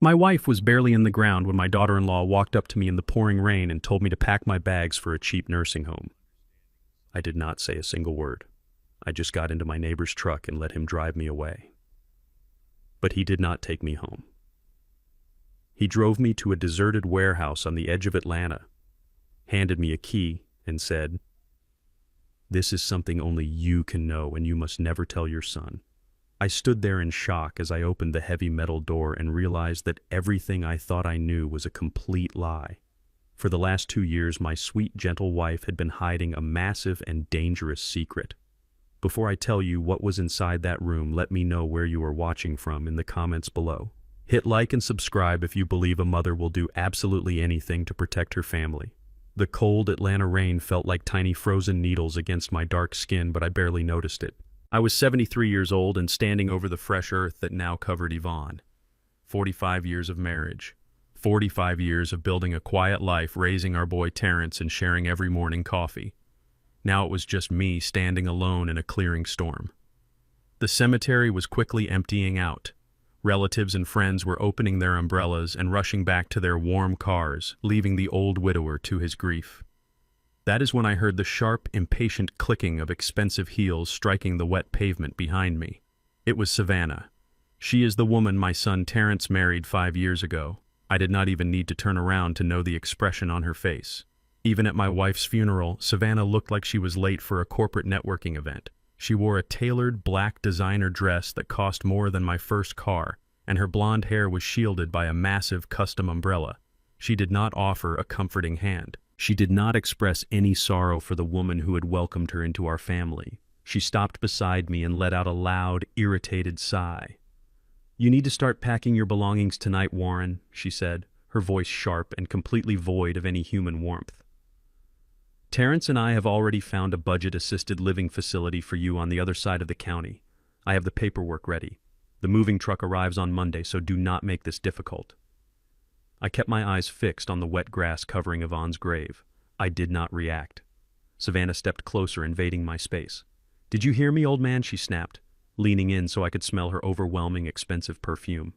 My wife was barely in the ground when my daughter-in-law walked up to me in the pouring rain and told me to pack my bags for a cheap nursing home. I did not say a single word. I just got into my neighbor's truck and let him drive me away. But he did not take me home. He drove me to a deserted warehouse on the edge of Atlanta, handed me a key, and said, "This is something only you can know, and you must never tell your son." I stood there in shock as I opened the heavy metal door and realized that everything I thought I knew was a complete lie. For the last 2 years, my sweet, gentle wife had been hiding a massive and dangerous secret. Before I tell you what was inside that room, let me know where you are watching from in the comments below. Hit like and subscribe if you believe a mother will do absolutely anything to protect her family. The cold Atlanta rain felt like tiny frozen needles against my dark skin, but I barely noticed it. I was 73 years old and standing over the fresh earth that now covered Yvonne. 45 years of marriage. 45 years of building a quiet life, raising our boy Terrence, and sharing every morning coffee. Now it was just me standing alone in a clearing storm. The cemetery was quickly emptying out. Relatives and friends were opening their umbrellas and rushing back to their warm cars, leaving the old widower to his grief. That is when I heard the sharp, impatient clicking of expensive heels striking the wet pavement behind me. It was Savannah. She is the woman my son Terrence married 5 years ago. I did not even need to turn around to know the expression on her face. Even at my wife's funeral, Savannah looked like she was late for a corporate networking event. She wore a tailored black designer dress that cost more than my first car, and her blonde hair was shielded by a massive custom umbrella. She did not offer a comforting hand. She did not express any sorrow for the woman who had welcomed her into our family. She stopped beside me and let out a loud, irritated sigh. "You need to start packing your belongings tonight, Warren," she said, her voice sharp and completely void of any human warmth. "Terrence and I have already found a budget-assisted living facility for you on the other side of the county. I have the paperwork ready. The moving truck arrives on Monday, so do not make this difficult." I kept my eyes fixed on the wet grass covering Yvonne's grave. I did not react. Savannah stepped closer, invading my space. "Did you hear me, old man?" she snapped, leaning in so I could smell her overwhelming, expensive perfume.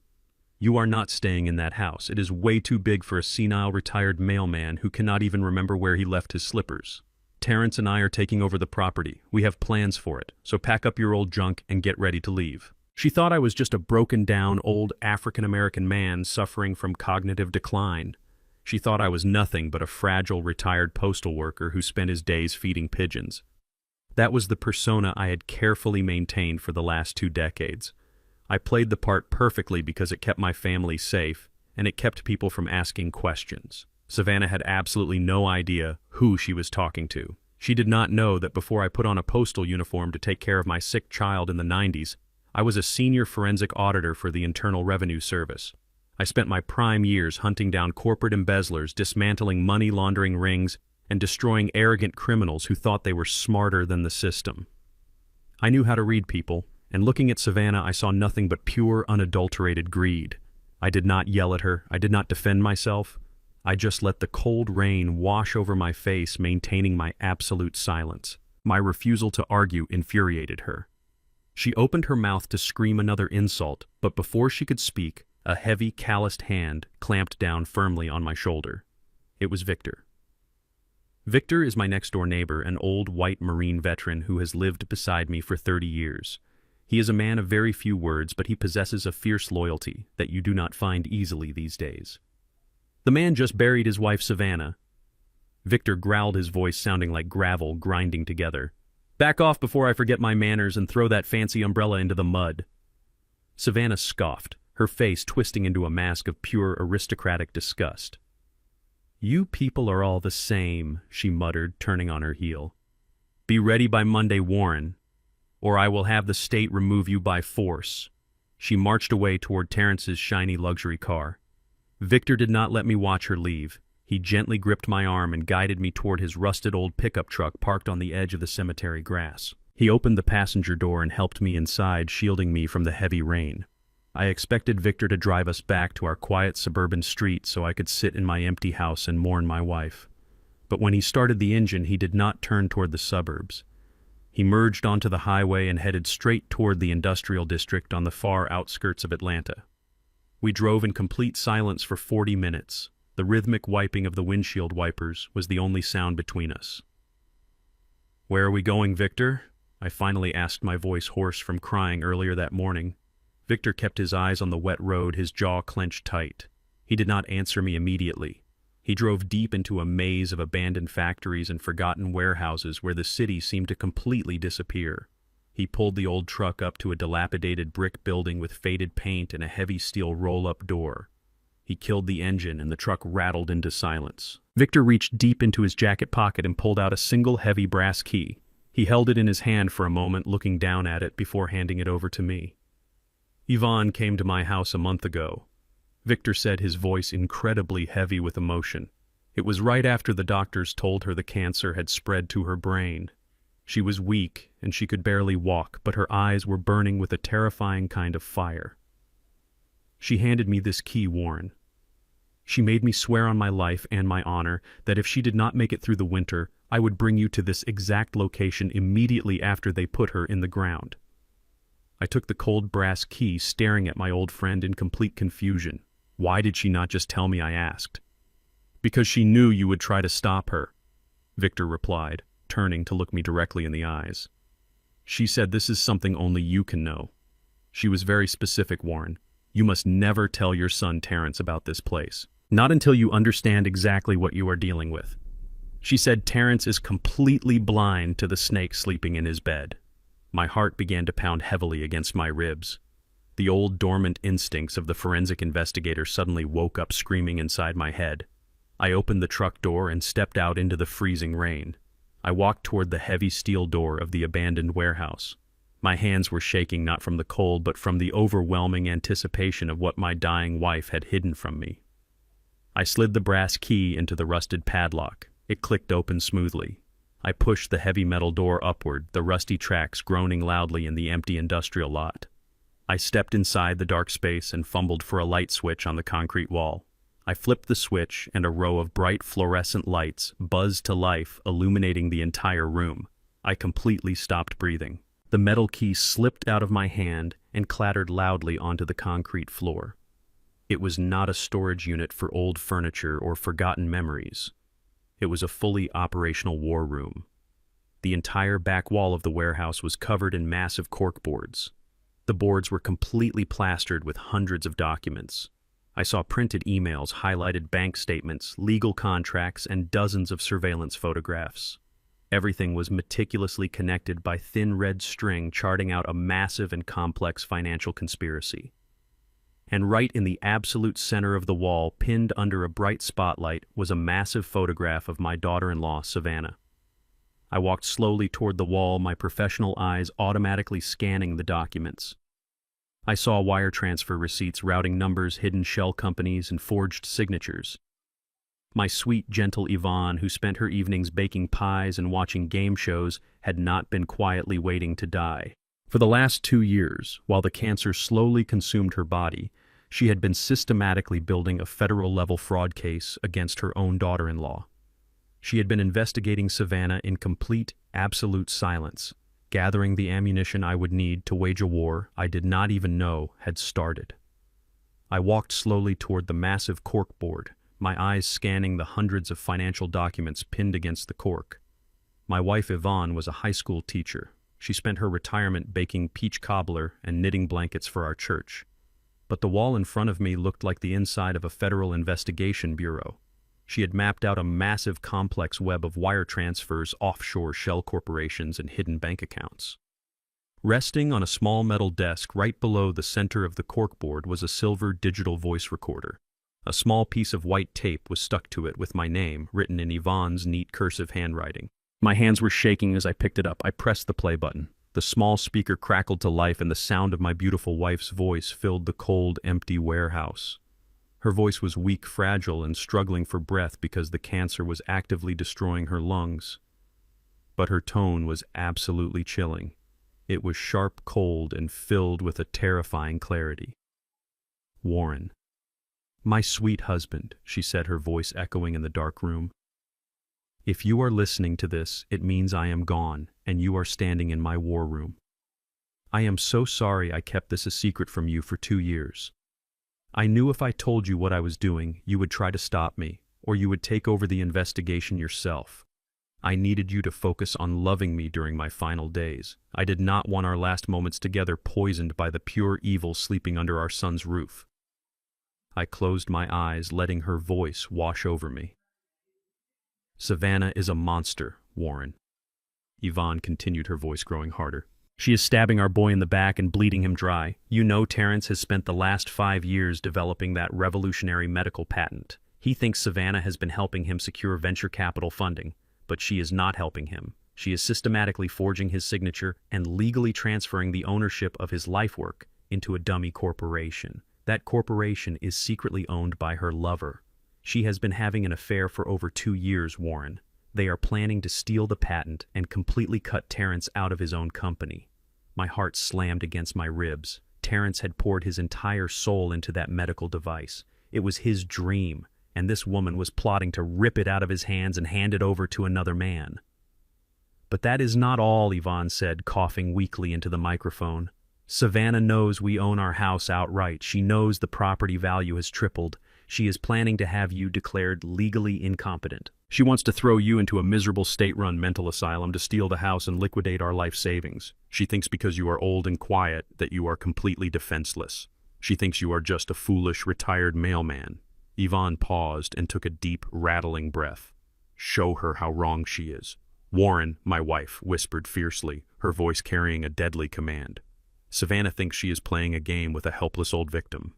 "You are not staying in that house. It is way too big for a senile retired mailman who cannot even remember where he left his slippers. Terrence and I are taking over the property. We have plans for it, so pack up your old junk and get ready to leave." She thought I was just a broken-down old African-American man suffering from cognitive decline. She thought I was nothing but a fragile retired postal worker who spent his days feeding pigeons. That was the persona I had carefully maintained for the last 2 decades. I played the part perfectly because it kept my family safe, and it kept people from asking questions. Savannah had absolutely no idea who she was talking to. She did not know that before I put on a postal uniform to take care of my sick child in the 90s, I was a senior forensic auditor for the Internal Revenue Service. I spent my prime years hunting down corporate embezzlers, dismantling money laundering rings, and destroying arrogant criminals who thought they were smarter than the system. I knew how to read people, and looking at Savannah, I saw nothing but pure, unadulterated greed. I did not yell at her. I did not defend myself. I just let the cold rain wash over my face, maintaining my absolute silence. My refusal to argue infuriated her. She opened her mouth to scream another insult, but before she could speak, a heavy, calloused hand clamped down firmly on my shoulder. It was Victor. Victor is my next-door neighbor, an old white Marine veteran who has lived beside me for 30 years. He is a man of very few words, but he possesses a fierce loyalty that you do not find easily these days. The man just buried his wife, Savannah. Victor growled, his voice sounding like gravel grinding together. "Back off before I forget my manners and throw that fancy umbrella into the mud." Savannah scoffed, her face twisting into a mask of pure aristocratic disgust. "You people are all the same," she muttered, turning on her heel. "Be ready by Monday, Warren, or I will have the state remove you by force." She marched away toward Terrence's shiny luxury car. Victor did not let me watch her leave. He gently gripped my arm and guided me toward his rusted old pickup truck parked on the edge of the cemetery grass. He opened the passenger door and helped me inside, shielding me from the heavy rain. I expected Victor to drive us back to our quiet suburban street so I could sit in my empty house and mourn my wife. But when he started the engine, he did not turn toward the suburbs. He merged onto the highway and headed straight toward the industrial district on the far outskirts of Atlanta. We drove in complete silence for 40 minutes. The rhythmic wiping of the windshield wipers was the only sound between us. "Where are we going, Victor?" I finally asked, my voice hoarse from crying earlier that morning. Victor kept his eyes on the wet road, his jaw clenched tight. He did not answer me immediately. He drove deep into a maze of abandoned factories and forgotten warehouses where the city seemed to completely disappear. He pulled the old truck up to a dilapidated brick building with faded paint and a heavy steel roll-up door. He killed the engine and the truck rattled into silence. Victor reached deep into his jacket pocket and pulled out a single heavy brass key. He held it in his hand for a moment, looking down at it before handing it over to me. "Yvonne came to my house a month ago," Victor said, his voice incredibly heavy with emotion. "It was right after the doctors told her the cancer had spread to her brain. She was weak and she could barely walk, but her eyes were burning with a terrifying kind of fire. She handed me this key, Warren. She made me swear on my life and my honor that if she did not make it through the winter, I would bring you to this exact location immediately after they put her in the ground." I took the cold brass key, staring at my old friend in complete confusion. "Why did she not just tell me?" I asked. "Because she knew you would try to stop her," Victor replied, turning to look me directly in the eyes. "She said this is something only you can know. She was very specific, Warren. You must never tell your son Terrence about this place. Not until you understand exactly what you are dealing with. She said Terrence is completely blind to the snake sleeping in his bed." My heart began to pound heavily against my ribs. The old dormant instincts of the forensic investigator suddenly woke up screaming inside my head. I opened the truck door and stepped out into the freezing rain. I walked toward the heavy steel door of the abandoned warehouse. My hands were shaking not from the cold but from the overwhelming anticipation of what my dying wife had hidden from me. I slid the brass key into the rusted padlock. It clicked open smoothly. I pushed the heavy metal door upward, the rusty tracks groaning loudly in the empty industrial lot. I stepped inside the dark space and fumbled for a light switch on the concrete wall. I flipped the switch and a row of bright fluorescent lights buzzed to life, illuminating the entire room. I completely stopped breathing. The metal key slipped out of my hand and clattered loudly onto the concrete floor. It was not a storage unit for old furniture or forgotten memories. It was a fully operational war room. The entire back wall of the warehouse was covered in massive corkboards. The boards were completely plastered with hundreds of documents. I saw printed emails, highlighted bank statements, legal contracts, and dozens of surveillance photographs. Everything was meticulously connected by thin red string charting out a massive and complex financial conspiracy. And right in the absolute center of the wall, pinned under a bright spotlight, was a massive photograph of my daughter-in-law, Savannah. I walked slowly toward the wall, my professional eyes automatically scanning the documents. I saw wire transfer receipts, routing numbers, hidden shell companies, and forged signatures. My sweet, gentle Yvonne, who spent her evenings baking pies and watching game shows, had not been quietly waiting to die. For the last 2 years, while the cancer slowly consumed her body, she had been systematically building a federal-level fraud case against her own daughter-in-law. She had been investigating Savannah in complete, absolute silence, gathering the ammunition I would need to wage a war I did not even know had started. I walked slowly toward the massive corkboard, my eyes scanning the hundreds of financial documents pinned against the cork. My wife Yvonne was a high school teacher. She spent her retirement baking peach cobbler and knitting blankets for our church. But the wall in front of me looked like the inside of a federal investigation bureau. She had mapped out a massive complex web of wire transfers, offshore shell corporations, and hidden bank accounts. Resting on a small metal desk right below the center of the corkboard was a silver digital voice recorder. A small piece of white tape was stuck to it with my name, written in Yvonne's neat cursive handwriting. My hands were shaking as I picked it up. I pressed the play button. The small speaker crackled to life, and the sound of my beautiful wife's voice filled the cold, empty warehouse. Her voice was weak, fragile, and struggling for breath because the cancer was actively destroying her lungs. But her tone was absolutely chilling. It was sharp, cold, and filled with a terrifying clarity. "Warren. My sweet husband," she said, her voice echoing in the dark room. "If you are listening to this, it means I am gone, and you are standing in my war room. I am so sorry I kept this a secret from you for 2 years. I knew if I told you what I was doing, you would try to stop me, or you would take over the investigation yourself. I needed you to focus on loving me during my final days. I did not want our last moments together poisoned by the pure evil sleeping under our son's roof. I closed my eyes, letting her voice wash over me. Savannah is a monster, Warren. Yvonne continued, her voice growing harder. She is stabbing our boy in the back and bleeding him dry. You know Terrence has spent the last 5 years developing that revolutionary medical patent. He thinks Savannah has been helping him secure venture capital funding, but she is not helping him. She is systematically forging his signature and legally transferring the ownership of his life work into a dummy corporation. That corporation is secretly owned by her lover. She has been having an affair for over 2 years, Warren. They are planning to steal the patent and completely cut Terrence out of his own company. My heart slammed against my ribs. Terrence had poured his entire soul into that medical device. It was his dream, and this woman was plotting to rip it out of his hands and hand it over to another man. But that is not all, Yvonne said, coughing weakly into the microphone. Savannah knows we own our house outright. She knows the property value has tripled. She is planning to have you declared legally incompetent. She wants to throw you into a miserable state-run mental asylum to steal the house and liquidate our life savings. She thinks because you are old and quiet that you are completely defenseless. She thinks you are just a foolish, retired mailman. Yvonne paused and took a deep, rattling breath. Show her how wrong she is. Warren, my wife, whispered fiercely, her voice carrying a deadly command. Savannah thinks she is playing a game with a helpless old victim.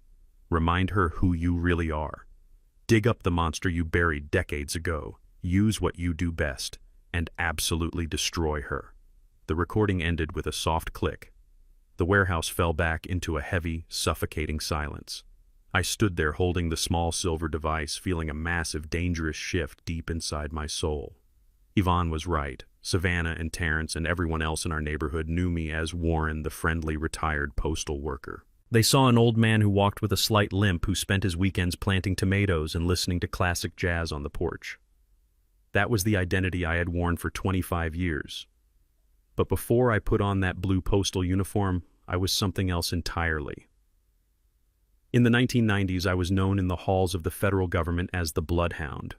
Remind her who you really are. Dig up the monster you buried decades ago. Use what you do best, and absolutely destroy her. The recording ended with a soft click. The warehouse fell back into a heavy, suffocating silence. I stood there holding the small silver device, feeling a massive, dangerous shift deep inside my soul. Yvonne was right. Savannah and Terrence and everyone else in our neighborhood knew me as Warren, the friendly, retired postal worker. They saw an old man who walked with a slight limp who spent his weekends planting tomatoes and listening to classic jazz on the porch. That was the identity I had worn for 25 years. But before I put on that blue postal uniform, I was something else entirely. In the 1990s, I was known in the halls of the federal government as the Bloodhound.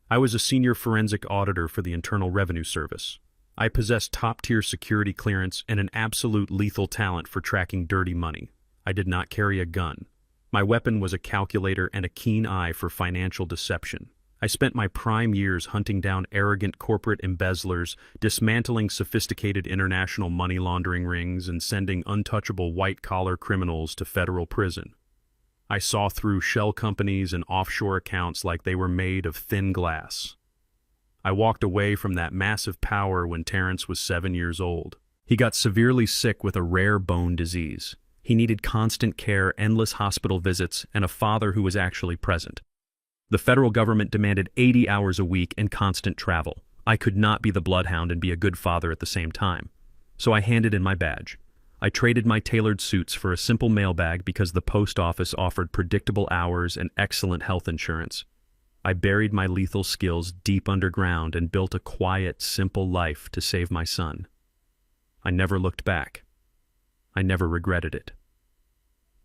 I was a senior forensic auditor for the Internal Revenue Service. I possessed top-tier security clearance and an absolute lethal talent for tracking dirty money. I did not carry a gun. My weapon was a calculator and a keen eye for financial deception. I spent my prime years hunting down arrogant corporate embezzlers, dismantling sophisticated international money laundering rings, and sending untouchable white-collar criminals to federal prison. I saw through shell companies and offshore accounts like they were made of thin glass. I walked away from that massive power when Terrence was 7 years old. He got severely sick with a rare bone disease. He needed constant care, endless hospital visits, and a father who was actually present. The federal government demanded 80 hours a week and constant travel. I could not be the Bloodhound and be a good father at the same time. So I handed in my badge. I traded my tailored suits for a simple mailbag because the post office offered predictable hours and excellent health insurance. I buried my lethal skills deep underground and built a quiet, simple life to save my son. I never looked back. I never regretted it.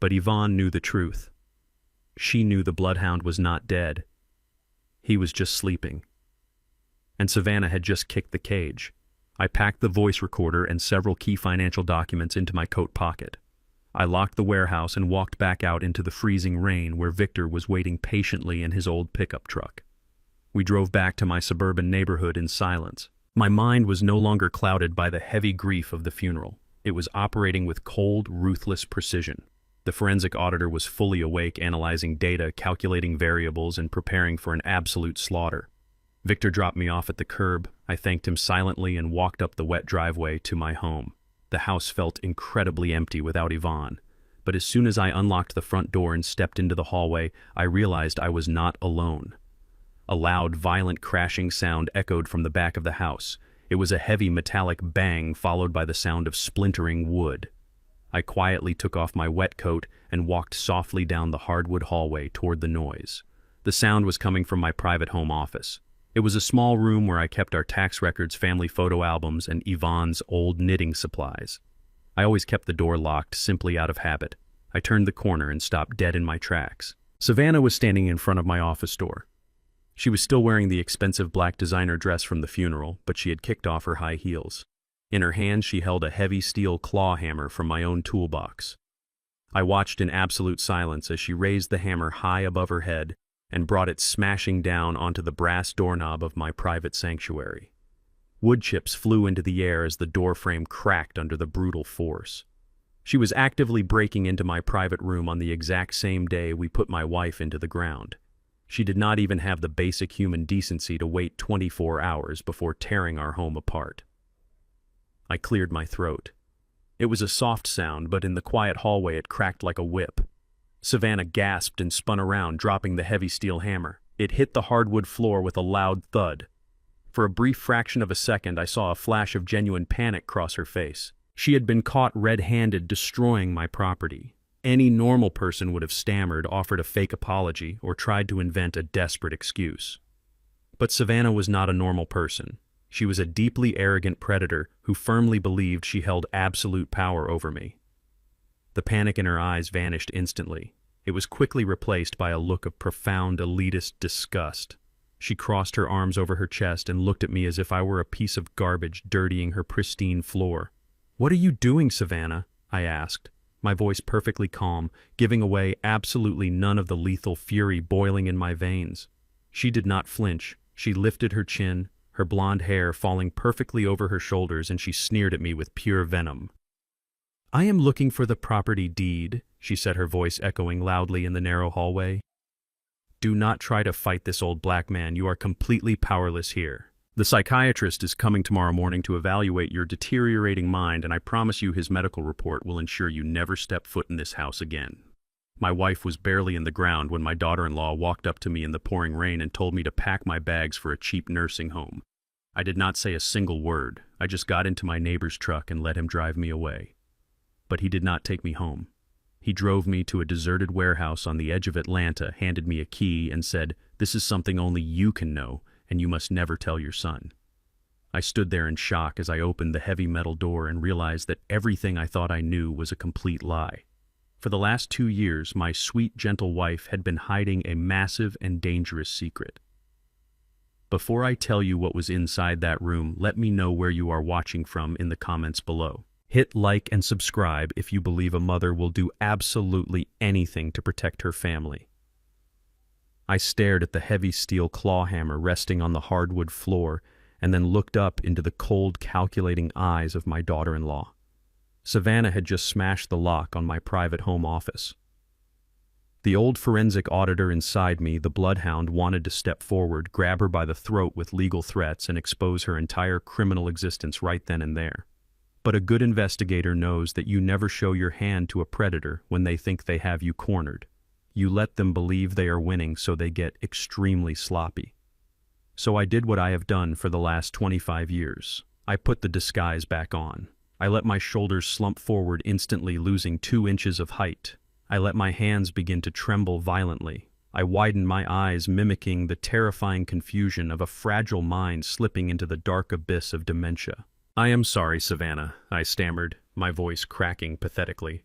But Yvonne knew the truth. She knew the Bloodhound was not dead. He was just sleeping. And Savannah had just kicked the cage. I packed the voice recorder and several key financial documents into my coat pocket. I locked the warehouse and walked back out into the freezing rain where Victor was waiting patiently in his old pickup truck. We drove back to my suburban neighborhood in silence. My mind was no longer clouded by the heavy grief of the funeral. It was operating with cold, ruthless precision. The forensic auditor was fully awake, analyzing data, calculating variables, and preparing for an absolute slaughter. Victor dropped me off at the curb. I thanked him silently and walked up the wet driveway to my home. The house felt incredibly empty without Yvonne, but as soon as I unlocked the front door and stepped into the hallway, I realized I was not alone. A loud, violent crashing sound echoed from the back of the house. It was a heavy metallic bang followed by the sound of splintering wood. I quietly took off my wet coat and walked softly down the hardwood hallway toward the noise. The sound was coming from my private home office. It was a small room where I kept our tax records, family photo albums, and Yvonne's old knitting supplies. I always kept the door locked, simply out of habit. I turned the corner and stopped dead in my tracks. Savannah was standing in front of my office door. She was still wearing the expensive black designer dress from the funeral, but she had kicked off her high heels. In her hand, she held a heavy steel claw hammer from my own toolbox. I watched in absolute silence as she raised the hammer high above her head and brought it smashing down onto the brass doorknob of my private sanctuary. Wood chips flew into the air as the doorframe cracked under the brutal force. She was actively breaking into my private room on the exact same day we put my wife into the ground. She did not even have the basic human decency to wait 24 hours before tearing our home apart. I cleared my throat. It was a soft sound, but in the quiet hallway it cracked like a whip. Savannah gasped and spun around, dropping the heavy steel hammer. It hit the hardwood floor with a loud thud. For a brief fraction of a second, I saw a flash of genuine panic cross her face. She had been caught red-handed destroying my property. Any normal person would have stammered, offered a fake apology, or tried to invent a desperate excuse. But Savannah was not a normal person. She was a deeply arrogant predator who firmly believed she held absolute power over me. The panic in her eyes vanished instantly. It was quickly replaced by a look of profound, elitist disgust. She crossed her arms over her chest and looked at me as if I were a piece of garbage dirtying her pristine floor. "What are you doing, Savannah?" I asked, my voice perfectly calm, giving away absolutely none of the lethal fury boiling in my veins. She did not flinch. She lifted her chin, her blonde hair falling perfectly over her shoulders, and she sneered at me with pure venom. "I am looking for the property deed," she said, her voice echoing loudly in the narrow hallway. "Do not try to fight this old black man. You are completely powerless here. The psychiatrist is coming tomorrow morning to evaluate your deteriorating mind, and I promise you his medical report will ensure you never step foot in this house again." My wife was barely in the ground when my daughter-in-law walked up to me in the pouring rain and told me to pack my bags for a cheap nursing home. I did not say a single word. I just got into my neighbor's truck and let him drive me away. But he did not take me home. He drove me to a deserted warehouse on the edge of Atlanta, handed me a key, and said, "This is something only you can know, and you must never tell your son." I stood there in shock as I opened the heavy metal door and realized that everything I thought I knew was a complete lie. For the last 2 years, my sweet, gentle wife had been hiding a massive and dangerous secret. Before I tell you what was inside that room, let me know where you are watching from in the comments below. Hit like and subscribe if you believe a mother will do absolutely anything to protect her family. I stared at the heavy steel claw hammer resting on the hardwood floor and then looked up into the cold, calculating eyes of my daughter-in-law. Savannah had just smashed the lock on my private home office. The old forensic auditor inside me, the bloodhound, wanted to step forward, grab her by the throat with legal threats, and expose her entire criminal existence right then and there. But a good investigator knows that you never show your hand to a predator when they think they have you cornered. You let them believe they are winning, so they get extremely sloppy. So I did what I have done for the last 25 years. I put the disguise back on. I let my shoulders slump forward, instantly losing 2 inches of height. I let my hands begin to tremble violently. I widened my eyes, mimicking the terrifying confusion of a fragile mind slipping into the dark abyss of dementia. "I am sorry, Savannah," I stammered, my voice cracking pathetically.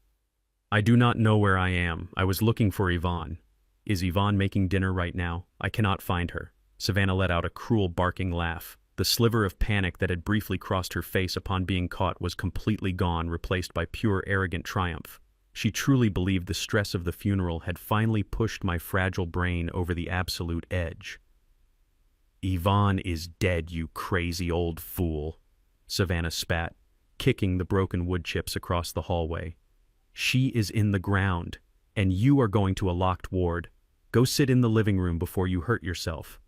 "I do not know where I am. I was looking for Yvonne. Is Yvonne making dinner right now? I cannot find her." Savannah let out a cruel, barking laugh. The sliver of panic that had briefly crossed her face upon being caught was completely gone, replaced by pure, arrogant triumph. She truly believed the stress of the funeral had finally pushed my fragile brain over the absolute edge. "Yvonne is dead, you crazy old fool," Savannah spat, kicking the broken wood chips across the hallway. "She is in the ground, and you are going to a locked ward. Go sit in the living room before you hurt yourself."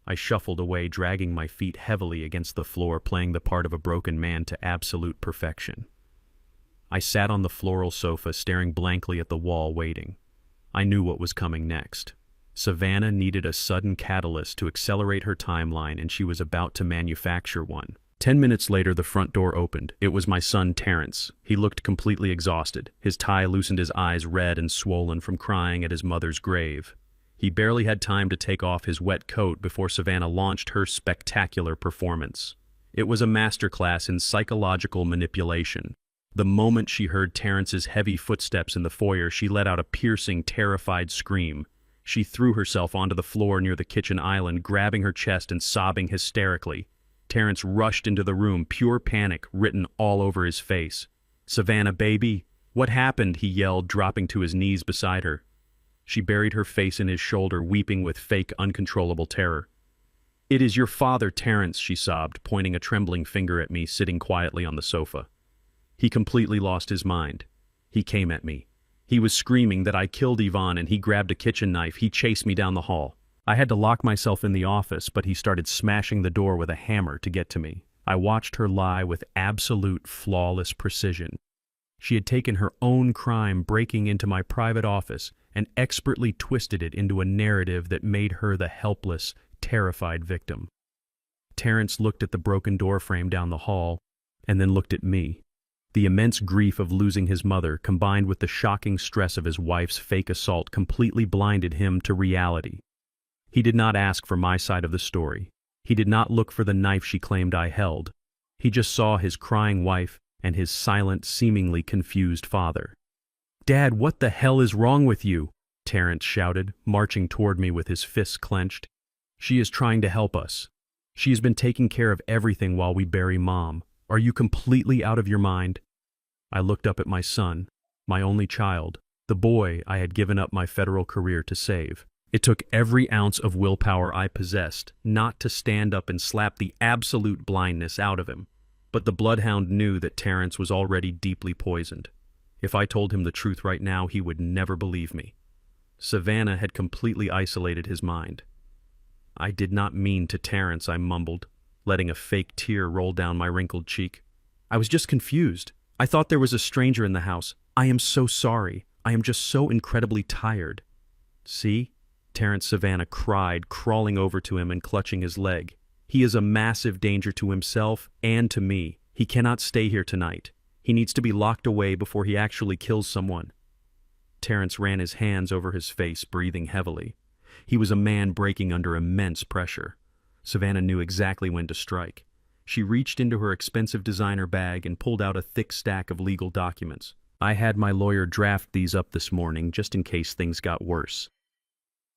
I shuffled away, dragging my feet heavily against the floor, playing the part of a broken man to absolute perfection. I sat on the floral sofa, staring blankly at the wall, waiting. I knew what was coming next. Savannah needed a sudden catalyst to accelerate her timeline, and she was about to manufacture one. 10 minutes later, the front door opened. It was my son, Terrence. He looked completely exhausted. His tie loosened, his eyes red and swollen from crying at his mother's grave. He barely had time to take off his wet coat before Savannah launched her spectacular performance. It was a masterclass in psychological manipulation. The moment she heard Terrence's heavy footsteps in the foyer, she let out a piercing, terrified scream. She threw herself onto the floor near the kitchen island, grabbing her chest and sobbing hysterically. Terrence rushed into the room, pure panic written all over his face. "Savannah, baby, what happened?" he yelled, dropping to his knees beside her. She buried her face in his shoulder, weeping with fake, uncontrollable terror. "It is your father, Terrence," she sobbed, pointing a trembling finger at me, sitting quietly on the sofa. "He completely lost his mind. He came at me. He was screaming that I killed Yvonne, and he grabbed a kitchen knife. He chased me down the hall. I had to lock myself in the office, but he started smashing the door with a hammer to get to me. I watched her lie with absolute, flawless precision. She had taken her own crime, breaking into my private office, and expertly twisted it into a narrative that made her the helpless, terrified victim." Terrence looked at the broken doorframe down the hall, and then looked at me. The immense grief of losing his mother, combined with the shocking stress of his wife's fake assault, completely blinded him to reality. He did not ask for my side of the story. He did not look for the knife she claimed I held. He just saw his crying wife and his silent, seemingly confused father. "Dad, what the hell is wrong with you?" Terrence shouted, marching toward me with his fists clenched. "She is trying to help us. She has been taking care of everything while we bury Mom. Are you completely out of your mind?" I looked up at my son, my only child, the boy I had given up my federal career to save. It took every ounce of willpower I possessed not to stand up and slap the absolute blindness out of him. But the bloodhound knew that Terrence was already deeply poisoned. If I told him the truth right now, he would never believe me. Savannah had completely isolated his mind. "I did not mean to, Terrence," I mumbled, letting a fake tear roll down my wrinkled cheek. "I was just confused. I thought there was a stranger in the house. I am so sorry. I am just so incredibly tired." "See?" Terrence Savannah cried, crawling over to him and clutching his leg. "He is a massive danger to himself and to me. He cannot stay here tonight. He needs to be locked away before he actually kills someone." Terrence ran his hands over his face, breathing heavily. He was a man breaking under immense pressure. Savannah knew exactly when to strike. She reached into her expensive designer bag and pulled out a thick stack of legal documents. "I had my lawyer draft these up this morning just in case things got worse,"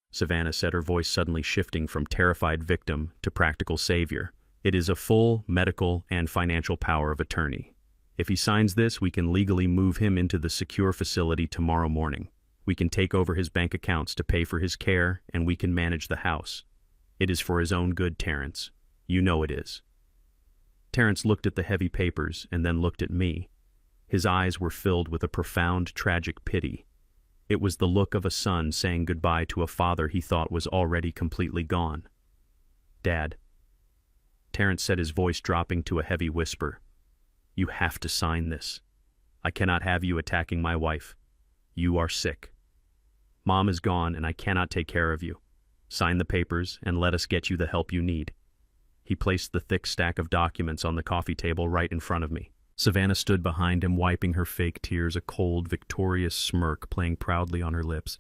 Savannah said, her voice suddenly shifting from terrified victim to practical savior. "It is a full medical and financial power of attorney. If he signs this, we can legally move him into the secure facility tomorrow morning. We can take over his bank accounts to pay for his care, and we can manage the house. It is for his own good, Terrence. You know it is." Terrence looked at the heavy papers and then looked at me. His eyes were filled with a profound, tragic pity. It was the look of a son saying goodbye to a father he thought was already completely gone. "Dad," Terrence said, his voice dropping to a heavy whisper, "you have to sign this. I cannot have you attacking my wife. You are sick. Mom is gone and I cannot take care of you. Sign the papers and let us get you the help you need." He placed the thick stack of documents on the coffee table right in front of me. Savannah stood behind him, wiping her fake tears, a cold, victorious smirk playing proudly on her lips.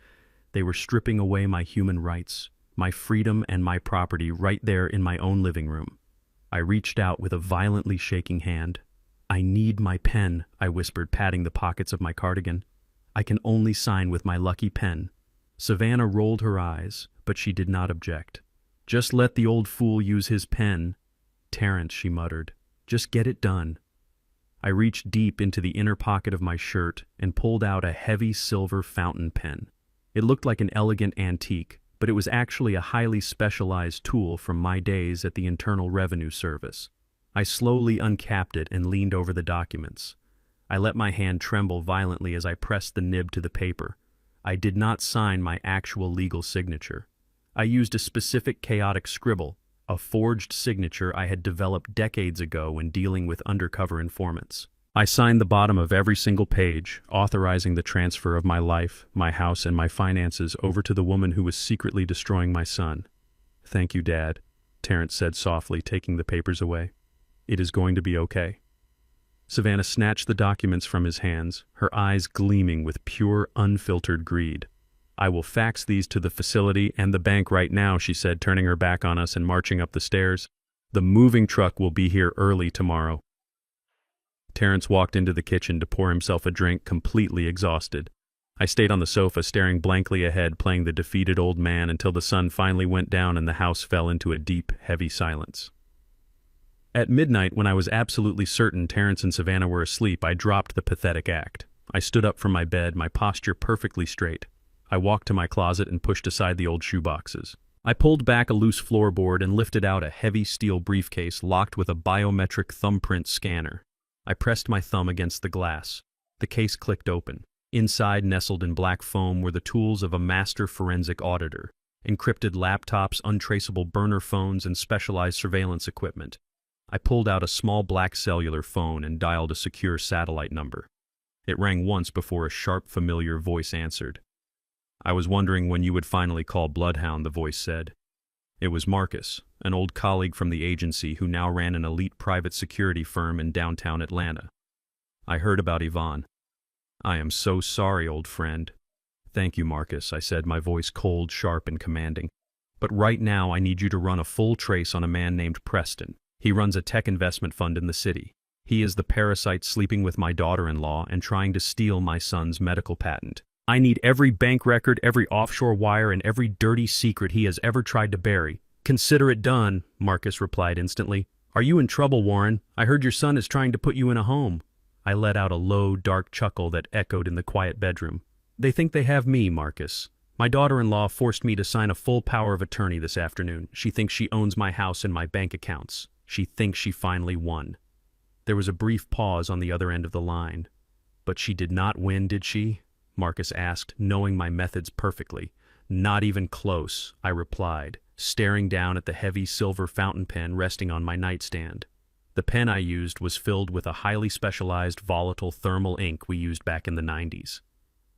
They were stripping away my human rights, my freedom and my property right there in my own living room. I reached out with a violently shaking hand. "I need my pen," I whispered, patting the pockets of my cardigan. "I can only sign with my lucky pen." Savannah rolled her eyes, but she did not object. "Just let the old fool use his pen." "Terrence," she muttered, "just get it done." I reached deep into the inner pocket of my shirt and pulled out a heavy silver fountain pen. It looked like an elegant antique, but it was actually a highly specialized tool from my days at the Internal Revenue Service. I slowly uncapped it and leaned over the documents. I let my hand tremble violently as I pressed the nib to the paper. I did not sign my actual legal signature. I used a specific chaotic scribble, a forged signature I had developed decades ago when dealing with undercover informants. I signed the bottom of every single page, authorizing the transfer of my life, my house, and my finances over to the woman who was secretly destroying my son. "Thank you, Dad," Terrence said softly, taking the papers away. "It is going to be okay." Savannah snatched the documents from his hands, her eyes gleaming with pure, unfiltered greed. "I will fax these to the facility and the bank right now," she said, turning her back on us and marching up the stairs. "The moving truck will be here early tomorrow." Terrence walked into the kitchen to pour himself a drink, completely exhausted. I stayed on the sofa, staring blankly ahead, playing the defeated old man until the sun finally went down and the house fell into a deep, heavy silence. At midnight, when I was absolutely certain Terrence and Savannah were asleep, I dropped the pathetic act. I stood up from my bed, my posture perfectly straight. I walked to my closet and pushed aside the old shoeboxes. I pulled back a loose floorboard and lifted out a heavy steel briefcase locked with a biometric thumbprint scanner. I pressed my thumb against the glass. The case clicked open. Inside, nestled in black foam, were the tools of a master forensic auditor: encrypted laptops, untraceable burner phones, and specialized surveillance equipment. I pulled out a small black cellular phone and dialed a secure satellite number. It rang once before a sharp, familiar voice answered. "I was wondering when you would finally call Bloodhound," the voice said. It was Marcus, an old colleague from the agency who now ran an elite private security firm in downtown Atlanta. "I heard about Yvonne." "I am so sorry, old friend." "Thank you, Marcus," I said, my voice cold, sharp, and commanding. "But right now I need you to run a full trace on a man named Preston. He runs a tech investment fund in the city. He is the parasite sleeping with my daughter-in-law and trying to steal my son's medical patent. I need every bank record, every offshore wire, and every dirty secret he has ever tried to bury." "Consider it done," Marcus replied instantly. "Are you in trouble, Warren? I heard your son is trying to put you in a home." I let out a low, dark chuckle that echoed in the quiet bedroom. "They think they have me, Marcus. My daughter-in-law forced me to sign a full power of attorney this afternoon. She thinks she owns my house and my bank accounts. She thinks she finally won." There was a brief pause on the other end of the line. "But she did not win, did she?" Marcus asked, knowing my methods perfectly. "Not even close," I replied, staring down at the heavy silver fountain pen resting on my nightstand. The pen I used was filled with a highly specialized volatile thermal ink we used back in the 90s.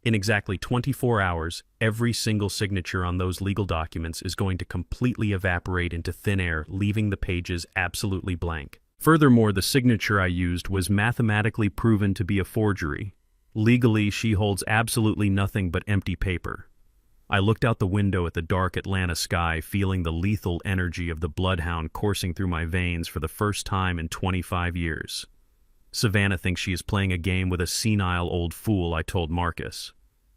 In exactly 24 hours, every single signature on those legal documents is going to completely evaporate into thin air, leaving the pages absolutely blank. Furthermore, the signature I used was mathematically proven to be a forgery. Legally, she holds absolutely nothing but empty paper. I looked out the window at the dark Atlanta sky, feeling the lethal energy of the bloodhound coursing through my veins for the first time in 25 years. "Savannah thinks she is playing a game with a senile old fool," I told Marcus.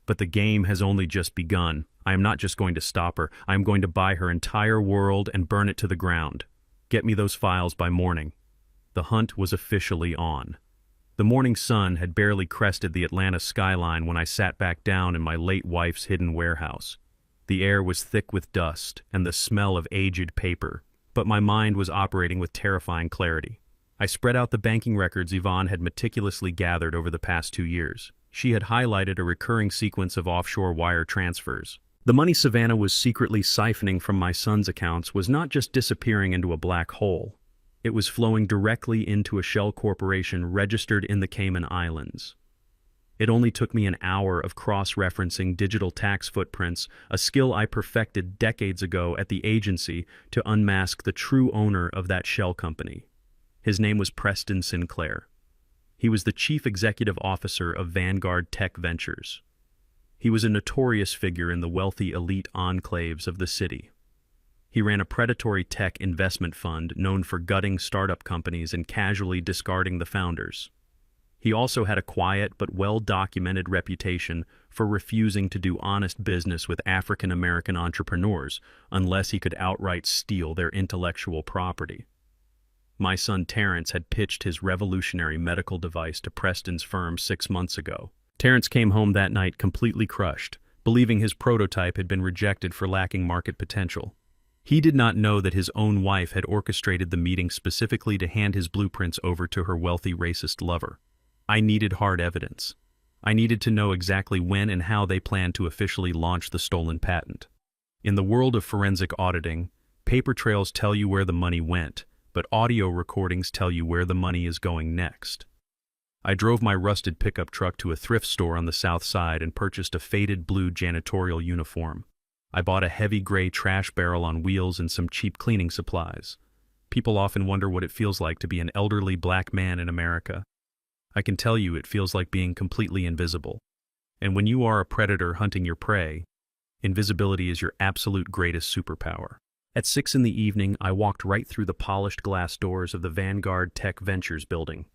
"But the game has only just begun. I am not just going to stop her. I am going to buy her entire world and burn it to the ground. Get me those files by morning." The hunt was officially on. The morning sun had barely crested the Atlanta skyline when I sat back down in my late wife's hidden warehouse. The air was thick with dust and the smell of aged paper, but my mind was operating with terrifying clarity. I spread out the banking records Yvonne had meticulously gathered over the past 2 years. She had highlighted a recurring sequence of offshore wire transfers. The money Savannah was secretly siphoning from my son's accounts was not just disappearing into a black hole. It was flowing directly into a shell corporation registered in the Cayman Islands. It only took me an hour of cross-referencing digital tax footprints, a skill I perfected decades ago at the agency, to unmask the true owner of that shell company. His name was Preston Sinclair. He was the chief executive officer of Vanguard Tech Ventures. He was a notorious figure in the wealthy elite enclaves of the city. He ran a predatory tech investment fund known for gutting startup companies and casually discarding the founders. He also had a quiet but well-documented reputation for refusing to do honest business with African-American entrepreneurs unless he could outright steal their intellectual property. My son Terrence had pitched his revolutionary medical device to Preston's firm 6 months ago. Terrence came home that night completely crushed, believing his prototype had been rejected for lacking market potential. He did not know that his own wife had orchestrated the meeting specifically to hand his blueprints over to her wealthy racist lover. I needed hard evidence. I needed to know exactly when and how they planned to officially launch the stolen patent. In the world of forensic auditing, paper trails tell you where the money went, but audio recordings tell you where the money is going next. I drove my rusted pickup truck to a thrift store on the south side and purchased a faded blue janitorial uniform. I bought a heavy gray trash barrel on wheels and some cheap cleaning supplies. People often wonder what it feels like to be an elderly black man in America. I can tell you it feels like being completely invisible. And when you are a predator hunting your prey, invisibility is your absolute greatest superpower. At 6 in the evening, I walked right through the polished glass doors of the Vanguard Tech Ventures building.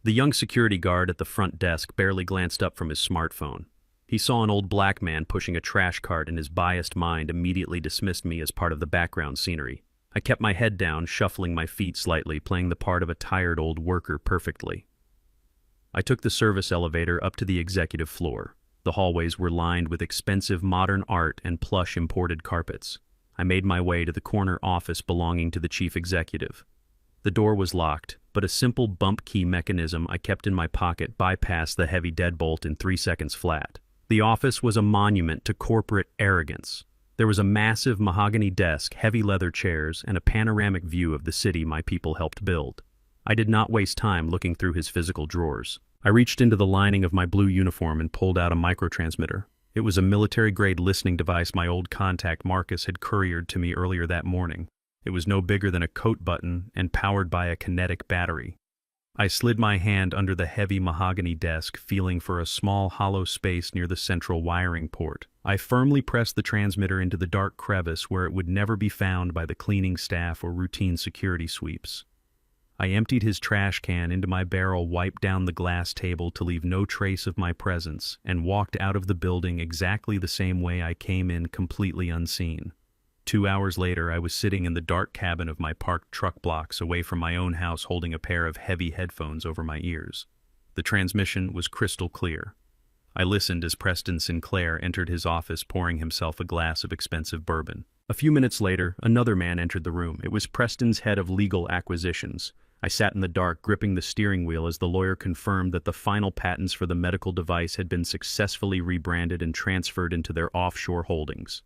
The young security guard at the front desk barely glanced up from his smartphone. He saw an old black man pushing a trash cart, and his biased mind immediately dismissed me as part of the background scenery. I kept my head down, shuffling my feet slightly, playing the part of a tired old worker perfectly. I took the service elevator up to the executive floor. The hallways were lined with expensive modern art and plush imported carpets. I made my way to the corner office belonging to the chief executive. The door was locked, but a simple bump key mechanism I kept in my pocket bypassed the heavy deadbolt in 3 seconds flat. The office was a monument to corporate arrogance. There was a massive mahogany desk, heavy leather chairs, and a panoramic view of the city my people helped build. I did not waste time looking through his physical drawers. I reached into the lining of my blue uniform and pulled out a microtransmitter. It was a military-grade listening device my old contact Marcus had couriered to me earlier that morning. It was no bigger than a coat button and powered by a kinetic battery. I slid my hand under the heavy mahogany desk, feeling for a small hollow space near the central wiring port. I firmly pressed the transmitter into the dark crevice where it would never be found by the cleaning staff or routine security sweeps. I emptied his trash can into my barrel, wiped down the glass table to leave no trace of my presence, and walked out of the building exactly the same way I came in, completely unseen. 2 hours later, I was sitting in the dark cabin of my parked truck blocks away from my own house, holding a pair of heavy headphones over my ears. The transmission was crystal clear. I listened as Preston Sinclair entered his office, pouring himself a glass of expensive bourbon. A few minutes later, another man entered the room. It was Preston's head of legal acquisitions. I sat in the dark, gripping the steering wheel as the lawyer confirmed that the final patents for the medical device had been successfully rebranded and transferred into their offshore holdings.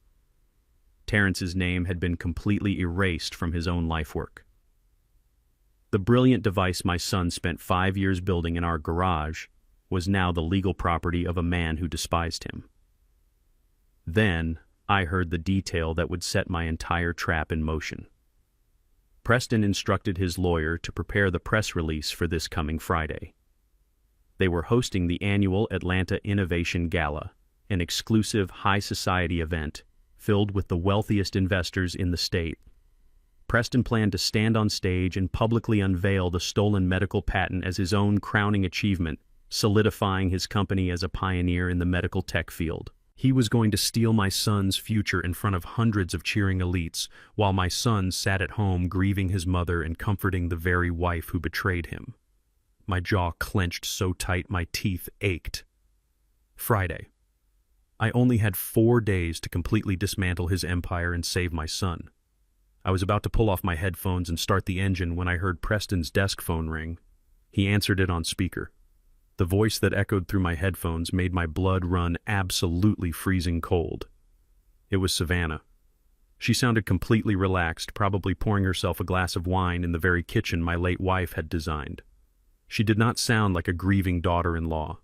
Terrence's name had been completely erased from his own lifework. The brilliant device my son spent 5 years building in our garage was now the legal property of a man who despised him. Then I heard the detail that would set my entire trap in motion. Preston instructed his lawyer to prepare the press release for this coming Friday. They were hosting the annual Atlanta Innovation Gala, an exclusive high society event filled with the wealthiest investors in the state. Preston planned to stand on stage and publicly unveil the stolen medical patent as his own crowning achievement, solidifying his company as a pioneer in the medical tech field. He was going to steal my son's future in front of hundreds of cheering elites, while my son sat at home grieving his mother and comforting the very wife who betrayed him. My jaw clenched so tight my teeth ached. Friday. I only had 4 days to completely dismantle his empire and save my son. I was about to pull off my headphones and start the engine when I heard Preston's desk phone ring. He answered it on speaker. The voice that echoed through my headphones made my blood run absolutely freezing cold. It was Savannah. She sounded completely relaxed, probably pouring herself a glass of wine in the very kitchen my late wife had designed. She did not sound like a grieving daughter-in-law.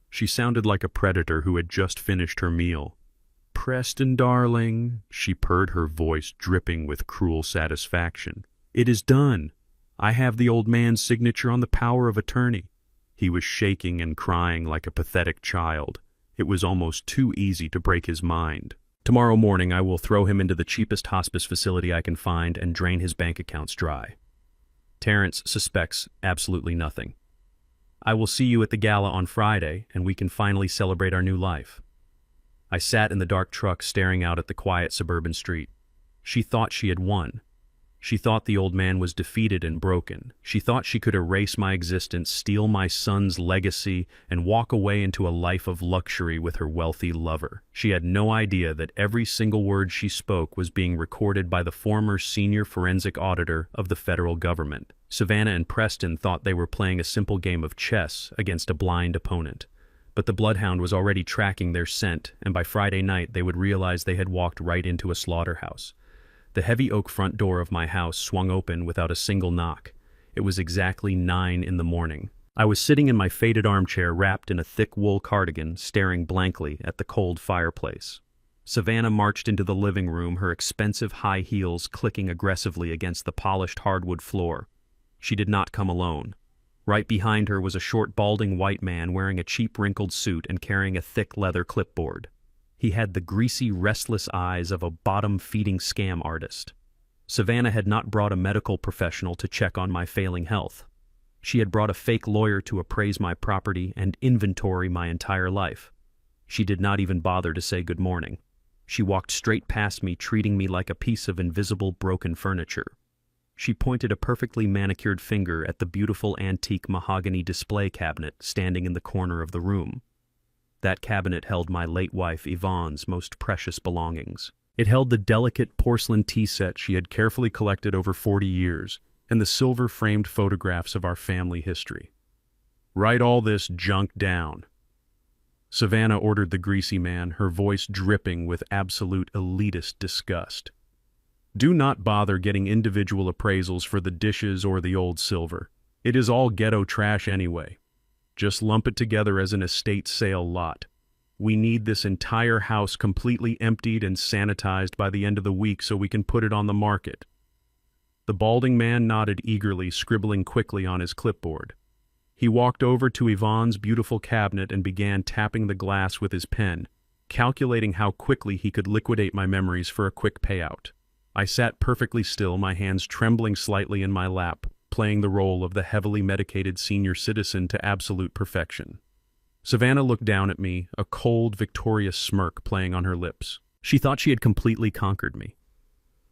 She sounded like a predator who had just finished her meal. "Preston, darling," she purred, her voice dripping with cruel satisfaction. "It is done. I have the old man's signature on the power of attorney." He was shaking and crying like a pathetic child. It was almost too easy to break his mind. "Tomorrow morning I will throw him into the cheapest hospice facility I can find and drain his bank accounts dry. Terrence suspects absolutely nothing. I will see you at the gala on Friday, and we can finally celebrate our new life." I sat in the dark truck staring out at the quiet suburban street. She thought she had won. She thought the old man was defeated and broken. She thought she could erase my existence, steal my son's legacy, and walk away into a life of luxury with her wealthy lover. She had no idea that every single word she spoke was being recorded by the former senior forensic auditor of the federal government. Savannah and Preston thought they were playing a simple game of chess against a blind opponent. But the bloodhound was already tracking their scent, and by Friday night they would realize they had walked right into a slaughterhouse. The heavy oak front door of my house swung open without a single knock. It was exactly 9 in the morning. I was sitting in my faded armchair, wrapped in a thick wool cardigan, staring blankly at the cold fireplace. Savannah marched into the living room, her expensive high heels clicking aggressively against the polished hardwood floor. She did not come alone. Right behind her was a short, balding white man wearing a cheap, wrinkled suit and carrying a thick leather clipboard. He had the greasy, restless eyes of a bottom-feeding scam artist. Savannah had not brought a medical professional to check on my failing health. She had brought a fake lawyer to appraise my property and inventory my entire life. She did not even bother to say good morning. She walked straight past me, treating me like a piece of invisible broken furniture. She pointed a perfectly manicured finger at the beautiful antique mahogany display cabinet standing in the corner of the room. That cabinet held my late wife Yvonne's most precious belongings. It held the delicate porcelain tea set she had carefully collected over 40 years, and the silver-framed photographs of our family history. "Write all this junk down." Savannah ordered the greasy man, her voice dripping with absolute elitist disgust. "Do not bother getting individual appraisals for the dishes or the old silver. It is all ghetto trash anyway. Just lump it together as an estate sale lot. We need this entire house completely emptied and sanitized by the end of the week so we can put it on the market." The balding man nodded eagerly, scribbling quickly on his clipboard. He walked over to Yvonne's beautiful cabinet and began tapping the glass with his pen, calculating how quickly he could liquidate my memories for a quick payout. I sat perfectly still, my hands trembling slightly in my lap, playing the role of the heavily medicated senior citizen to absolute perfection. Savannah looked down at me, a cold, victorious smirk playing on her lips. She thought she had completely conquered me.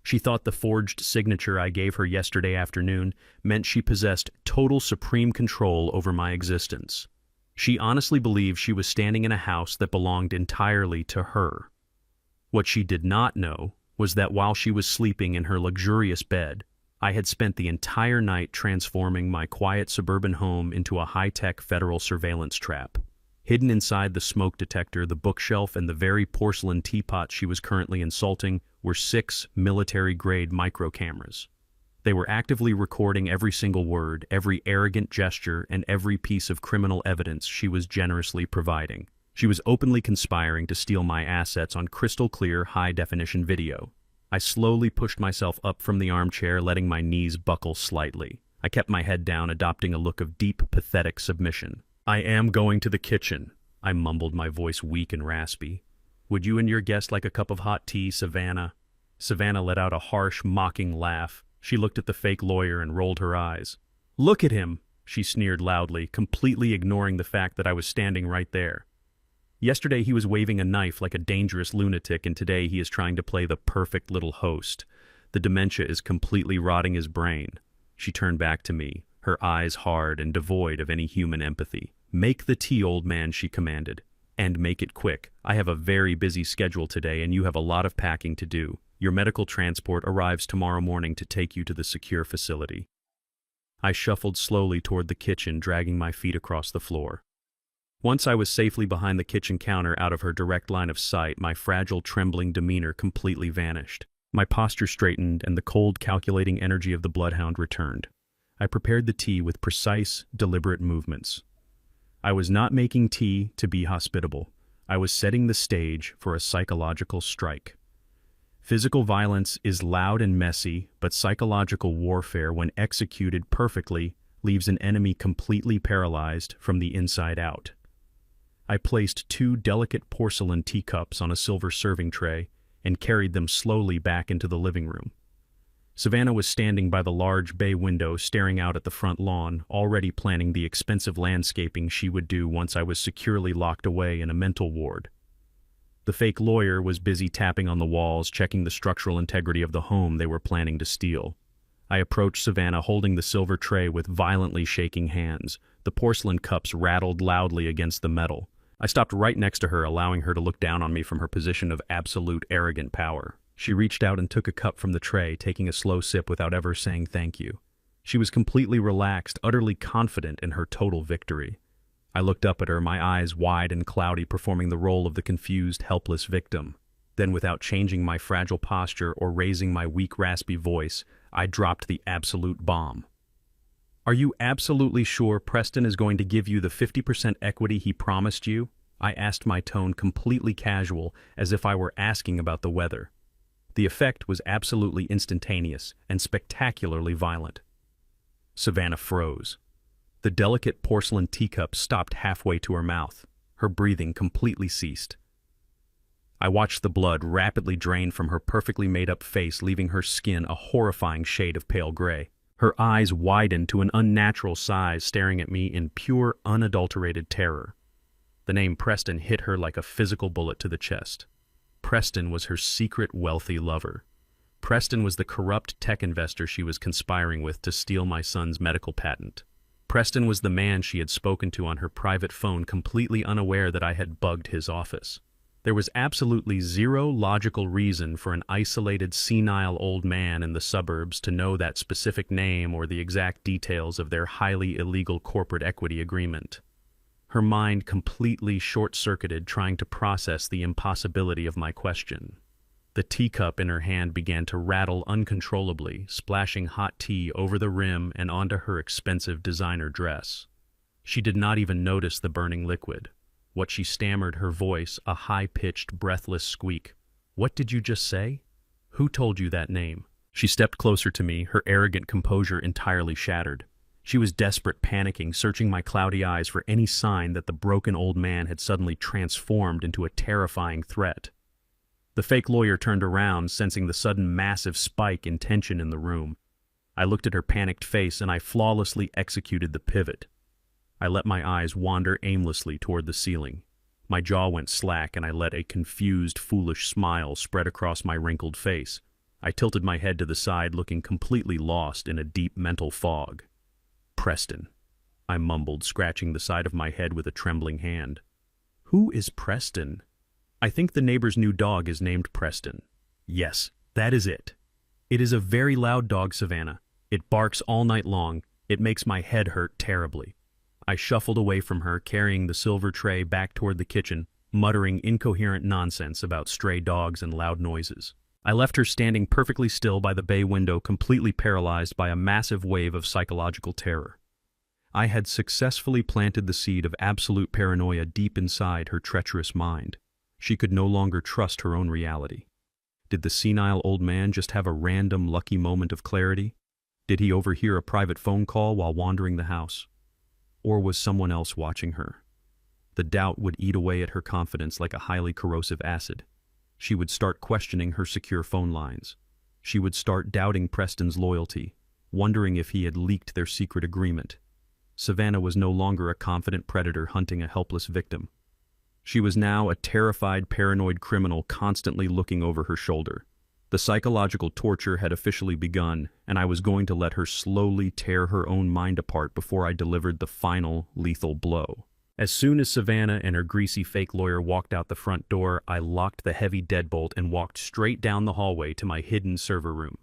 She thought the forged signature I gave her yesterday afternoon meant she possessed total supreme control over my existence. She honestly believed she was standing in a house that belonged entirely to her. What she did not know was that while she was sleeping in her luxurious bed, I had spent the entire night transforming my quiet suburban home into a high-tech federal surveillance trap. Hidden inside the smoke detector, the bookshelf, and the very porcelain teapot she was currently insulting were 6 military-grade micro-cameras. They were actively recording every single word, every arrogant gesture, and every piece of criminal evidence she was generously providing. She was openly conspiring to steal my assets on crystal-clear, high-definition video. I slowly pushed myself up from the armchair, letting my knees buckle slightly. I kept my head down, adopting a look of deep, pathetic submission. "I am going to the kitchen," I mumbled, my voice weak and raspy. "Would you and your guest like a cup of hot tea, Savannah?" Savannah let out a harsh, mocking laugh. She looked at the fake lawyer and rolled her eyes. "Look at him," she sneered loudly, completely ignoring the fact that I was standing right there. Yesterday he was waving a knife like a dangerous lunatic, and today he is trying to play the perfect little host. The dementia is completely rotting his brain. She turned back to me, her eyes hard and devoid of any human empathy. "Make the tea, old man," she commanded. "And make it quick. I have a very busy schedule today and you have a lot of packing to do. Your medical transport arrives tomorrow morning to take you to the secure facility." I shuffled slowly toward the kitchen, dragging my feet across the floor. Once I was safely behind the kitchen counter, out of her direct line of sight, my fragile, trembling demeanor completely vanished. My posture straightened and the cold, calculating energy of the bloodhound returned. I prepared the tea with precise, deliberate movements. I was not making tea to be hospitable. I was setting the stage for a psychological strike. Physical violence is loud and messy, but psychological warfare, when executed perfectly, leaves an enemy completely paralyzed from the inside out. I placed 2 delicate porcelain teacups on a silver serving tray and carried them slowly back into the living room. Savannah was standing by the large bay window, staring out at the front lawn, already planning the expensive landscaping she would do once I was securely locked away in a mental ward. The fake lawyer was busy tapping on the walls, checking the structural integrity of the home they were planning to steal. I approached Savannah, holding the silver tray with violently shaking hands. The porcelain cups rattled loudly against the metal. I stopped right next to her, allowing her to look down on me from her position of absolute arrogant power. She reached out and took a cup from the tray, taking a slow sip without ever saying thank you. She was completely relaxed, utterly confident in her total victory. I looked up at her, my eyes wide and cloudy, performing the role of the confused, helpless victim. Then, without changing my fragile posture or raising my weak, raspy voice, I dropped the absolute bomb. "Are you absolutely sure Preston is going to give you the 50% equity he promised you?" I asked, my tone completely casual, as if I were asking about the weather. The effect was absolutely instantaneous and spectacularly violent. Savannah froze. The delicate porcelain teacup stopped halfway to her mouth. Her breathing completely ceased. I watched the blood rapidly drain from her perfectly made-up face, leaving her skin a horrifying shade of pale gray. Her eyes widened to an unnatural size, staring at me in pure, unadulterated terror. The name Preston hit her like a physical bullet to the chest. Preston was her secret wealthy lover. Preston was the corrupt tech investor she was conspiring with to steal my son's medical patent. Preston was the man she had spoken to on her private phone, completely unaware that I had bugged his office. There was absolutely zero logical reason for an isolated, senile old man in the suburbs to know that specific name or the exact details of their highly illegal corporate equity agreement. Her mind completely short-circuited, trying to process the impossibility of my question. The teacup in her hand began to rattle uncontrollably, splashing hot tea over the rim and onto her expensive designer dress. She did not even notice the burning liquid. What she stammered, her voice, a high-pitched, breathless squeak. "What did you just say? Who told you that name?" She stepped closer to me, her arrogant composure entirely shattered. She was desperate, panicking, searching my cloudy eyes for any sign that the broken old man had suddenly transformed into a terrifying threat. The fake lawyer turned around, sensing the sudden massive spike in tension in the room. I looked at her panicked face, and I flawlessly executed the pivot. I let my eyes wander aimlessly toward the ceiling. My jaw went slack, and I let a confused, foolish smile spread across my wrinkled face. I tilted my head to the side, looking completely lost in a deep mental fog. "Preston," I mumbled, scratching the side of my head with a trembling hand. "Who is Preston?" "I think the neighbor's new dog is named Preston." "Yes, that is it. It is a very loud dog, Savannah. It barks all night long. It makes my head hurt terribly." I shuffled away from her, carrying the silver tray back toward the kitchen, muttering incoherent nonsense about stray dogs and loud noises. I left her standing perfectly still by the bay window, completely paralyzed by a massive wave of psychological terror. I had successfully planted the seed of absolute paranoia deep inside her treacherous mind. She could no longer trust her own reality. Did the senile old man just have a random, lucky moment of clarity? Did he overhear a private phone call while wandering the house? Or was someone else watching her? The doubt would eat away at her confidence like a highly corrosive acid. She would start questioning her secure phone lines. She would start doubting Preston's loyalty, wondering if he had leaked their secret agreement. Savannah was no longer a confident predator hunting a helpless victim. She was now a terrified, paranoid criminal constantly looking over her shoulder. The psychological torture had officially begun, and I was going to let her slowly tear her own mind apart before I delivered the final, lethal blow. As soon as Savannah and her greasy fake lawyer walked out the front door, I locked the heavy deadbolt and walked straight down the hallway to my hidden server room.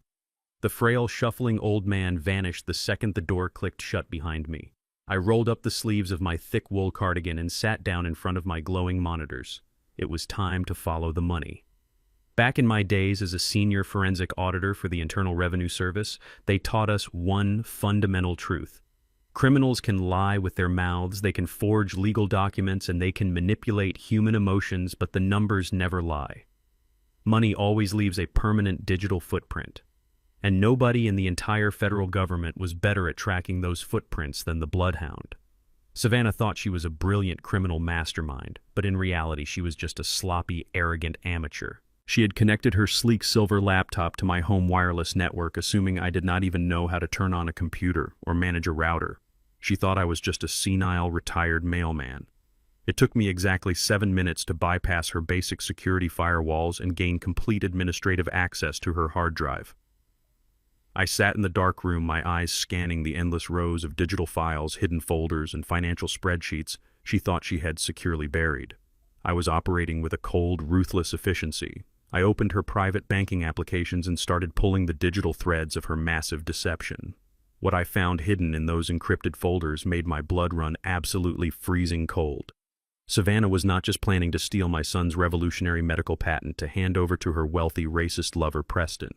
The frail, shuffling old man vanished the second the door clicked shut behind me. I rolled up the sleeves of my thick wool cardigan and sat down in front of my glowing monitors. It was time to follow the money. Back in my days as a senior forensic auditor for the Internal Revenue Service, they taught us one fundamental truth. Criminals can lie with their mouths, they can forge legal documents, and they can manipulate human emotions, but the numbers never lie. Money always leaves a permanent digital footprint. And nobody in the entire federal government was better at tracking those footprints than the Bloodhound. Savannah thought she was a brilliant criminal mastermind, but in reality she was just a sloppy, arrogant amateur. She had connected her sleek silver laptop to my home wireless network, assuming I did not even know how to turn on a computer or manage a router. She thought I was just a senile, retired mailman. It took me exactly 7 minutes to bypass her basic security firewalls and gain complete administrative access to her hard drive. I sat in the dark room, my eyes scanning the endless rows of digital files, hidden folders, and financial spreadsheets she thought she had securely buried. I was operating with a cold, ruthless efficiency. I opened her private banking applications and started pulling the digital threads of her massive deception. What I found hidden in those encrypted folders made my blood run absolutely freezing cold. Savannah was not just planning to steal my son's revolutionary medical patent to hand over to her wealthy, racist lover, Preston.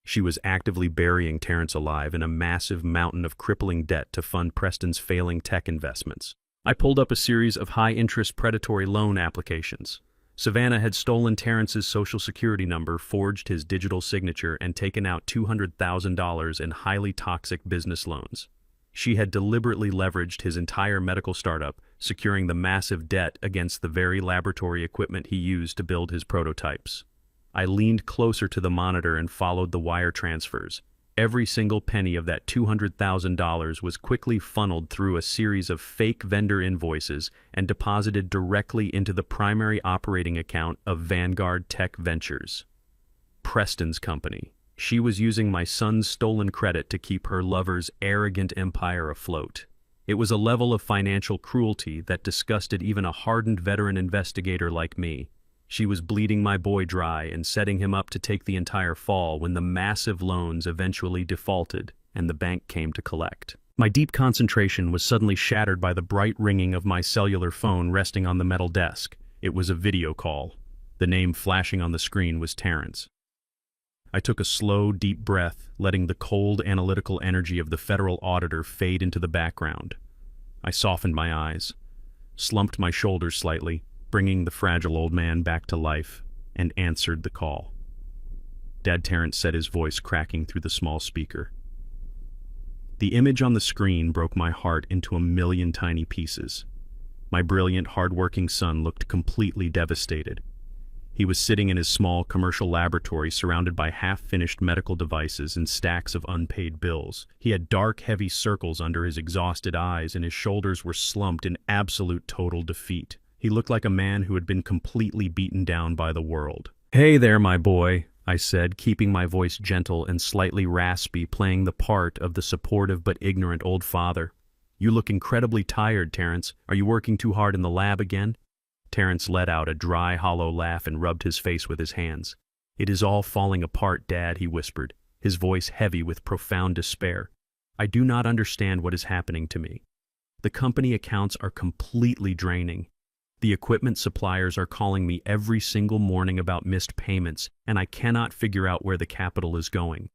She was actively burying Terrence alive in a massive mountain of crippling debt to fund Preston's failing tech investments. I pulled up a series of high-interest predatory loan applications. Savannah had stolen Terrence's social security number, forged his digital signature, and taken out $200,000 in highly toxic business loans. She had deliberately leveraged his entire medical startup, securing the massive debt against the very laboratory equipment he used to build his prototypes. I leaned closer to the monitor and followed the wire transfers. Every single penny of that $200,000 was quickly funneled through a series of fake vendor invoices and deposited directly into the primary operating account of Vanguard Tech Ventures, Preston's company. She was using my son's stolen credit to keep her lover's arrogant empire afloat. It was a level of financial cruelty that disgusted even a hardened veteran investigator like me. She was bleeding my boy dry and setting him up to take the entire fall when the massive loans eventually defaulted and the bank came to collect. My deep concentration was suddenly shattered by the bright ringing of my cellular phone resting on the metal desk. It was a video call. The name flashing on the screen was Terrence. I took a slow, deep breath, letting the cold, analytical energy of the federal auditor fade into the background. I softened my eyes, slumped my shoulders slightly, bringing the fragile old man back to life, and answered the call. Dad, Terrence said, his voice cracking through the small speaker. The image on the screen broke my heart into a million tiny pieces. My brilliant, hard-working son looked completely devastated. He was sitting in his small commercial laboratory surrounded by half-finished medical devices and stacks of unpaid bills. He had dark, heavy circles under his exhausted eyes, and his shoulders were slumped in absolute total defeat. He looked like a man who had been completely beaten down by the world. "Hey there, my boy," I said, keeping my voice gentle and slightly raspy, playing the part of the supportive but ignorant old father. "You look incredibly tired, Terrence. Are you working too hard in the lab again?" Terrence let out a dry, hollow laugh and rubbed his face with his hands. "It is all falling apart, Dad," he whispered, his voice heavy with profound despair. "I do not understand what is happening to me. The company accounts are completely draining. The equipment suppliers are calling me every single morning about missed payments, and I cannot figure out where the capital is going.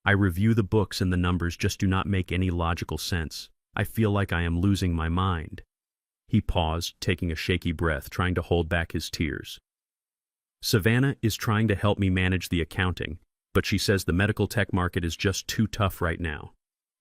I review the books and the numbers just do not make any logical sense. I feel like I am losing my mind." He paused, taking a shaky breath, trying to hold back his tears. "Savannah is trying to help me manage the accounting, but she says the medical tech market is just too tough right now.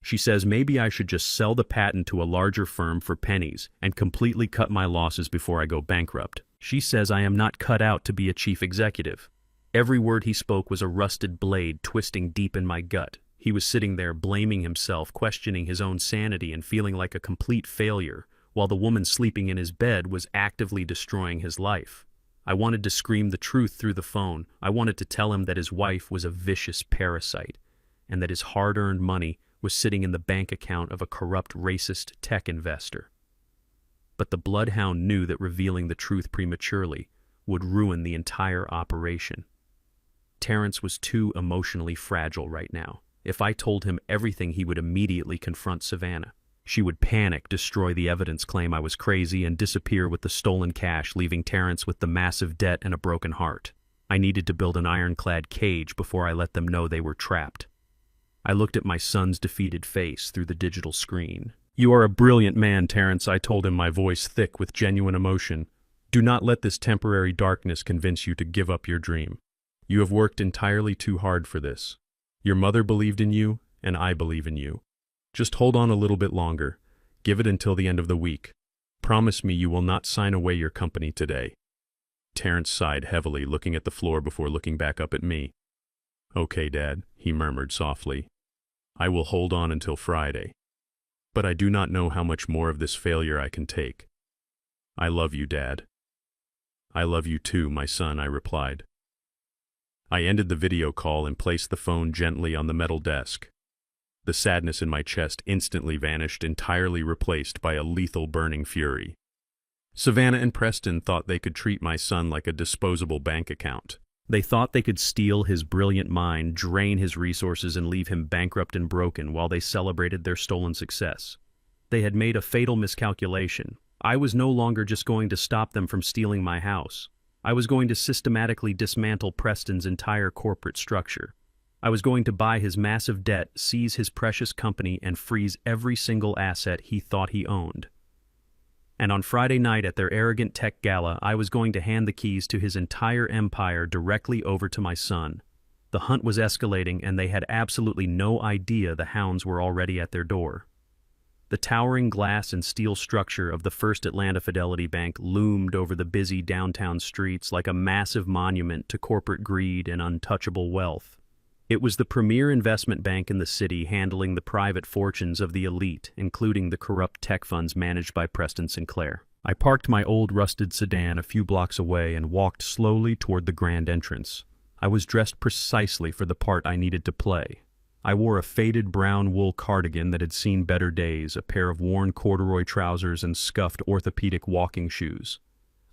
She says maybe I should just sell the patent to a larger firm for pennies and completely cut my losses before I go bankrupt. She says I am not cut out to be a chief executive." Every word he spoke was a rusted blade twisting deep in my gut. He was sitting there blaming himself, questioning his own sanity and feeling like a complete failure, while the woman sleeping in his bed was actively destroying his life. I wanted to scream the truth through the phone. I wanted to tell him that his wife was a vicious parasite, and that his hard-earned money was sitting in the bank account of a corrupt, racist tech investor. But the bloodhound knew that revealing the truth prematurely would ruin the entire operation. Terrence was too emotionally fragile right now. If I told him everything, he would immediately confront Savannah. She would panic, destroy the evidence, claim I was crazy, and disappear with the stolen cash, leaving Terrence with the massive debt and a broken heart. I needed to build an ironclad cage before I let them know they were trapped. I looked at my son's defeated face through the digital screen. "You are a brilliant man, Terrence," I told him, my voice thick with genuine emotion. "Do not let this temporary darkness convince you to give up your dream. You have worked entirely too hard for this. Your mother believed in you, and I believe in you. Just hold on a little bit longer. Give it until the end of the week. Promise me you will not sign away your company today." Terrence sighed heavily, looking at the floor before looking back up at me. "Okay, Dad," he murmured softly. "I will hold on until Friday. But I do not know how much more of this failure I can take. I love you, Dad." "I love you too, my son," I replied. I ended the video call and placed the phone gently on the metal desk. The sadness in my chest instantly vanished, entirely replaced by a lethal burning fury. Savannah and Preston thought they could treat my son like a disposable bank account. They thought they could steal his brilliant mind, drain his resources, and leave him bankrupt and broken while they celebrated their stolen success. They had made a fatal miscalculation. I was no longer just going to stop them from stealing my house. I was going to systematically dismantle Preston's entire corporate structure. I was going to buy his massive debt, seize his precious company, and freeze every single asset he thought he owned. And on Friday night at their arrogant tech gala, I was going to hand the keys to his entire empire directly over to my son. The hunt was escalating, and they had absolutely no idea the hounds were already at their door. The towering glass and steel structure of the First Atlanta Fidelity Bank loomed over the busy downtown streets like a massive monument to corporate greed and untouchable wealth. It was the premier investment bank in the city handling the private fortunes of the elite, including the corrupt tech funds managed by Preston Sinclair. I parked my old rusted sedan a few blocks away and walked slowly toward the grand entrance. I was dressed precisely for the part I needed to play. I wore a faded brown wool cardigan that had seen better days, a pair of worn corduroy trousers, and scuffed orthopedic walking shoes.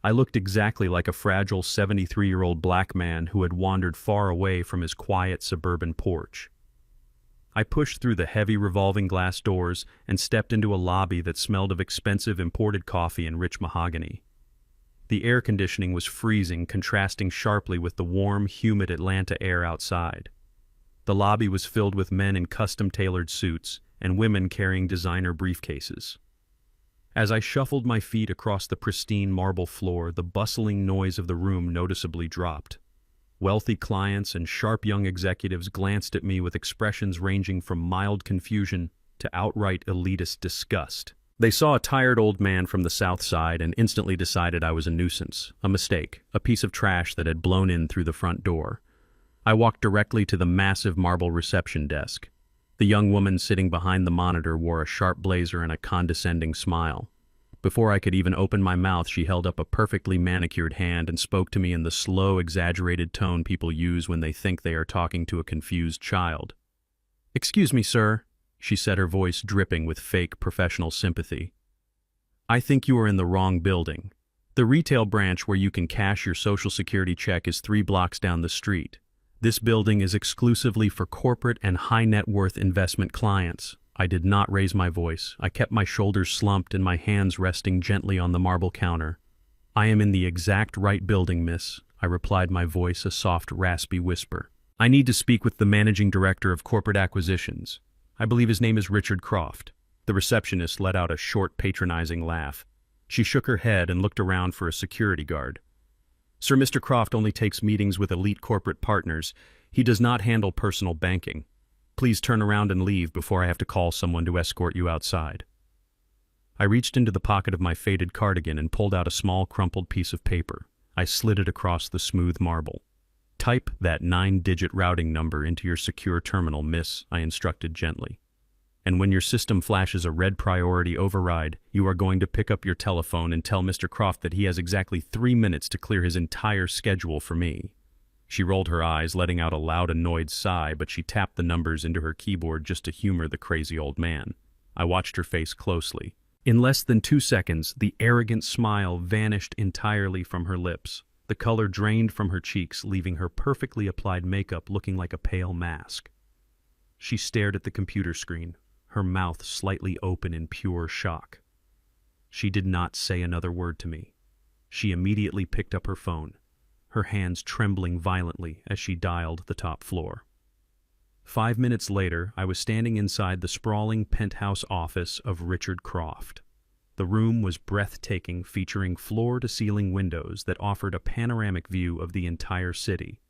I looked exactly like a fragile 73-year-old black man who had wandered far away from his quiet suburban porch. I pushed through the heavy revolving glass doors and stepped into a lobby that smelled of expensive imported coffee and rich mahogany. The air conditioning was freezing, contrasting sharply with the warm, humid Atlanta air outside. The lobby was filled with men in custom-tailored suits and women carrying designer briefcases. As I shuffled my feet across the pristine marble floor, the bustling noise of the room noticeably dropped. Wealthy clients and sharp young executives glanced at me with expressions ranging from mild confusion to outright elitist disgust. They saw a tired old man from the South Side and instantly decided I was a nuisance, a mistake, a piece of trash that had blown in through the front door. I walked directly to the massive marble reception desk. The young woman sitting behind the monitor wore a sharp blazer and a condescending smile. Before I could even open my mouth, she held up a perfectly manicured hand and spoke to me in the slow, exaggerated tone people use when they think they are talking to a confused child. "Excuse me, sir," she said, her voice dripping with fake professional sympathy. "I think you are in the wrong building. The retail branch where you can cash your Social Security check is 3 blocks down the street. This building is exclusively for corporate and high-net-worth investment clients." I did not raise my voice. I kept my shoulders slumped and my hands resting gently on the marble counter. "I am in the exact right building, miss," I replied, my voice a soft, raspy whisper. "I need to speak with the managing director of corporate acquisitions. I believe his name is Richard Croft." The receptionist let out a short, patronizing laugh. She shook her head and looked around for a security guard. "Sir, Mr. Croft only takes meetings with elite corporate partners. He does not handle personal banking. Please turn around and leave before I have to call someone to escort you outside." I reached into the pocket of my faded cardigan and pulled out a small crumpled piece of paper. I slid it across the smooth marble. "Type that 9-digit routing number into your secure terminal, miss," I instructed gently. "And when your system flashes a red priority override, you are going to pick up your telephone and tell Mr. Croft that he has exactly 3 minutes to clear his entire schedule for me." She rolled her eyes, letting out a loud, annoyed sigh, but she tapped the numbers into her keyboard just to humor the crazy old man. I watched her face closely. In less than 2 seconds, the arrogant smile vanished entirely from her lips. The color drained from her cheeks, leaving her perfectly applied makeup looking like a pale mask. She stared at the computer screen, her mouth slightly open in pure shock. She did not say another word to me. She immediately picked up her phone, her hands trembling violently as she dialed the top floor. 5 minutes later, I was standing inside the sprawling penthouse office of Richard Croft. The room was breathtaking, featuring floor-to-ceiling windows that offered a panoramic view of the entire city.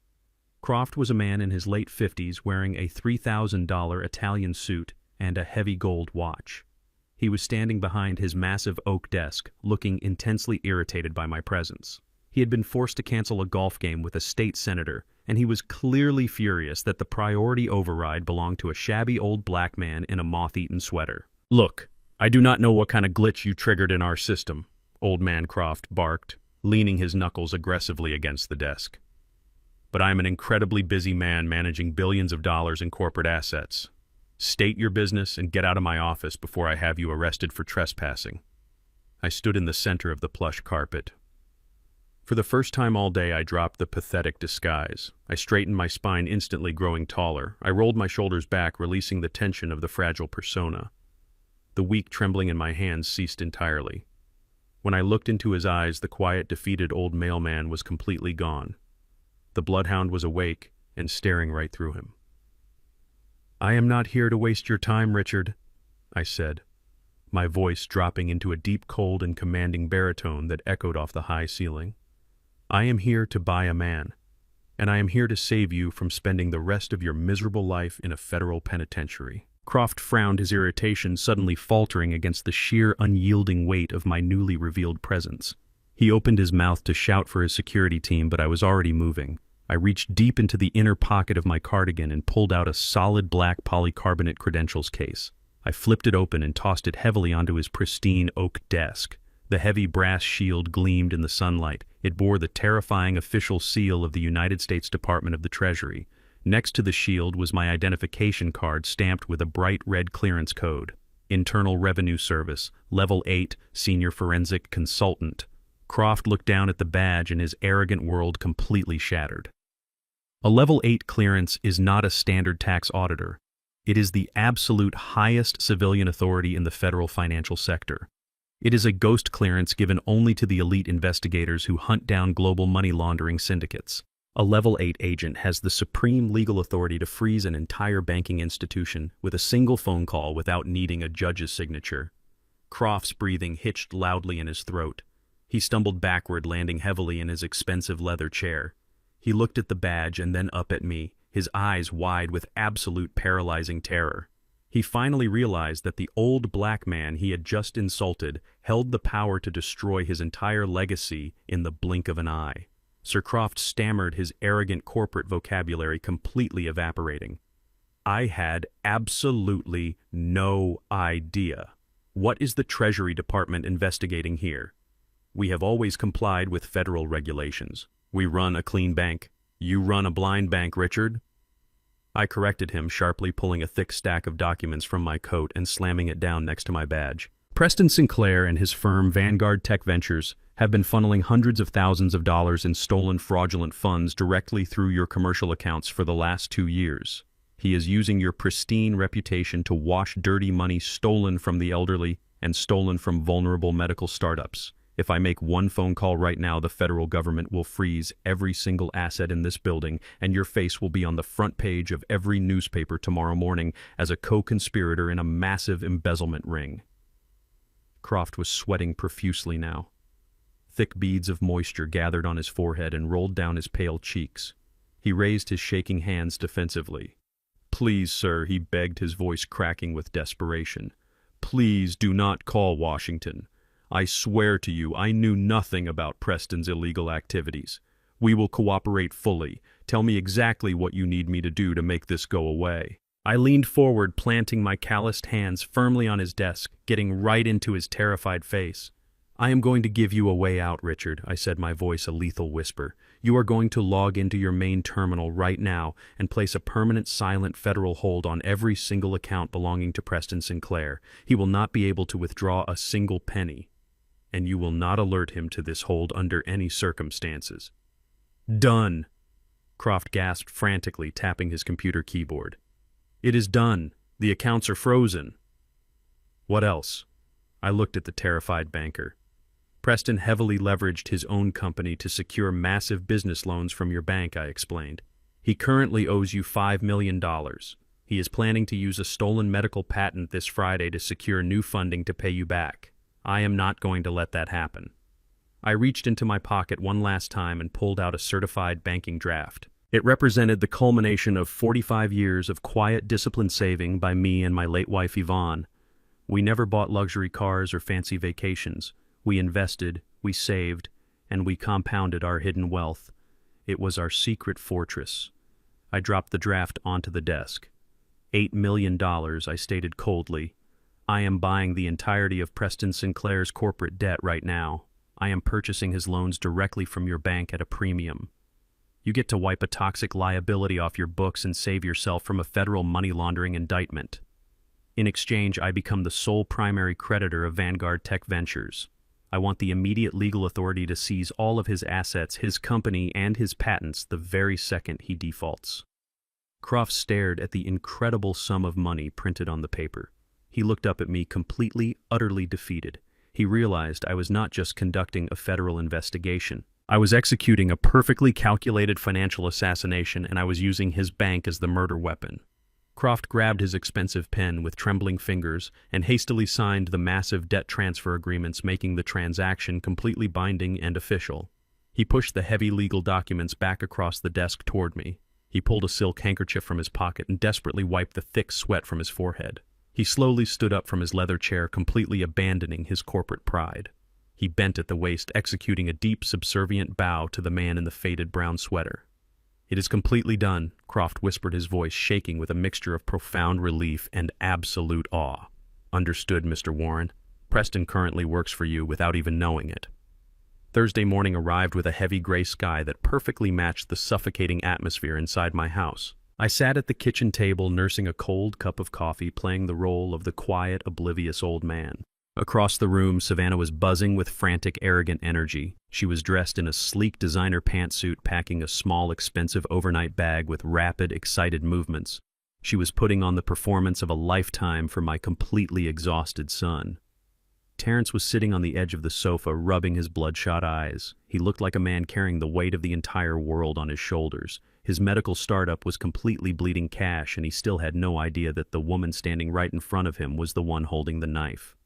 Croft was a man in his late 50s wearing a $3,000 Italian suit and a heavy gold watch. He was standing behind his massive oak desk, looking intensely irritated by my presence. He had been forced to cancel a golf game with a state senator, and he was clearly furious that the priority override belonged to a shabby old black man in a moth-eaten sweater. "Look, I do not know what kind of glitch you triggered in our system," Old Man Croft barked, leaning his knuckles aggressively against the desk. "But I am an incredibly busy man managing billions of dollars in corporate assets. State your business and get out of my office before I have you arrested for trespassing." I stood in the center of the plush carpet. For the first time all day, I dropped the pathetic disguise. I straightened my spine, instantly growing taller. I rolled my shoulders back, releasing the tension of the fragile persona. The weak trembling in my hands ceased entirely. When I looked into his eyes, the quiet, defeated old mailman was completely gone. The bloodhound was awake and staring right through him. "I am not here to waste your time, Richard," I said, my voice dropping into a deep, cold, and commanding baritone that echoed off the high ceiling. "I am here to buy a man, and I am here to save you from spending the rest of your miserable life in a federal penitentiary." Croft frowned, his irritation suddenly faltering against the sheer, unyielding weight of my newly revealed presence. He opened his mouth to shout for his security team, but I was already moving. I reached deep into the inner pocket of my cardigan and pulled out a solid black polycarbonate credentials case. I flipped it open and tossed it heavily onto his pristine oak desk. The heavy brass shield gleamed in the sunlight. It bore the terrifying official seal of the United States Department of the Treasury. Next to the shield was my identification card stamped with a bright red clearance code. Internal Revenue Service, Level 8, Senior Forensic Consultant. Croft looked down at the badge and his arrogant world completely shattered. A Level 8 clearance is not a standard tax auditor. It is the absolute highest civilian authority in the federal financial sector. It is a ghost clearance given only to the elite investigators who hunt down global money laundering syndicates. A Level 8 agent has the supreme legal authority to freeze an entire banking institution with a single phone call without needing a judge's signature. Croft's breathing hitched loudly in his throat. He stumbled backward, landing heavily in his expensive leather chair. He looked at the badge and then up at me, his eyes wide with absolute paralyzing terror. He finally realized that the old black man he had just insulted held the power to destroy his entire legacy in the blink of an eye. Sir Croft stammered, his arrogant corporate vocabulary completely evaporating. I had absolutely no idea. What is the Treasury Department investigating here? We have always complied with federal regulations. We run a clean bank. You run a blind bank, Richard. I corrected him, sharply pulling a thick stack of documents from my coat and slamming it down next to my badge. Preston Sinclair and his firm Vanguard Tech Ventures have been funneling hundreds of thousands of dollars in stolen fraudulent funds directly through your commercial accounts for the last 2 years. He is using your pristine reputation to wash dirty money stolen from the elderly and stolen from vulnerable medical startups. If I make one phone call right now, the federal government will freeze every single asset in this building, and your face will be on the front page of every newspaper tomorrow morning as a co-conspirator in a massive embezzlement ring. Croft was sweating profusely now. Thick beads of moisture gathered on his forehead and rolled down his pale cheeks. He raised his shaking hands defensively. "Please, sir," he begged, his voice cracking with desperation. "Please do not call Washington. I swear to you, I knew nothing about Preston's illegal activities. We will cooperate fully. Tell me exactly what you need me to do to make this go away." I leaned forward, planting my calloused hands firmly on his desk, getting right into his terrified face. "I am going to give you a way out, Richard," I said, my voice a lethal whisper. "You are going to log into your main terminal right now and place a permanent silent federal hold on every single account belonging to Preston Sinclair. He will not be able to withdraw a single penny, and you will not alert him to this hold under any circumstances." "Done," Croft gasped frantically, tapping his computer keyboard. "It is done. The accounts are frozen." "What else?" I looked at the terrified banker. "Preston heavily leveraged his own company to secure massive business loans from your bank," I explained. "He currently owes you $5 million. He is planning to use a stolen medical patent this Friday to secure new funding to pay you back. I am not going to let that happen." I reached into my pocket one last time and pulled out a certified banking draft. It represented the culmination of 45 years of quiet, disciplined saving by me and my late wife Yvonne. We never bought luxury cars or fancy vacations. We invested, we saved, and we compounded our hidden wealth. It was our secret fortress. I dropped the draft onto the desk. $8 million, I stated coldly. I am buying the entirety of Preston Sinclair's corporate debt right now. I am purchasing his loans directly from your bank at a premium. You get to wipe a toxic liability off your books and save yourself from a federal money laundering indictment. In exchange, I become the sole primary creditor of Vanguard Tech Ventures. I want the immediate legal authority to seize all of his assets, his company, and his patents the very second he defaults." Croft stared at the incredible sum of money printed on the paper. He looked up at me completely, utterly defeated. He realized I was not just conducting a federal investigation. I was executing a perfectly calculated financial assassination, and I was using his bank as the murder weapon. Croft grabbed his expensive pen with trembling fingers and hastily signed the massive debt transfer agreements, making the transaction completely binding and official. He pushed the heavy legal documents back across the desk toward me. He pulled a silk handkerchief from his pocket and desperately wiped the thick sweat from his forehead. He slowly stood up from his leather chair, completely abandoning his corporate pride. He bent at the waist, executing a deep, subservient bow to the man in the faded brown sweater. "It is completely done," Croft whispered, his voice shaking with a mixture of profound relief and absolute awe. "Understood, Mr. Warren. Preston currently works for you without even knowing it." Thursday morning arrived with a heavy gray sky that perfectly matched the suffocating atmosphere inside my house. I sat at the kitchen table nursing a cold cup of coffee, playing the role of the quiet, oblivious old man. Across the room, Savannah was buzzing with frantic, arrogant energy. She was dressed in a sleek designer pantsuit, packing a small, expensive overnight bag with rapid, excited movements. She was putting on the performance of a lifetime for my completely exhausted son. Terrence was sitting on the edge of the sofa, rubbing his bloodshot eyes. He looked like a man carrying the weight of the entire world on his shoulders. His medical startup was completely bleeding cash, and he still had no idea that the woman standing right in front of him was the one holding the knife.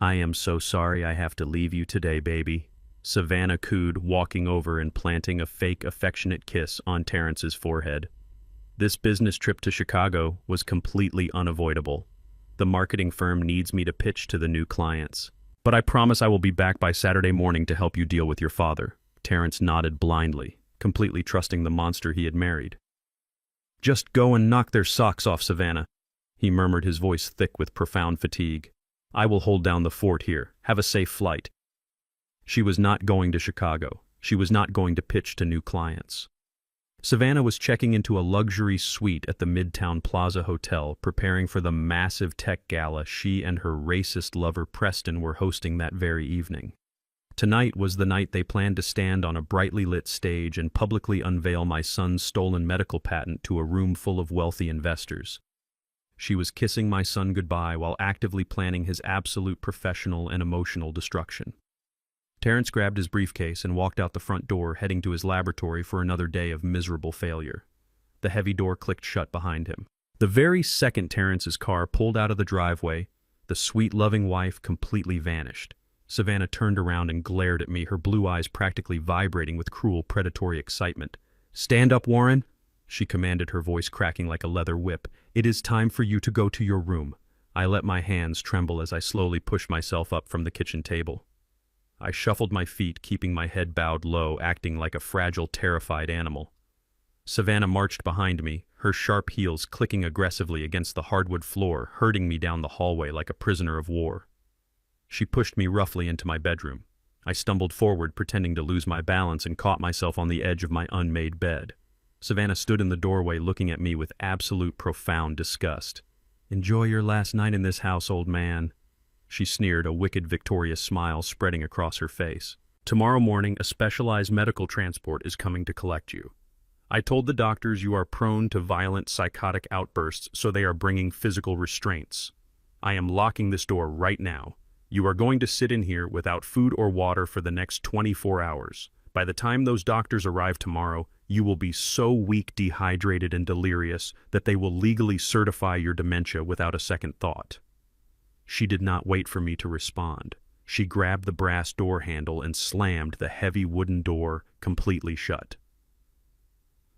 "I am so sorry I have to leave you today, baby," Savannah cooed, walking over and planting a fake affectionate kiss on Terrence's forehead. "This business trip to Chicago was completely unavoidable. The marketing firm needs me to pitch to the new clients. But I promise I will be back by Saturday morning to help you deal with your father." Terrence nodded blindly, completely trusting the monster he had married. "Just go and knock their socks off, Savannah," he murmured, his voice thick with profound fatigue. "I will hold down the fort here. Have a safe flight." She was not going to Chicago. She was not going to pitch to new clients. Savannah was checking into a luxury suite at the Midtown Plaza Hotel, preparing for the massive tech gala she and her racist lover Preston were hosting that very evening. Tonight was the night they planned to stand on a brightly lit stage and publicly unveil my son's stolen medical patent to a room full of wealthy investors. She was kissing my son goodbye while actively planning his absolute professional and emotional destruction. Terrence grabbed his briefcase and walked out the front door, heading to his laboratory for another day of miserable failure. The heavy door clicked shut behind him. The very second Terrence's car pulled out of the driveway, the sweet, loving wife completely vanished. Savannah turned around and glared at me, her blue eyes practically vibrating with cruel, predatory excitement. "Stand up, Warren," she commanded, her voice cracking like a leather whip. "It is time for you to go to your room." I let my hands tremble as I slowly pushed myself up from the kitchen table. I shuffled my feet, keeping my head bowed low, acting like a fragile, terrified animal. Savannah marched behind me, her sharp heels clicking aggressively against the hardwood floor, herding me down the hallway like a prisoner of war. She pushed me roughly into my bedroom. I stumbled forward, pretending to lose my balance, and caught myself on the edge of my unmade bed. Savannah stood in the doorway, looking at me with absolute profound disgust. "Enjoy your last night in this house, old man," she sneered, a wicked, victorious smile spreading across her face. "Tomorrow morning, a specialized medical transport is coming to collect you. I told the doctors you are prone to violent psychotic outbursts, so they are bringing physical restraints. I am locking this door right now. You are going to sit in here without food or water for the next 24 hours. By the time those doctors arrive tomorrow, you will be so weak, dehydrated, and delirious that they will legally certify your dementia without a second thought." She did not wait for me to respond. She grabbed the brass door handle and slammed the heavy wooden door completely shut.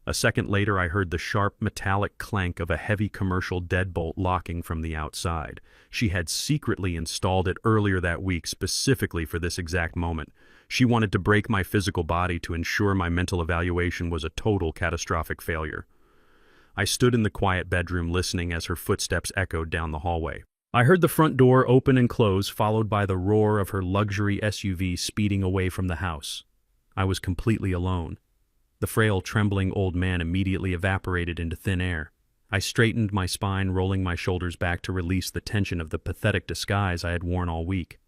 A second later, I heard the sharp, metallic clank of a heavy commercial deadbolt locking from the outside. She had secretly installed it earlier that week specifically for this exact moment. She wanted to break my physical body to ensure my mental evaluation was a total catastrophic failure. I stood in the quiet bedroom listening as her footsteps echoed down the hallway. I heard the front door open and close, followed by the roar of her luxury SUV speeding away from the house. I was completely alone. The frail, trembling old man immediately evaporated into thin air. I straightened my spine, rolling my shoulders back to release the tension of the pathetic disguise I had worn all week.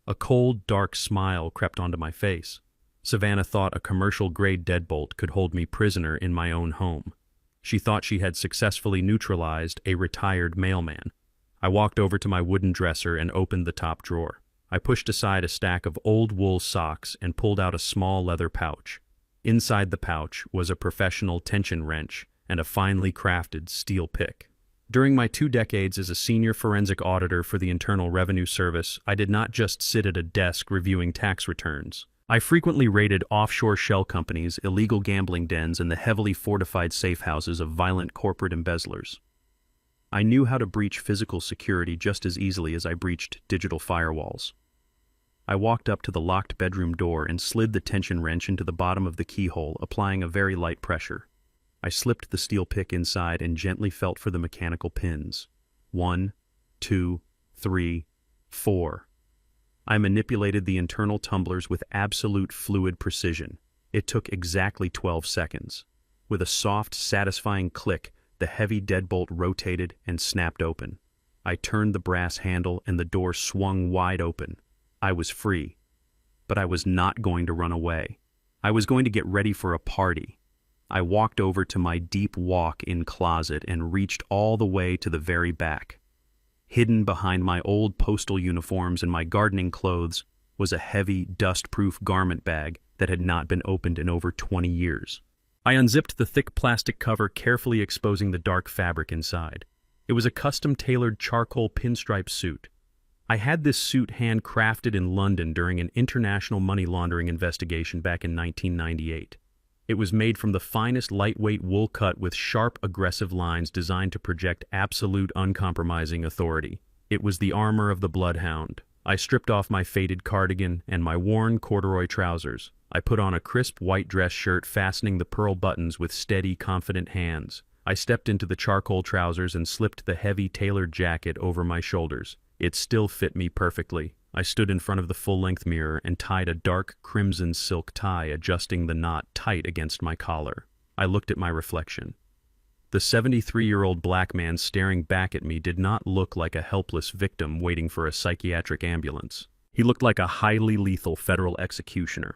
A cold, dark smile crept onto my face. Savannah thought a commercial-grade deadbolt could hold me prisoner in my own home. She thought she had successfully neutralized a retired mailman. I walked over to my wooden dresser and opened the top drawer. I pushed aside a stack of old wool socks and pulled out a small leather pouch. Inside the pouch was a professional tension wrench and a finely crafted steel pick. During my 2 decades as a senior forensic auditor for the Internal Revenue Service, I did not just sit at a desk reviewing tax returns. I frequently raided offshore shell companies, illegal gambling dens, and the heavily fortified safe houses of violent corporate embezzlers. I knew how to breach physical security just as easily as I breached digital firewalls. I walked up to the locked bedroom door and slid the tension wrench into the bottom of the keyhole, applying a very light pressure. I slipped the steel pick inside and gently felt for the mechanical pins. 1, 2, 3, 4. I manipulated the internal tumblers with absolute fluid precision. It took exactly 12 seconds. With a soft, satisfying click, the heavy deadbolt rotated and snapped open. I turned the brass handle and the door swung wide open. I was free. But I was not going to run away. I was going to get ready for a party. I walked over to my deep walk-in closet and reached all the way to the very back. Hidden behind my old postal uniforms and my gardening clothes was a heavy, dust-proof garment bag that had not been opened in over 20 years. I unzipped the thick plastic cover, carefully exposing the dark fabric inside. It was a custom-tailored charcoal pinstripe suit. I had this suit handcrafted in London during an international money laundering investigation back in 1998. It was made from the finest lightweight wool cut with sharp, aggressive lines designed to project absolute, uncompromising authority. It was the armor of the bloodhound. I stripped off my faded cardigan and my worn corduroy trousers. I put on a crisp white dress shirt, fastening the pearl buttons with steady, confident hands. I stepped into the charcoal trousers and slipped the heavy tailored jacket over my shoulders. It still fit me perfectly. I stood in front of the full-length mirror and tied a dark crimson silk tie, adjusting the knot tight against my collar. I looked at my reflection. The 73-year-old black man staring back at me did not look like a helpless victim waiting for a psychiatric ambulance. He looked like a highly lethal federal executioner.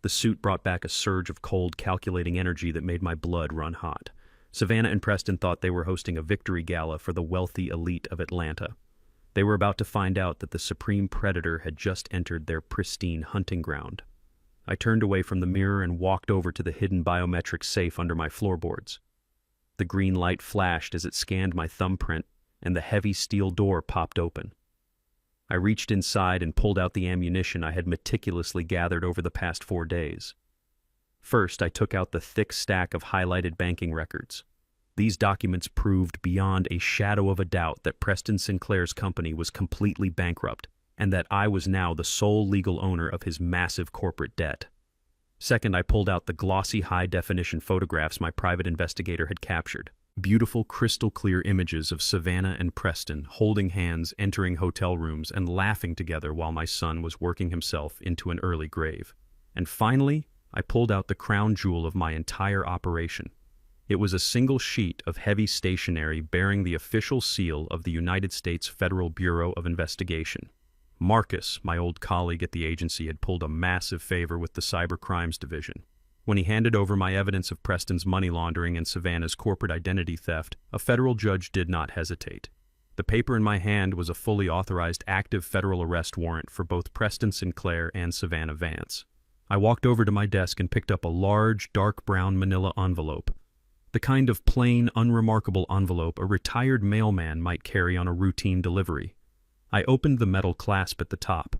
The suit brought back a surge of cold, calculating energy that made my blood run hot. Savannah and Preston thought they were hosting a victory gala for the wealthy elite of Atlanta. They were about to find out that the supreme predator had just entered their pristine hunting ground. I turned away from the mirror and walked over to the hidden biometric safe under my floorboards. The green light flashed as it scanned my thumbprint, and the heavy steel door popped open. I reached inside and pulled out the ammunition I had meticulously gathered over the past 4 days. First, I took out the thick stack of highlighted banking records. These documents proved beyond a shadow of a doubt that Preston Sinclair's company was completely bankrupt, and that I was now the sole legal owner of his massive corporate debt. Second, I pulled out the glossy high-definition photographs my private investigator had captured. Beautiful, crystal-clear images of Savannah and Preston holding hands, entering hotel rooms, and laughing together while my son was working himself into an early grave. And finally, I pulled out the crown jewel of my entire operation. It was a single sheet of heavy stationery bearing the official seal of the United States Federal Bureau of Investigation. Marcus, my old colleague at the agency, had pulled a massive favor with the Cyber Crimes Division. When he handed over my evidence of Preston's money laundering and Savannah's corporate identity theft, a federal judge did not hesitate. The paper in my hand was a fully authorized active federal arrest warrant for both Preston Sinclair and Savannah Vance. I walked over to my desk and picked up a large, dark brown manila envelope. The kind of plain, unremarkable envelope a retired mailman might carry on a routine delivery. I opened the metal clasp at the top.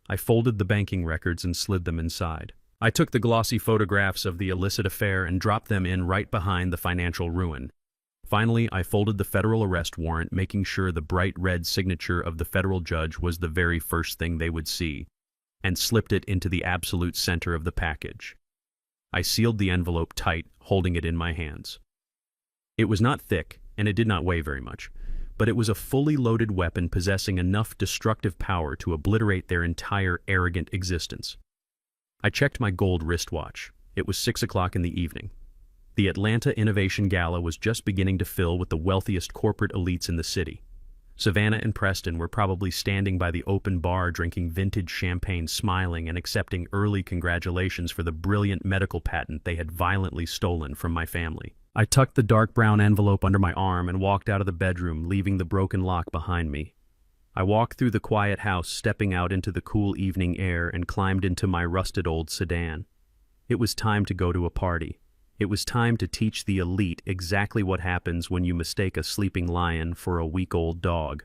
I folded the banking records and slid them inside. I took the glossy photographs of the illicit affair and dropped them in right behind the financial ruin. Finally, I folded the federal arrest warrant, making sure the bright red signature of the federal judge was the very first thing they would see, and slipped it into the absolute center of the package. I sealed the envelope tight, holding it in my hands. It was not thick, and it did not weigh very much, but it was a fully loaded weapon possessing enough destructive power to obliterate their entire arrogant existence. I checked my gold wristwatch. It was 6 o'clock in the evening. The Atlanta Innovation Gala was just beginning to fill with the wealthiest corporate elites in the city. Savannah and Preston were probably standing by the open bar drinking vintage champagne, smiling and accepting early congratulations for the brilliant medical patent they had violently stolen from my family. I tucked the dark brown envelope under my arm and walked out of the bedroom, leaving the broken lock behind me. I walked through the quiet house, stepping out into the cool evening air, and climbed into my rusted old sedan. It was time to go to a party. It was time to teach the elite exactly what happens when you mistake a sleeping lion for a week-old dog.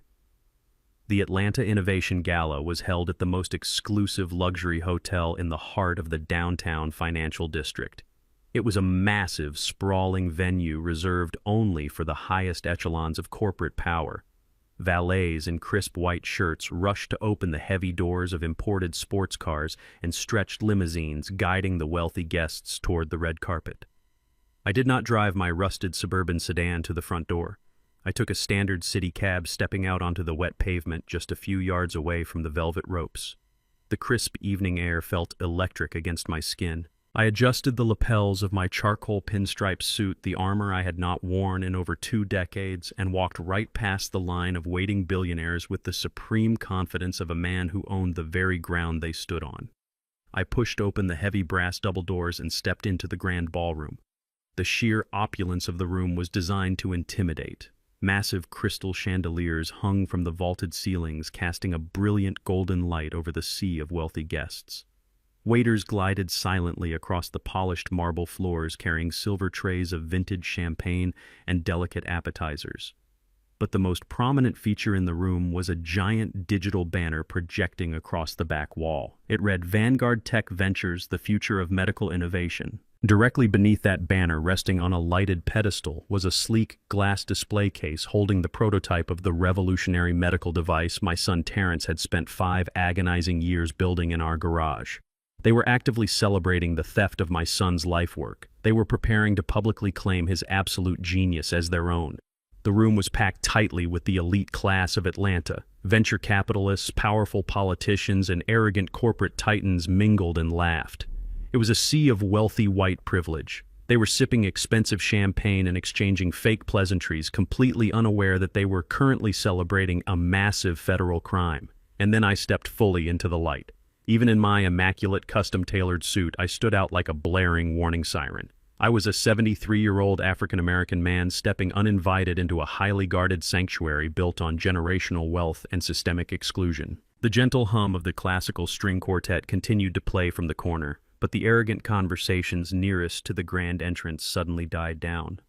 The Atlanta Innovation Gala was held at the most exclusive luxury hotel in the heart of the downtown financial district. It was a massive, sprawling venue reserved only for the highest echelons of corporate power. Valets in crisp white shirts rushed to open the heavy doors of imported sports cars and stretched limousines, guiding the wealthy guests toward the red carpet. I did not drive my rusted suburban sedan to the front door. I took a standard city cab, stepping out onto the wet pavement just a few yards away from the velvet ropes. The crisp evening air felt electric against my skin. I adjusted the lapels of my charcoal pinstripe suit, the armor I had not worn in over 2 decades, and walked right past the line of waiting billionaires with the supreme confidence of a man who owned the very ground they stood on. I pushed open the heavy brass double doors and stepped into the grand ballroom. The sheer opulence of the room was designed to intimidate. Massive crystal chandeliers hung from the vaulted ceilings, casting a brilliant golden light over the sea of wealthy guests. Waiters glided silently across the polished marble floors, carrying silver trays of vintage champagne and delicate appetizers. But the most prominent feature in the room was a giant digital banner projecting across the back wall. It read, "Vanguard Tech Ventures, the future of medical innovation." Directly beneath that banner, resting on a lighted pedestal, was a sleek glass display case holding the prototype of the revolutionary medical device my son Terrence had spent 5 agonizing years building in our garage. They were actively celebrating the theft of my son's life work. They were preparing to publicly claim his absolute genius as their own. The room was packed tightly with the elite class of Atlanta. Venture capitalists, powerful politicians, and arrogant corporate titans mingled and laughed. It was a sea of wealthy white privilege. They were sipping expensive champagne and exchanging fake pleasantries, completely unaware that they were currently celebrating a massive federal crime. And then I stepped fully into the light. Even in my immaculate, custom-tailored suit, I stood out like a blaring warning siren. I was a 73-year-old African-American man stepping uninvited into a highly guarded sanctuary built on generational wealth and systemic exclusion. The gentle hum of the classical string quartet continued to play from the corner, but the arrogant conversations nearest to the grand entrance suddenly died down.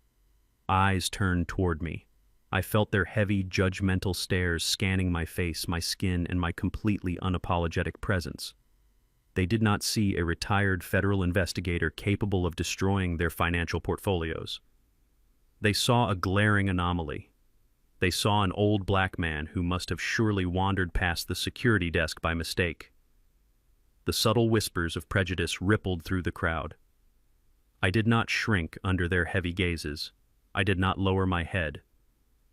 Eyes turned toward me. I felt their heavy, judgmental stares scanning my face, my skin, and my completely unapologetic presence. They did not see a retired federal investigator capable of destroying their financial portfolios. They saw a glaring anomaly. They saw an old black man who must have surely wandered past the security desk by mistake. The subtle whispers of prejudice rippled through the crowd. I did not shrink under their heavy gazes. I did not lower my head.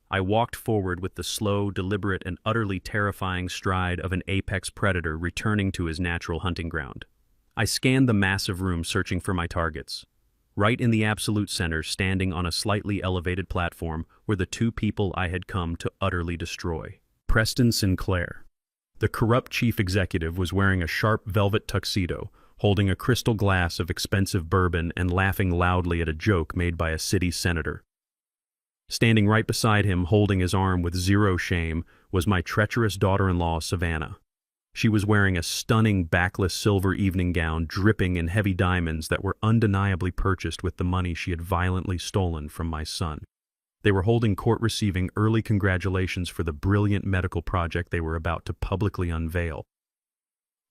I walked forward with the slow, deliberate, and utterly terrifying stride of an apex predator returning to his natural hunting ground. I scanned the massive room, searching for my targets. Right in the absolute center, standing on a slightly elevated platform, were the 2 people I had come to utterly destroy. Preston Sinclair. The corrupt chief executive was wearing a sharp velvet tuxedo, holding a crystal glass of expensive bourbon and laughing loudly at a joke made by a city senator. Standing right beside him, holding his arm with zero shame, was my treacherous daughter-in-law, Savannah. She was wearing a stunning backless silver evening gown dripping in heavy diamonds that were undeniably purchased with the money she had violently stolen from my son. They were holding court, receiving early congratulations for the brilliant medical project they were about to publicly unveil.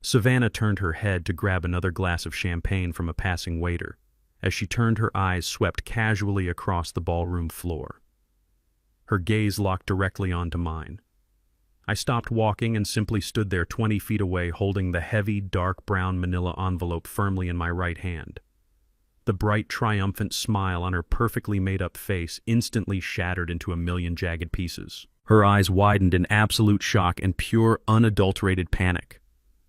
Savannah turned her head to grab another glass of champagne from a passing waiter. As she turned, her eyes swept casually across the ballroom floor. Her gaze locked directly onto mine. I stopped walking and simply stood there 20 feet away, holding the heavy, dark brown manila envelope firmly in my right hand. The bright, triumphant smile on her perfectly made-up face instantly shattered into a million jagged pieces. Her eyes widened in absolute shock and pure, unadulterated panic.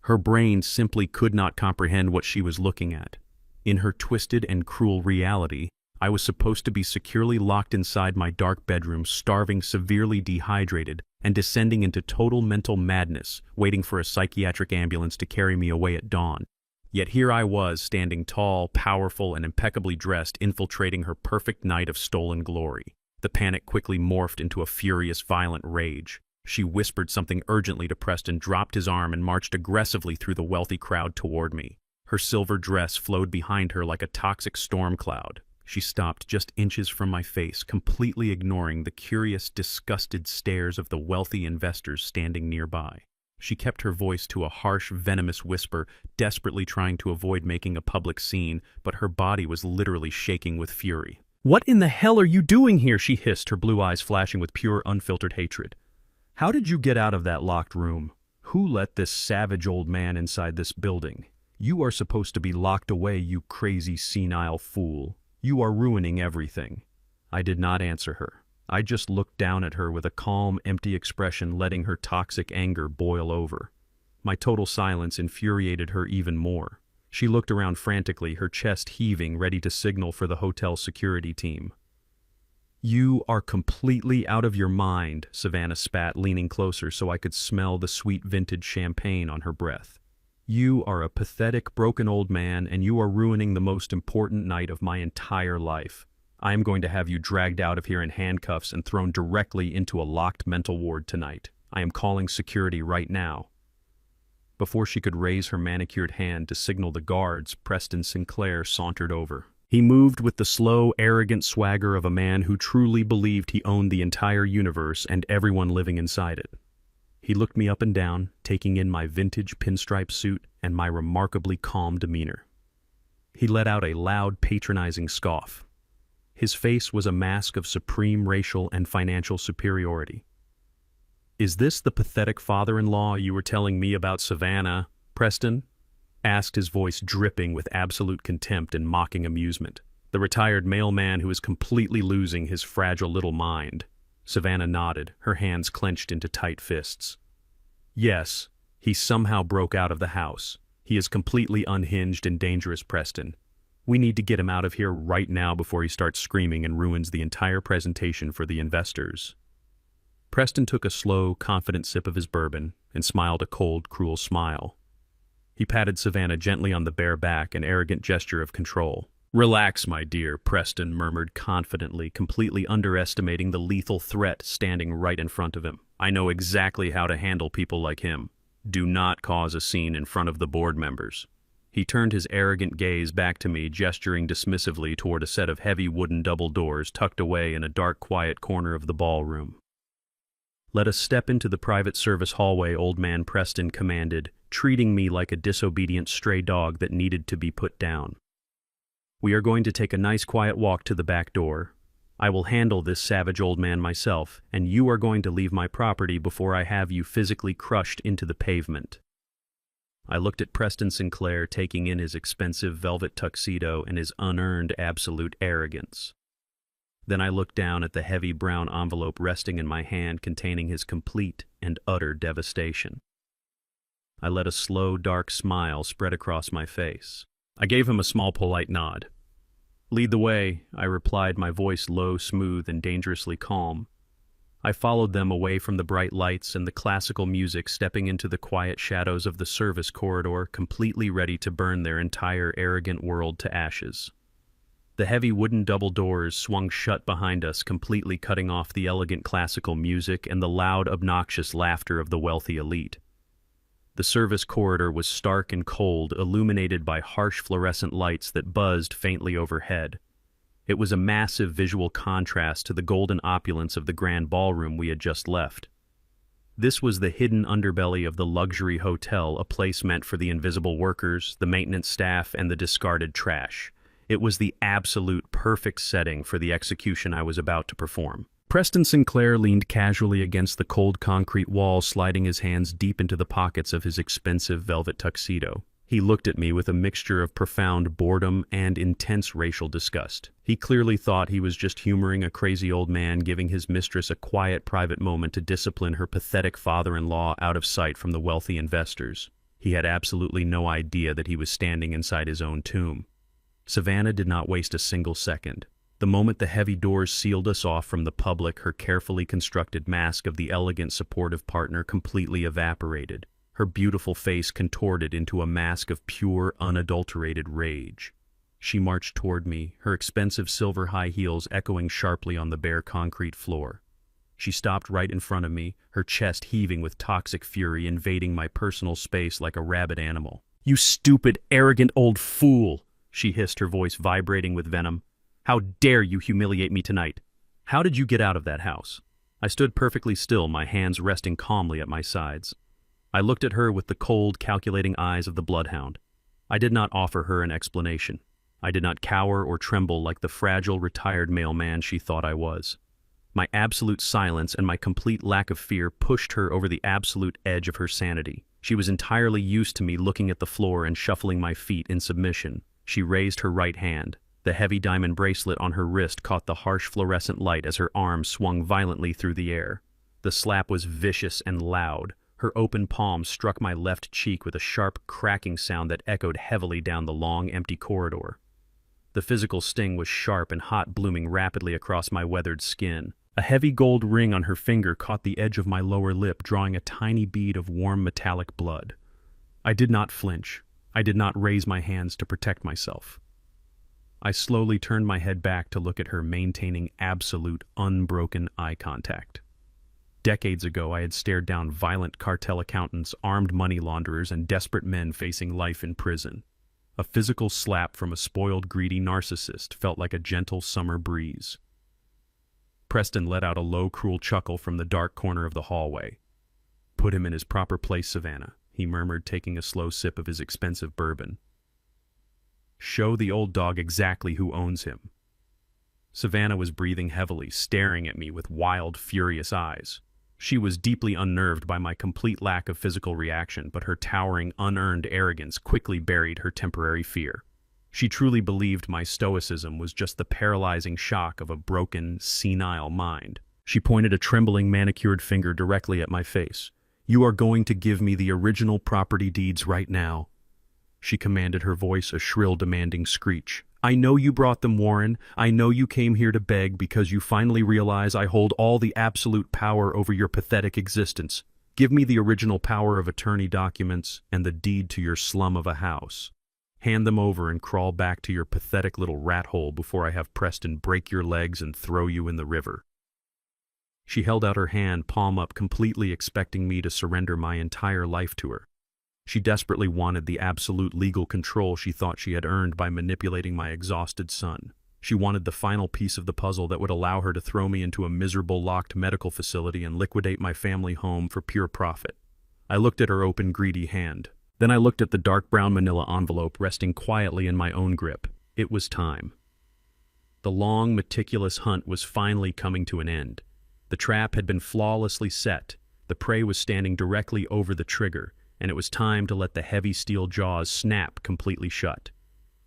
Her brain simply could not comprehend what she was looking at. In her twisted and cruel reality, I was supposed to be securely locked inside my dark bedroom, starving, severely dehydrated, and descending into total mental madness, waiting for a psychiatric ambulance to carry me away at dawn. Yet here I was, standing tall, powerful, and impeccably dressed, infiltrating her perfect night of stolen glory. The panic quickly morphed into a furious, violent rage. She whispered something urgently to Preston, dropped his arm, and marched aggressively through the wealthy crowd toward me. Her silver dress flowed behind her like a toxic storm cloud. She stopped just inches from my face, completely ignoring the curious, disgusted stares of the wealthy investors standing nearby. She kept her voice to a harsh, venomous whisper, desperately trying to avoid making a public scene, but her body was literally shaking with fury. "What in the hell are you doing here?" she hissed, her blue eyes flashing with pure, unfiltered hatred. How did you get out of that locked room? Who let this savage old man inside this building? You are supposed to be locked away, you crazy senile fool. You are ruining everything." I did not answer her. I just looked down at her with a calm, empty expression, letting her toxic anger boil over. My total silence infuriated her even more. She looked around frantically, her chest heaving, ready to signal for the hotel security team. "You are completely out of your mind," Savannah spat, leaning closer so I could smell the sweet vintage champagne on her breath. "You are a pathetic, broken old man, and you are ruining the most important night of my entire life. I am going to have you dragged out of here in handcuffs and thrown directly into a locked mental ward tonight. I am calling security right now." Before she could raise her manicured hand to signal the guards, Preston Sinclair sauntered over. He moved with the slow, arrogant swagger of a man who truly believed he owned the entire universe and everyone living inside it. He looked me up and down, taking in my vintage pinstripe suit and my remarkably calm demeanor. He let out a loud, patronizing scoff. His face was a mask of supreme racial and financial superiority. "Is this the pathetic father-in-law you were telling me about, Savannah, Preston?" asked, his voice dripping with absolute contempt and mocking amusement. "The retired mailman who is completely losing his fragile little mind." Savannah nodded, her hands clenched into tight fists. "Yes, he somehow broke out of the house. He is completely unhinged and dangerous, Preston. We need to get him out of here right now before he starts screaming and ruins the entire presentation for the investors." Preston took a slow, confident sip of his bourbon and smiled a cold, cruel smile. He patted Savannah gently on the bare back, an arrogant gesture of control. "Relax, my dear," Preston murmured confidently, completely underestimating the lethal threat standing right in front of him. "I know exactly how to handle people like him. Do not cause a scene in front of the board members." He turned his arrogant gaze back to me, gesturing dismissively toward a set of heavy wooden double doors tucked away in a dark, quiet corner of the ballroom. "Let us step into the private service hallway," old man Preston commanded, treating me like a disobedient stray dog that needed to be put down. "We are going to take a nice quiet walk to the back door. I will handle this savage old man myself, and you are going to leave my property before I have you physically crushed into the pavement." I looked at Preston Sinclair, taking in his expensive velvet tuxedo and his unearned absolute arrogance. Then I looked down at the heavy brown envelope resting in my hand containing his complete and utter devastation. I let a slow, dark smile spread across my face. I gave him a small, polite nod. "Lead the way," I replied, my voice low, smooth, and dangerously calm. I followed them away from the bright lights and the classical music, stepping into the quiet shadows of the service corridor, completely ready to burn their entire arrogant world to ashes. The heavy wooden double doors swung shut behind us, completely cutting off the elegant classical music and the loud, obnoxious laughter of the wealthy elite. The service corridor was stark and cold, illuminated by harsh fluorescent lights that buzzed faintly overhead. It was a massive visual contrast to the golden opulence of the grand ballroom we had just left. This was the hidden underbelly of the luxury hotel, a place meant for the invisible workers, the maintenance staff, and the discarded trash. It was the absolute perfect setting for the execution I was about to perform. Preston Sinclair leaned casually against the cold concrete wall, sliding his hands deep into the pockets of his expensive velvet tuxedo. He looked at me with a mixture of profound boredom and intense racial disgust. He clearly thought he was just humoring a crazy old man, giving his mistress a quiet, private moment to discipline her pathetic father-in-law out of sight from the wealthy investors. He had absolutely no idea that he was standing inside his own tomb. Savannah did not waste a single second. The moment the heavy doors sealed us off from the public, her carefully constructed mask of the elegant, supportive partner completely evaporated. Her beautiful face contorted into a mask of pure, unadulterated rage. She marched toward me, her expensive silver high heels echoing sharply on the bare concrete floor. She stopped right in front of me, her chest heaving with toxic fury, invading my personal space like a rabid animal. "You stupid, arrogant old fool!" she hissed, her voice vibrating with venom. "How dare you humiliate me tonight? How did you get out of that house?" I stood perfectly still, my hands resting calmly at my sides. I looked at her with the cold, calculating eyes of the bloodhound. I did not offer her an explanation. I did not cower or tremble like the fragile, retired mailman she thought I was. My absolute silence and my complete lack of fear pushed her over the absolute edge of her sanity. She was entirely used to me looking at the floor and shuffling my feet in submission. She raised her right hand. The heavy diamond bracelet on her wrist caught the harsh fluorescent light as her arm swung violently through the air. The slap was vicious and loud. Her open palm struck my left cheek with a sharp cracking sound that echoed heavily down the long, empty corridor. The physical sting was sharp and hot, blooming rapidly across my weathered skin. A heavy gold ring on her finger caught the edge of my lower lip, drawing a tiny bead of warm metallic blood. I did not flinch. I did not raise my hands to protect myself. I slowly turned my head back to look at her, maintaining absolute, unbroken eye contact. Decades ago, I had stared down violent cartel accountants, armed money launderers, and desperate men facing life in prison. A physical slap from a spoiled, greedy narcissist felt like a gentle summer breeze. Preston let out a low, cruel chuckle from the dark corner of the hallway. "Put him in his proper place, Savannah," he murmured, taking a slow sip of his expensive bourbon. "Show the old dog exactly who owns him." Savannah was breathing heavily, staring at me with wild, furious eyes. She was deeply unnerved by my complete lack of physical reaction, but her towering, unearned arrogance quickly buried her temporary fear. She truly believed my stoicism was just the paralyzing shock of a broken, senile mind. She pointed a trembling, manicured finger directly at my face. "You are going to give me the original property deeds right now," she commanded, her voice a shrill, demanding screech. "I know you brought them, Warren. I know you came here to beg because you finally realize I hold all the absolute power over your pathetic existence. Give me the original power of attorney documents and the deed to your slum of a house. Hand them over and crawl back to your pathetic little rat hole before I have Preston break your legs and throw you in the river." She held out her hand, palm up, completely expecting me to surrender my entire life to her. She desperately wanted the absolute legal control she thought she had earned by manipulating my exhausted son. She wanted the final piece of the puzzle that would allow her to throw me into a miserable, locked medical facility and liquidate my family home for pure profit. I looked at her open, greedy hand. Then I looked at the dark brown manila envelope resting quietly in my own grip. It was time. The long, meticulous hunt was finally coming to an end. The trap had been flawlessly set. The prey was standing directly over the trigger, and it was time to let the heavy steel jaws snap completely shut.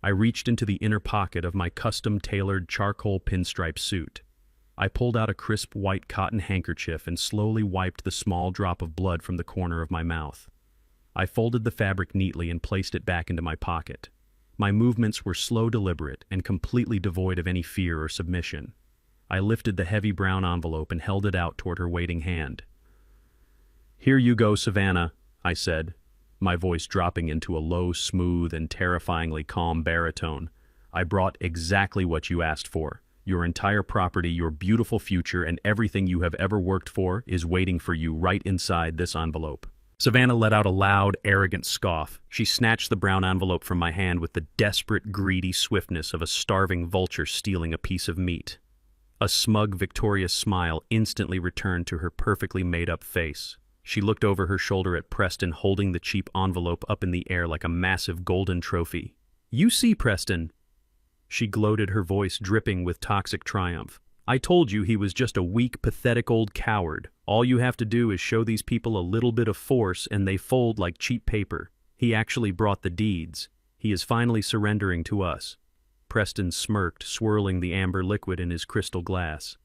I reached into the inner pocket of my custom-tailored charcoal pinstripe suit. I pulled out a crisp white cotton handkerchief and slowly wiped the small drop of blood from the corner of my mouth. I folded the fabric neatly and placed it back into my pocket. My movements were slow, deliberate, and completely devoid of any fear or submission. I lifted the heavy brown envelope and held it out toward her waiting hand. "Here you go, Savannah," I said, my voice dropping into a low, smooth, and terrifyingly calm baritone. "I brought exactly what you asked for. Your entire property, your beautiful future, and everything you have ever worked for is waiting for you right inside this envelope." Savannah let out a loud, arrogant scoff. She snatched the brown envelope from my hand with the desperate, greedy swiftness of a starving vulture stealing a piece of meat. A smug, victorious smile instantly returned to her perfectly made-up face. She looked over her shoulder at Preston, holding the cheap envelope up in the air like a massive golden trophy. "You see, Preston," she gloated, her voice dripping with toxic triumph. "I told you he was just a weak, pathetic old coward. All you have to do is show these people a little bit of force and they fold like cheap paper. He actually brought the deeds. He is finally surrendering to us." Preston smirked, swirling the amber liquid in his crystal glass.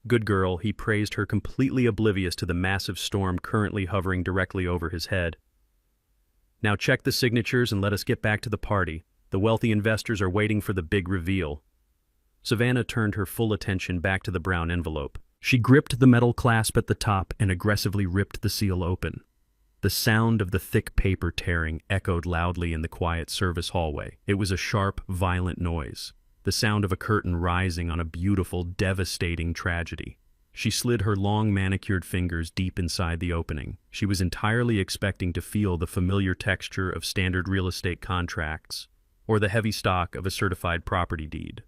"Good girl," he praised her, completely oblivious to the massive storm currently hovering directly over his head. "Now check the signatures and let us get back to the party. The wealthy investors are waiting for the big reveal." Savannah turned her full attention back to the brown envelope. She gripped the metal clasp at the top and aggressively ripped the seal open. The sound of the thick paper tearing echoed loudly in the quiet service hallway. It was a sharp, violent noise, the sound of a curtain rising on a beautiful, devastating tragedy. She slid her long, manicured fingers deep inside the opening. She was entirely expecting to feel the familiar texture of standard real estate contracts or the heavy stock of a certified property deed.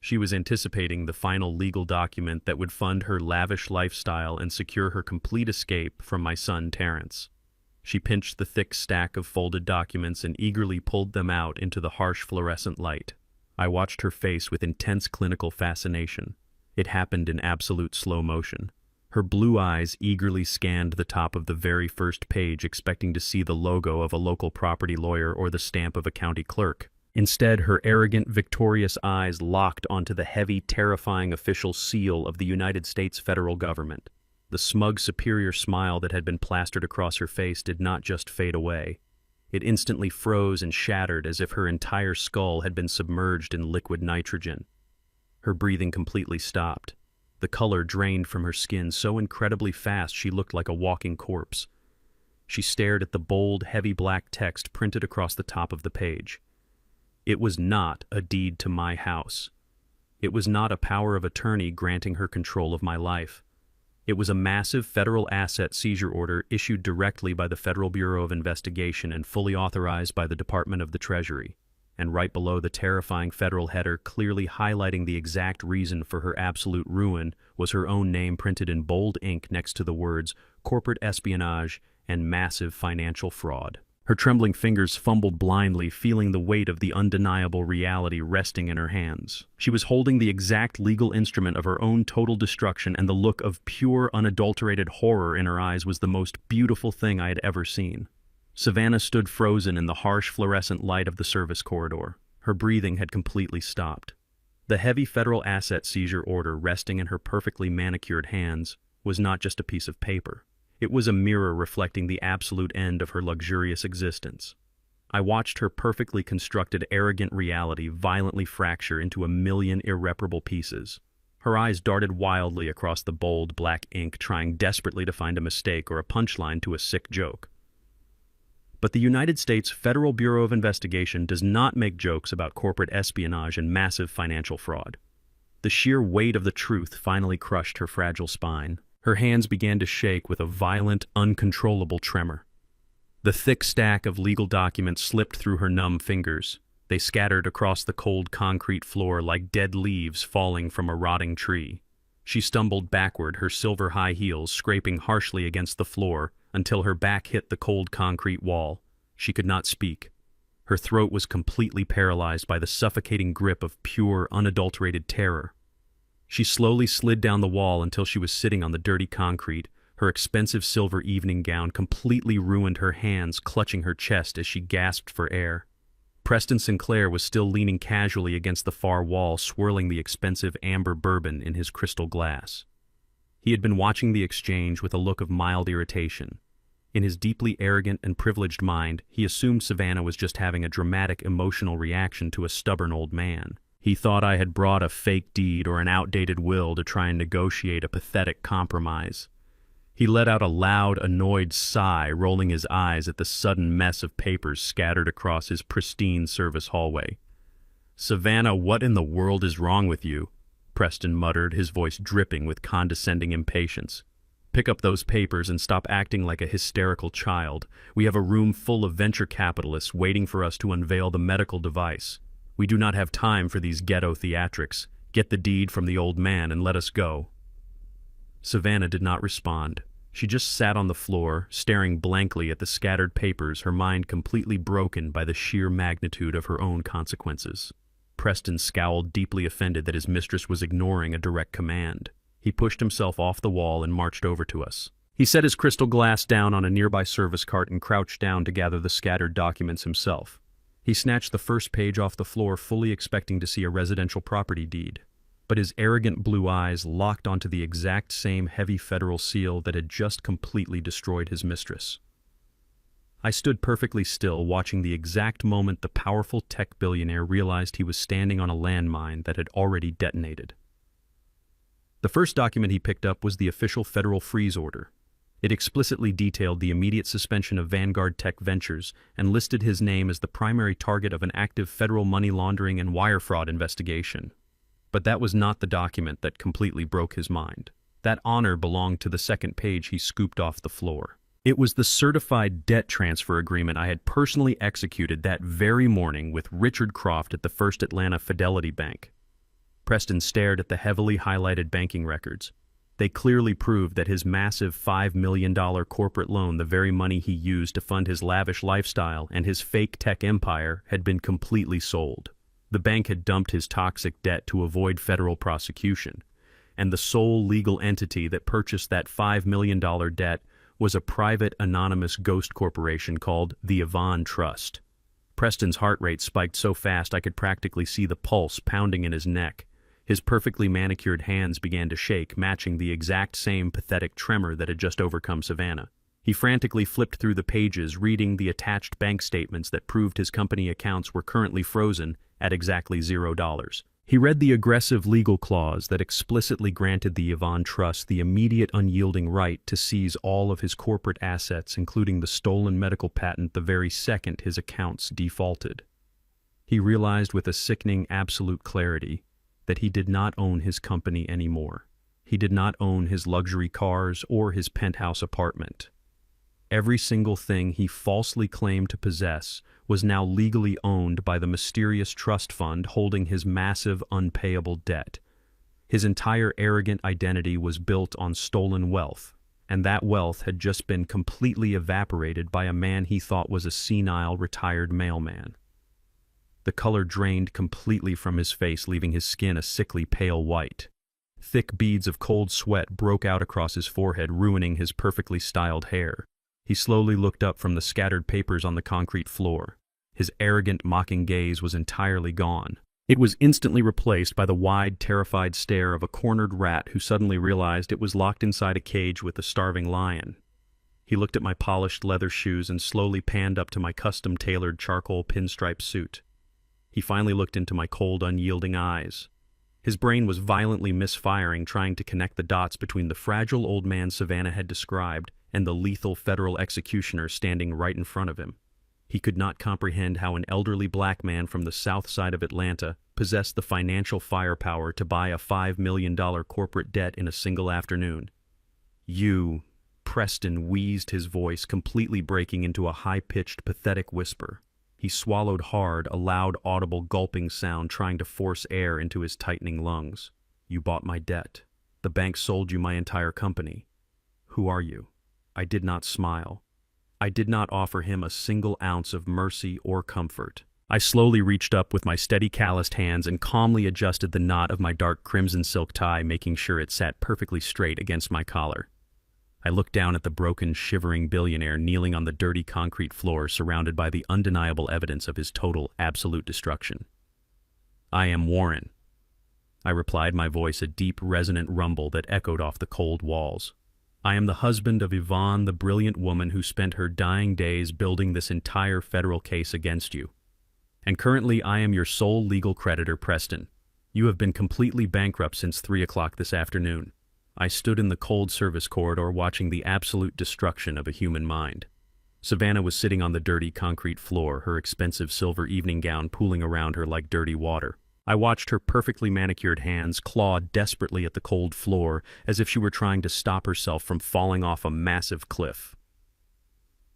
She was anticipating the final legal document that would fund her lavish lifestyle and secure her complete escape from my son Terrence. She pinched the thick stack of folded documents and eagerly pulled them out into the harsh fluorescent light. I watched her face with intense clinical fascination. It happened in absolute slow motion. Her blue eyes eagerly scanned the top of the very first page, expecting to see the logo of a local property lawyer or the stamp of a county clerk. Instead, her arrogant, victorious eyes locked onto the heavy, terrifying official seal of the United States federal government. The smug, superior smile that had been plastered across her face did not just fade away. It instantly froze and shattered as if her entire skull had been submerged in liquid nitrogen. Her breathing completely stopped. The color drained from her skin so incredibly fast she looked like a walking corpse. She stared at the bold, heavy black text printed across the top of the page. It was not a deed to my house. It was not a power of attorney granting her control of my life. It was a massive federal asset seizure order issued directly by the Federal Bureau of Investigation and fully authorized by the Department of the Treasury. And right below the terrifying federal header, clearly highlighting the exact reason for her absolute ruin, was her own name printed in bold ink next to the words corporate espionage and massive financial fraud. Her trembling fingers fumbled blindly, feeling the weight of the undeniable reality resting in her hands. She was holding the exact legal instrument of her own total destruction, and the look of pure, unadulterated horror in her eyes was the most beautiful thing I had ever seen. Savannah stood frozen in the harsh fluorescent light of the service corridor. Her breathing had completely stopped. The heavy federal asset seizure order resting in her perfectly manicured hands was not just a piece of paper. It was a mirror reflecting the absolute end of her luxurious existence. I watched her perfectly constructed, arrogant reality violently fracture into a million irreparable pieces. Her eyes darted wildly across the bold, black ink, trying desperately to find a mistake or a punchline to a sick joke. But the United States Federal Bureau of Investigation does not make jokes about corporate espionage and massive financial fraud. The sheer weight of the truth finally crushed her fragile spine. Her hands began to shake with a violent, uncontrollable tremor. The thick stack of legal documents slipped through her numb fingers. They scattered across the cold concrete floor like dead leaves falling from a rotting tree. She stumbled backward, her silver high heels scraping harshly against the floor until her back hit the cold concrete wall. She could not speak. Her throat was completely paralyzed by the suffocating grip of pure, unadulterated terror. She slowly slid down the wall until she was sitting on the dirty concrete. Her expensive silver evening gown completely ruined her hands, clutching her chest as she gasped for air. Preston Sinclair was still leaning casually against the far wall, swirling the expensive amber bourbon in his crystal glass. He had been watching the exchange with a look of mild irritation. In his deeply arrogant and privileged mind, he assumed Savannah was just having a dramatic emotional reaction to a stubborn old man. He thought I had brought a fake deed or an outdated will to try and negotiate a pathetic compromise. He let out a loud, annoyed sigh, rolling his eyes at the sudden mess of papers scattered across his pristine service hallway. "Savannah, what in the world is wrong with you?" Preston muttered, his voice dripping with condescending impatience. "Pick up those papers and stop acting like a hysterical child. We have a room full of venture capitalists waiting for us to unveil the medical device. We do not have time for these ghetto theatrics. Get the deed from the old man and let us go." Savannah did not respond. She just sat on the floor, staring blankly at the scattered papers, her mind completely broken by the sheer magnitude of her own consequences. Preston scowled, deeply offended that his mistress was ignoring a direct command. He pushed himself off the wall and marched over to us. He set his crystal glass down on a nearby service cart and crouched down to gather the scattered documents himself. He snatched the first page off the floor, fully expecting to see a residential property deed. But his arrogant blue eyes locked onto the exact same heavy federal seal that had just completely destroyed his mistress. I stood perfectly still, watching the exact moment the powerful tech billionaire realized he was standing on a landmine that had already detonated. The first document he picked up was the official federal freeze order. It explicitly detailed the immediate suspension of Vanguard Tech Ventures and listed his name as the primary target of an active federal money laundering and wire fraud investigation. But that was not the document that completely broke his mind. That honor belonged to the second page he scooped off the floor. It was the certified debt transfer agreement I had personally executed that very morning with Richard Croft at the First Atlanta Fidelity Bank. Preston stared at the heavily highlighted banking records. They clearly proved that his massive $5 million corporate loan, the very money he used to fund his lavish lifestyle and his fake tech empire, had been completely sold. The bank had dumped his toxic debt to avoid federal prosecution. and the sole legal entity that purchased that $5 million debt was a private, anonymous ghost corporation called the Yvonne Trust. Preston's heart rate spiked so fast I could practically see the pulse pounding in his neck. His perfectly manicured hands began to shake, matching the exact same pathetic tremor that had just overcome Savannah. He frantically flipped through the pages, reading the attached bank statements that proved his company accounts were currently frozen at exactly $0. He read the aggressive legal clause that explicitly granted the Yvonne Trust the immediate unyielding right to seize all of his corporate assets, including the stolen medical patent, the very second his accounts defaulted. He realized with a sickening absolute clarity that he did not own his company anymore. He did not own his luxury cars or his penthouse apartment. Every single thing he falsely claimed to possess was now legally owned by the mysterious trust fund holding his massive unpayable debt. His entire arrogant identity was built on stolen wealth, and that wealth had just been completely evaporated by a man he thought was a senile retired mailman. The color drained completely from his face, leaving his skin a sickly pale white. Thick beads of cold sweat broke out across his forehead, ruining his perfectly styled hair. He slowly looked up from the scattered papers on the concrete floor. His arrogant, mocking gaze was entirely gone. It was instantly replaced by the wide, terrified stare of a cornered rat who suddenly realized it was locked inside a cage with a starving lion. He looked at my polished leather shoes and slowly panned up to my custom-tailored charcoal pinstripe suit. He finally looked into my cold, unyielding eyes. His brain was violently misfiring, trying to connect the dots between the fragile old man Savannah had described and the lethal federal executioner standing right in front of him. He could not comprehend how an elderly black man from the south side of Atlanta possessed the financial firepower to buy a $5 million corporate debt in a single afternoon. "You," Preston wheezed, his voice completely breaking into a high-pitched, pathetic whisper. He swallowed hard, a loud, audible gulping sound, trying to force air into his tightening lungs. "You bought my debt. The bank sold you my entire company. Who are you?" I did not smile. I did not offer him a single ounce of mercy or comfort. I slowly reached up with my steady, calloused hands and calmly adjusted the knot of my dark crimson silk tie, making sure it sat perfectly straight against my collar. I looked down at the broken, shivering billionaire kneeling on the dirty concrete floor, surrounded by the undeniable evidence of his total, absolute destruction. "I am Warren," I replied, my voice a deep, resonant rumble that echoed off the cold walls. "I am the husband of Yvonne, the brilliant woman who spent her dying days building this entire federal case against you. And currently I am your sole legal creditor, Preston. You have been completely bankrupt since 3 o'clock this afternoon." I stood in the cold service corridor watching the absolute destruction of a human mind. Savannah was sitting on the dirty concrete floor, her expensive silver evening gown pooling around her like dirty water. I watched her perfectly manicured hands claw desperately at the cold floor, as if she were trying to stop herself from falling off a massive cliff.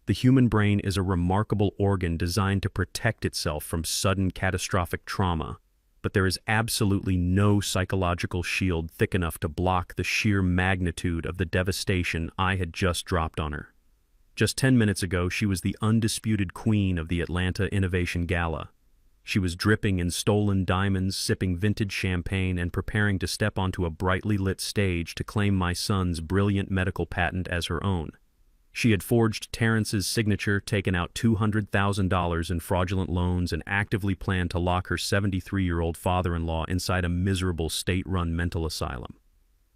The human brain is a remarkable organ designed to protect itself from sudden catastrophic trauma, but there is absolutely no psychological shield thick enough to block the sheer magnitude of the devastation I had just dropped on her. Just 10 minutes ago, she was the undisputed queen of the Atlanta Innovation Gala. She was dripping in stolen diamonds, sipping vintage champagne, and preparing to step onto a brightly lit stage to claim my son's brilliant medical patent as her own. She had forged Terrence's signature, taken out $200,000 in fraudulent loans, and actively planned to lock her 73-year-old father-in-law inside a miserable state-run mental asylum.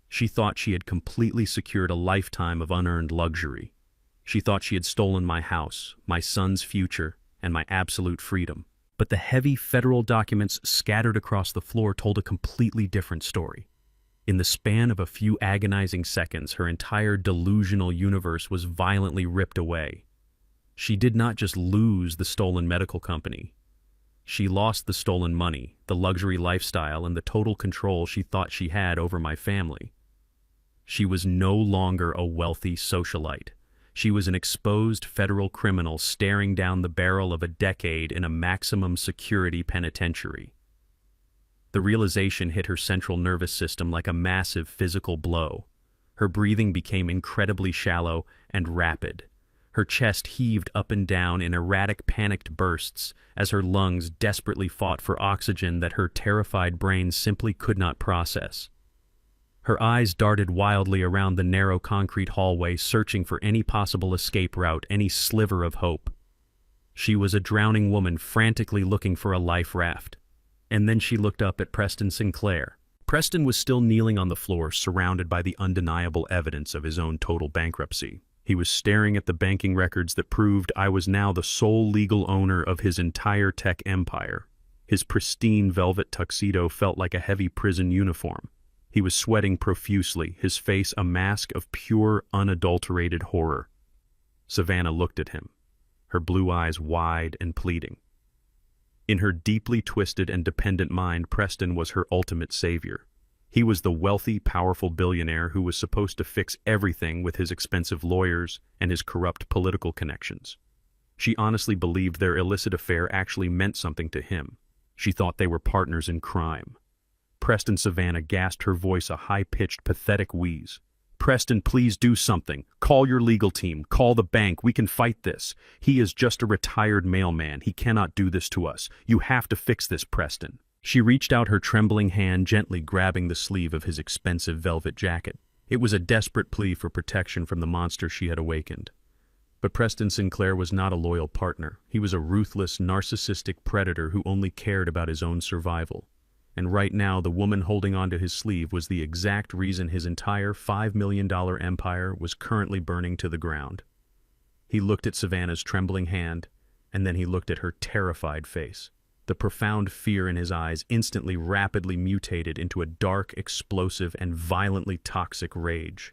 She thought she had completely secured a lifetime of unearned luxury. She thought she had stolen my house, my son's future, and my absolute freedom. But the heavy federal documents scattered across the floor told a completely different story. In the span of a few agonizing seconds, her entire delusional universe was violently ripped away. She did not just lose the stolen medical company. She lost the stolen money, the luxury lifestyle, and the total control she thought she had over my family. She was no longer a wealthy socialite. She was an exposed federal criminal staring down the barrel of a decade in a maximum security penitentiary. The realization hit her central nervous system like a massive physical blow. Her breathing became incredibly shallow and rapid. Her chest heaved up and down in erratic, panicked bursts as her lungs desperately fought for oxygen that her terrified brain simply could not process. Her eyes darted wildly around the narrow concrete hallway, searching for any possible escape route, any sliver of hope. She was a drowning woman frantically looking for a life raft. And then she looked up at Preston Sinclair. Preston was still kneeling on the floor, surrounded by the undeniable evidence of his own total bankruptcy. He was staring at the banking records that proved I was now the sole legal owner of his entire tech empire. His pristine velvet tuxedo felt like a heavy prison uniform. He was sweating profusely, his face a mask of pure, unadulterated horror. Savannah looked at him, her blue eyes wide and pleading. In her deeply twisted and dependent mind, Preston was her ultimate savior. He was the wealthy, powerful billionaire who was supposed to fix everything with his expensive lawyers and his corrupt political connections. She honestly believed their illicit affair actually meant something to him. She thought they were partners in crime. Preston Savannah gasped, her voice a high-pitched, pathetic wheeze. "Preston, please do something. Call your legal team. Call the bank. We can fight this. He is just a retired mailman. He cannot do this to us. You have to fix this, Preston." She reached out her trembling hand, gently grabbing the sleeve of his expensive velvet jacket. It was a desperate plea for protection from the monster she had awakened. But Preston Sinclair was not a loyal partner. He was a ruthless, narcissistic predator who only cared about his own survival. And right now, the woman holding onto his sleeve was the exact reason his entire $5 million empire was currently burning to the ground. He looked at Savannah's trembling hand, and then he looked at her terrified face. The profound fear in his eyes instantly rapidly mutated into a dark, explosive, and violently toxic rage.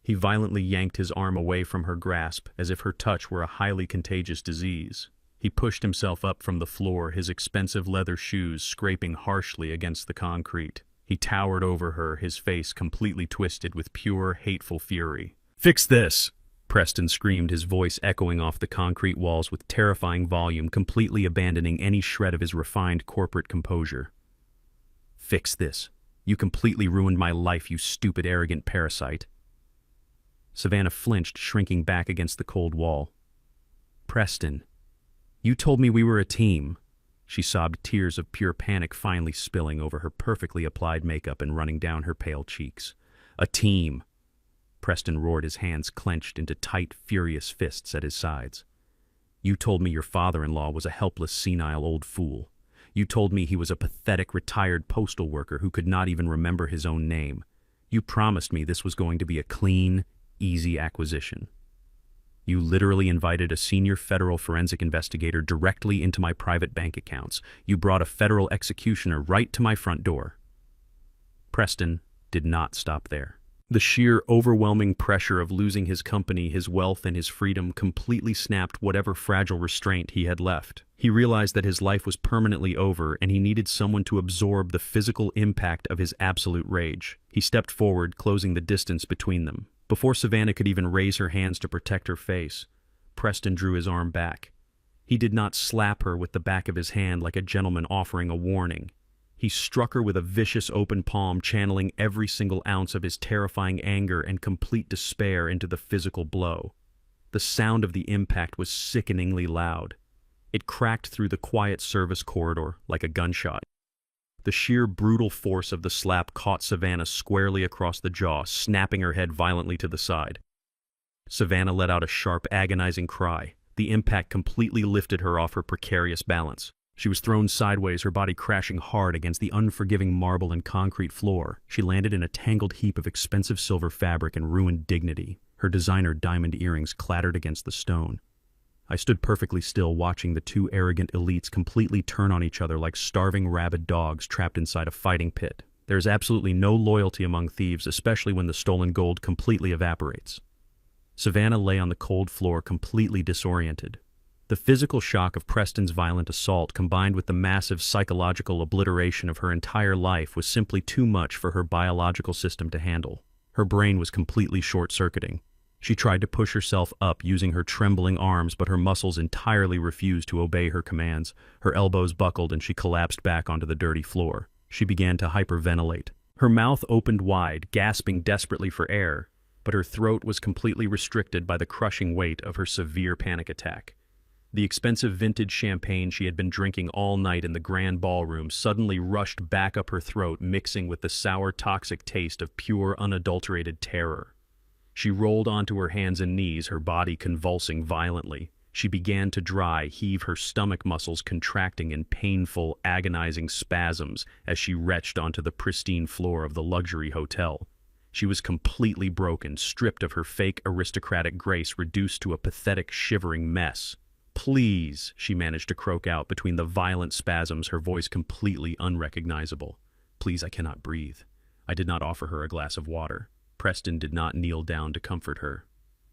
He violently yanked his arm away from her grasp, as if her touch were a highly contagious disease. He pushed himself up from the floor, his expensive leather shoes scraping harshly against the concrete. He towered over her, his face completely twisted with pure, hateful fury. "Fix this!" Preston screamed, his voice echoing off the concrete walls with terrifying volume, completely abandoning any shred of his refined corporate composure. "Fix this. You completely ruined my life, you stupid, arrogant parasite." Savannah flinched, shrinking back against the cold wall. "Preston, you told me we were a team." She sobbed, tears of pure panic finally spilling over her perfectly applied makeup and running down her pale cheeks. "A team!" Preston roared, his hands clenched into tight, furious fists at his sides. "You told me your father-in-law was a helpless, senile old fool. You told me he was a pathetic, retired postal worker who could not even remember his own name. You promised me this was going to be a clean, easy acquisition. You literally invited a senior federal forensic investigator directly into my private bank accounts. You brought a federal executioner right to my front door." Preston did not stop there. The sheer, overwhelming pressure of losing his company, his wealth, and his freedom completely snapped whatever fragile restraint he had left. He realized that his life was permanently over, and he needed someone to absorb the physical impact of his absolute rage. He stepped forward, closing the distance between them. Before Savannah could even raise her hands to protect her face, Preston drew his arm back. He did not slap her with the back of his hand like a gentleman offering a warning. He struck her with a vicious open palm, channeling every single ounce of his terrifying anger and complete despair into the physical blow. The sound of the impact was sickeningly loud. It cracked through the quiet service corridor like a gunshot. The sheer brutal force of the slap caught Savannah squarely across the jaw, snapping her head violently to the side. Savannah let out a sharp, agonizing cry. The impact completely lifted her off her precarious balance. She was thrown sideways, her body crashing hard against the unforgiving marble and concrete floor. She landed in a tangled heap of expensive silver fabric and ruined dignity. Her designer diamond earrings clattered against the stone. I stood perfectly still, watching the two arrogant elites completely turn on each other like starving rabid dogs trapped inside a fighting pit. There is absolutely no loyalty among thieves, especially when the stolen gold completely evaporates. Savannah lay on the cold floor, completely disoriented. The physical shock of Preston's violent assault, combined with the massive psychological obliteration of her entire life, was simply too much for her biological system to handle. Her brain was completely short-circuiting. She tried to push herself up using her trembling arms, but her muscles entirely refused to obey her commands. Her elbows buckled and she collapsed back onto the dirty floor. She began to hyperventilate. Her mouth opened wide, gasping desperately for air, but her throat was completely restricted by the crushing weight of her severe panic attack. The expensive vintage champagne she had been drinking all night in the grand ballroom suddenly rushed back up her throat, mixing with the sour, toxic taste of pure, unadulterated terror. She rolled onto her hands and knees, her body convulsing violently. She began to heave, her stomach muscles contracting in painful, agonizing spasms as she retched onto the pristine floor of the luxury hotel. She was completely broken, stripped of her fake aristocratic grace, reduced to a pathetic, shivering mess. "Please," she managed to croak out between the violent spasms, her voice completely unrecognizable. "Please, I cannot breathe." I did not offer her a glass of water. Preston did not kneel down to comfort her.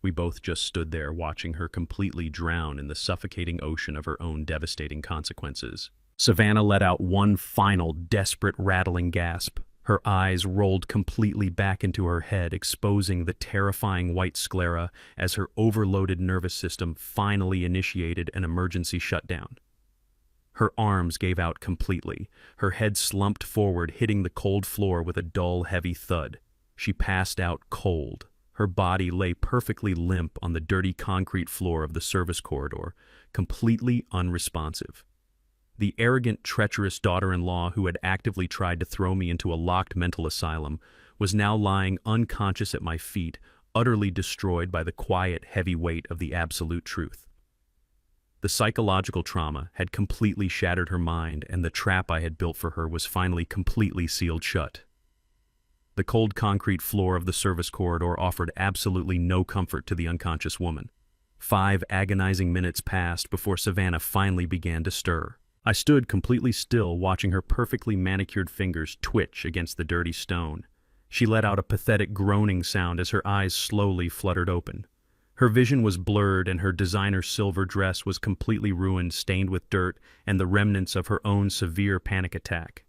We both just stood there, watching her completely drown in the suffocating ocean of her own devastating consequences. Savannah let out one final, desperate, rattling gasp. Her eyes rolled completely back into her head, exposing the terrifying white sclera as her overloaded nervous system finally initiated an emergency shutdown. Her arms gave out completely. Her head slumped forward, hitting the cold floor with a dull, heavy thud. She passed out cold. Her body lay perfectly limp on the dirty concrete floor of the service corridor, completely unresponsive. The arrogant, treacherous daughter-in-law who had actively tried to throw me into a locked mental asylum was now lying unconscious at my feet, utterly destroyed by the quiet, heavy weight of the absolute truth. The psychological trauma had completely shattered her mind, and the trap I had built for her was finally completely sealed shut. The cold concrete floor of the service corridor offered absolutely no comfort to the unconscious woman. 5 agonizing minutes passed before Savannah finally began to stir. I stood completely still, watching her perfectly manicured fingers twitch against the dirty stone. She let out a pathetic groaning sound as her eyes slowly fluttered open. Her vision was blurred, and her designer silver dress was completely ruined, stained with dirt and the remnants of her own severe panic attack.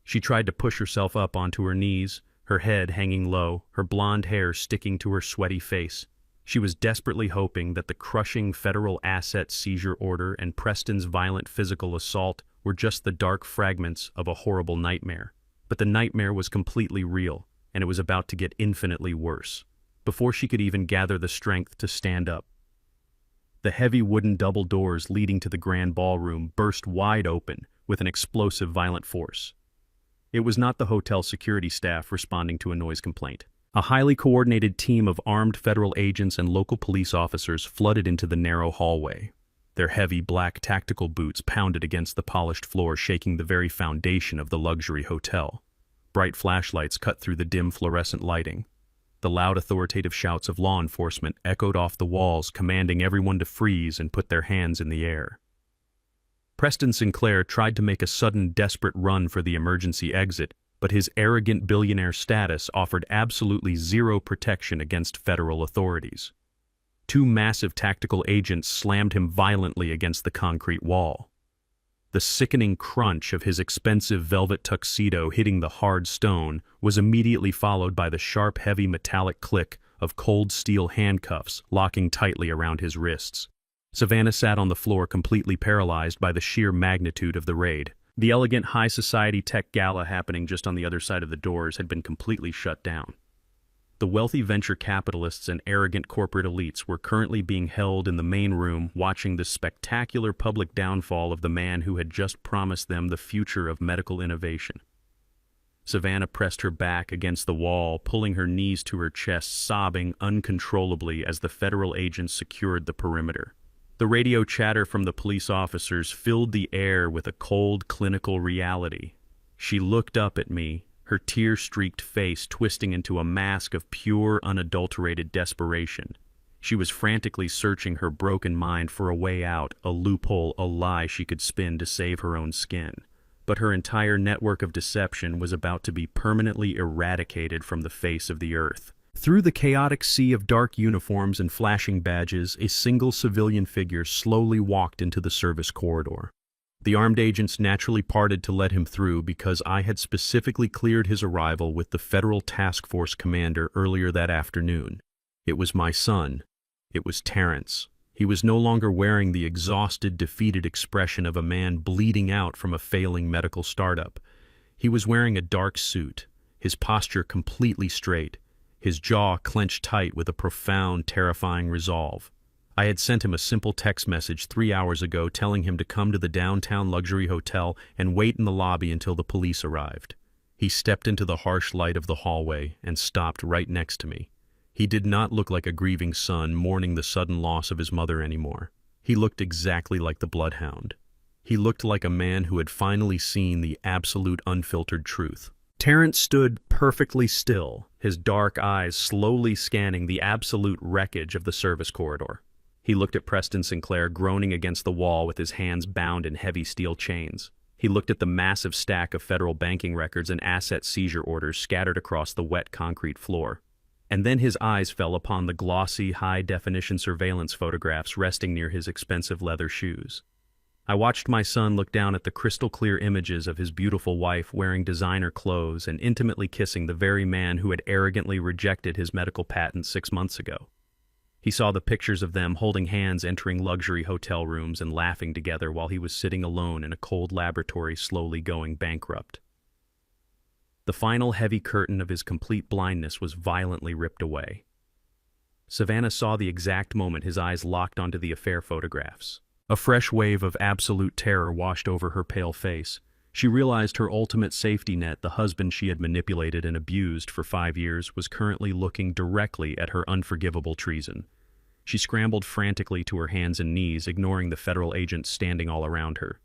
She tried to push herself up onto her knees, her head hanging low, her blonde hair sticking to her sweaty face. She was desperately hoping that the crushing federal asset seizure order and Preston's violent physical assault were just the dark fragments of a horrible nightmare. But the nightmare was completely real, and it was about to get infinitely worse. Before she could even gather the strength to stand up, the heavy wooden double doors leading to the grand ballroom burst wide open with an explosive, violent force. It was not the hotel security staff responding to a noise complaint. A highly coordinated team of armed federal agents and local police officers flooded into the narrow hallway. Their heavy black tactical boots pounded against the polished floor, shaking the very foundation of the luxury hotel. Bright flashlights cut through the dim fluorescent lighting. The loud authoritative shouts of law enforcement echoed off the walls, commanding everyone to freeze and put their hands in the air. Preston Sinclair tried to make a sudden, desperate run for the emergency exit, but his arrogant billionaire status offered absolutely zero protection against federal authorities. 2 massive tactical agents slammed him violently against the concrete wall. The sickening crunch of his expensive velvet tuxedo hitting the hard stone was immediately followed by the sharp, heavy metallic click of cold steel handcuffs locking tightly around his wrists. Savannah sat on the floor, completely paralyzed by the sheer magnitude of the raid. The elegant high society tech gala happening just on the other side of the doors had been completely shut down. The wealthy venture capitalists and arrogant corporate elites were currently being held in the main room, watching the spectacular public downfall of the man who had just promised them the future of medical innovation. Savannah pressed her back against the wall, pulling her knees to her chest, sobbing uncontrollably as the federal agents secured the perimeter. The radio chatter from the police officers filled the air with a cold, clinical reality. She looked up at me, her tear-streaked face twisting into a mask of pure, unadulterated desperation. She was frantically searching her broken mind for a way out, a loophole, a lie she could spin to save her own skin. But her entire network of deception was about to be permanently eradicated from the face of the earth. Through the chaotic sea of dark uniforms and flashing badges, a single civilian figure slowly walked into the service corridor. The armed agents naturally parted to let him through because I had specifically cleared his arrival with the federal task force commander earlier that afternoon. It was my son. It was Terrence. He was no longer wearing the exhausted, defeated expression of a man bleeding out from a failing medical startup. He was wearing a dark suit, his posture completely straight, his jaw clenched tight with a profound, terrifying resolve. I had sent him a simple text message 3 hours ago telling him to come to the downtown luxury hotel and wait in the lobby until the police arrived. He stepped into the harsh light of the hallway and stopped right next to me. He did not look like a grieving son mourning the sudden loss of his mother anymore. He looked exactly like the bloodhound. He looked like a man who had finally seen the absolute unfiltered truth. Terrence stood perfectly still, his dark eyes slowly scanning the absolute wreckage of the service corridor. He looked at Preston Sinclair groaning against the wall with his hands bound in heavy steel chains. He looked at the massive stack of federal banking records and asset seizure orders scattered across the wet concrete floor. And then his eyes fell upon the glossy, high-definition surveillance photographs resting near his expensive leather shoes. I watched my son look down at the crystal-clear images of his beautiful wife wearing designer clothes and intimately kissing the very man who had arrogantly rejected his medical patent 6 months ago. He saw the pictures of them holding hands entering luxury hotel rooms and laughing together while he was sitting alone in a cold laboratory slowly going bankrupt. The final heavy curtain of his complete blindness was violently ripped away. Savannah saw the exact moment his eyes locked onto the affair photographs. A fresh wave of absolute terror washed over her pale face. She realized her ultimate safety net, the husband she had manipulated and abused for 5 years, was currently looking directly at her unforgivable treason. She scrambled frantically to her hands and knees, ignoring the federal agents standing all around her.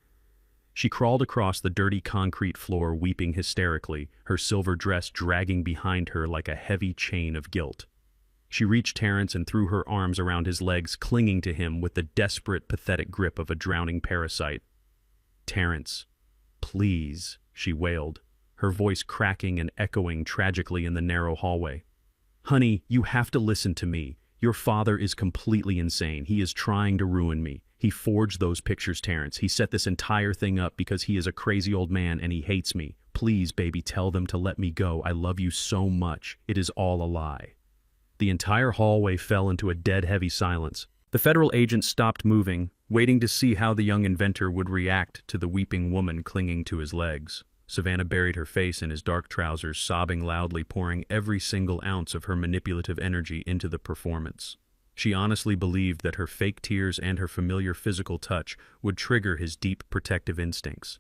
She crawled across the dirty concrete floor, weeping hysterically, her silver dress dragging behind her like a heavy chain of guilt. She reached Terrence and threw her arms around his legs, clinging to him with the desperate, pathetic grip of a drowning parasite. "Terrence, please," she wailed, her voice cracking and echoing tragically in the narrow hallway. "Honey, you have to listen to me. Your father is completely insane. He is trying to ruin me. He forged those pictures, Terrence. He set this entire thing up because he is a crazy old man and he hates me. Please, baby, tell them to let me go. I love you so much. It is all a lie." The entire hallway fell into a dead-heavy silence. The federal agent stopped moving, waiting to see how the young inventor would react to the weeping woman clinging to his legs. Savannah buried her face in his dark trousers, sobbing loudly, pouring every single ounce of her manipulative energy into the performance. She honestly believed that her fake tears and her familiar physical touch would trigger his deep protective instincts.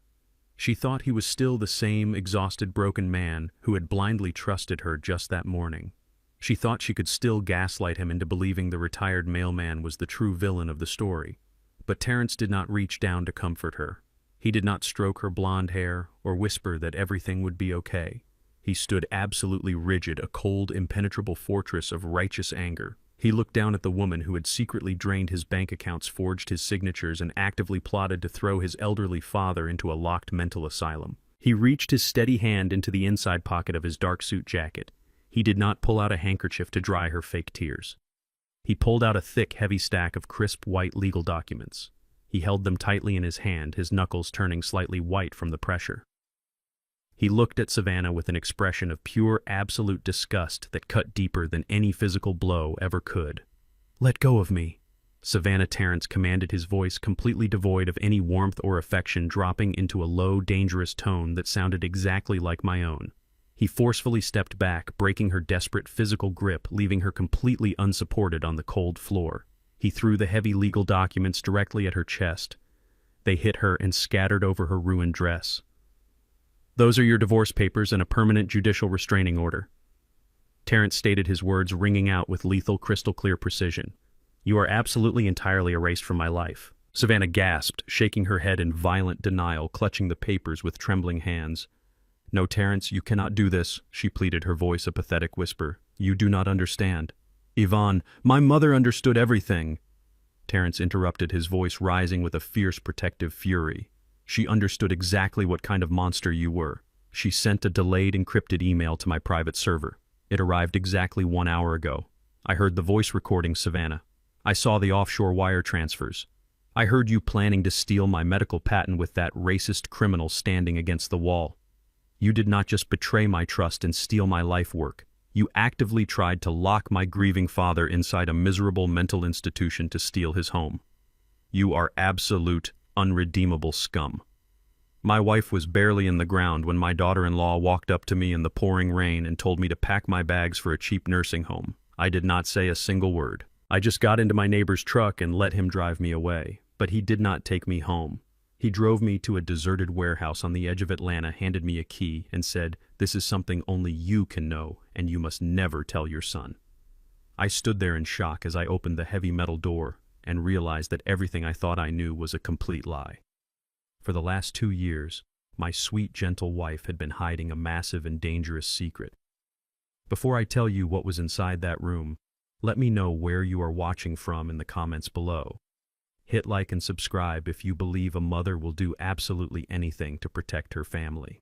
She thought he was still the same exhausted, broken man who had blindly trusted her just that morning. She thought she could still gaslight him into believing the retired mailman was the true villain of the story. But Terrence did not reach down to comfort her. He did not stroke her blonde hair or whisper that everything would be okay. He stood absolutely rigid, a cold, impenetrable fortress of righteous anger. He looked down at the woman who had secretly drained his bank accounts, forged his signatures, and actively plotted to throw his elderly father into a locked mental asylum. He reached his steady hand into the inside pocket of his dark suit jacket. He did not pull out a handkerchief to dry her fake tears. He pulled out a thick, heavy stack of crisp, white legal documents. He held them tightly in his hand, his knuckles turning slightly white from the pressure. He looked at Savannah with an expression of pure, absolute disgust that cut deeper than any physical blow ever could. "Let go of me," Savannah Terrence commanded, his voice completely devoid of any warmth or affection, dropping into a low, dangerous tone that sounded exactly like my own. He forcefully stepped back, breaking her desperate physical grip, leaving her completely unsupported on the cold floor. He threw the heavy legal documents directly at her chest. They hit her and scattered over her ruined dress. "Those are your divorce papers and a permanent judicial restraining order." Terrence stated, his words ringing out with lethal, crystal-clear precision. "You are absolutely entirely erased from my life." Savannah gasped, shaking her head in violent denial, clutching the papers with trembling hands. "No, Terrence, you cannot do this," she pleaded, her voice a pathetic whisper. "You do not understand." "Yvonne, my mother understood everything." Terrence interrupted, his voice rising with a fierce protective fury. "She understood exactly what kind of monster you were. She sent a delayed encrypted email to my private server. It arrived exactly 1 hour ago. I heard the voice recording, Savannah. I saw the offshore wire transfers. I heard you planning to steal my medical patent with that racist criminal standing against the wall. You did not just betray my trust and steal my life work. You actively tried to lock my grieving father inside a miserable mental institution to steal his home. You are absolute, unredeemable scum. My wife was barely in the ground when my daughter-in-law walked up to me in the pouring rain and told me to pack my bags for a cheap nursing home. I did not say a single word. I just got into my neighbor's truck and let him drive me away, but he did not take me home. He drove me to a deserted warehouse on the edge of Atlanta, handed me a key, and said, "This is something only you can know, and you must never tell your son." I stood there in shock as I opened the heavy metal door and realized that everything I thought I knew was a complete lie. For the last 2 years, my sweet, gentle wife had been hiding a massive and dangerous secret. Before I tell you what was inside that room, let me know where you are watching from in the comments below. Hit like and subscribe if you believe a mother will do absolutely anything to protect her family.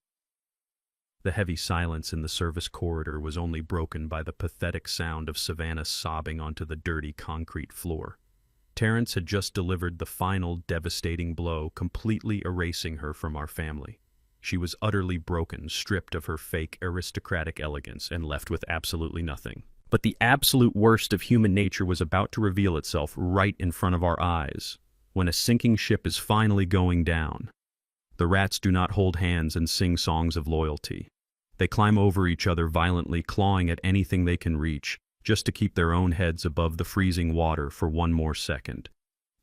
The heavy silence in the service corridor was only broken by the pathetic sound of Savannah sobbing onto the dirty concrete floor. Terrence had just delivered the final devastating blow, completely erasing her from our family. She was utterly broken, stripped of her fake aristocratic elegance, and left with absolutely nothing. But the absolute worst of human nature was about to reveal itself right in front of our eyes, when a sinking ship is finally going down. The rats do not hold hands and sing songs of loyalty. They climb over each other violently, clawing at anything they can reach, just to keep their own heads above the freezing water for one more second.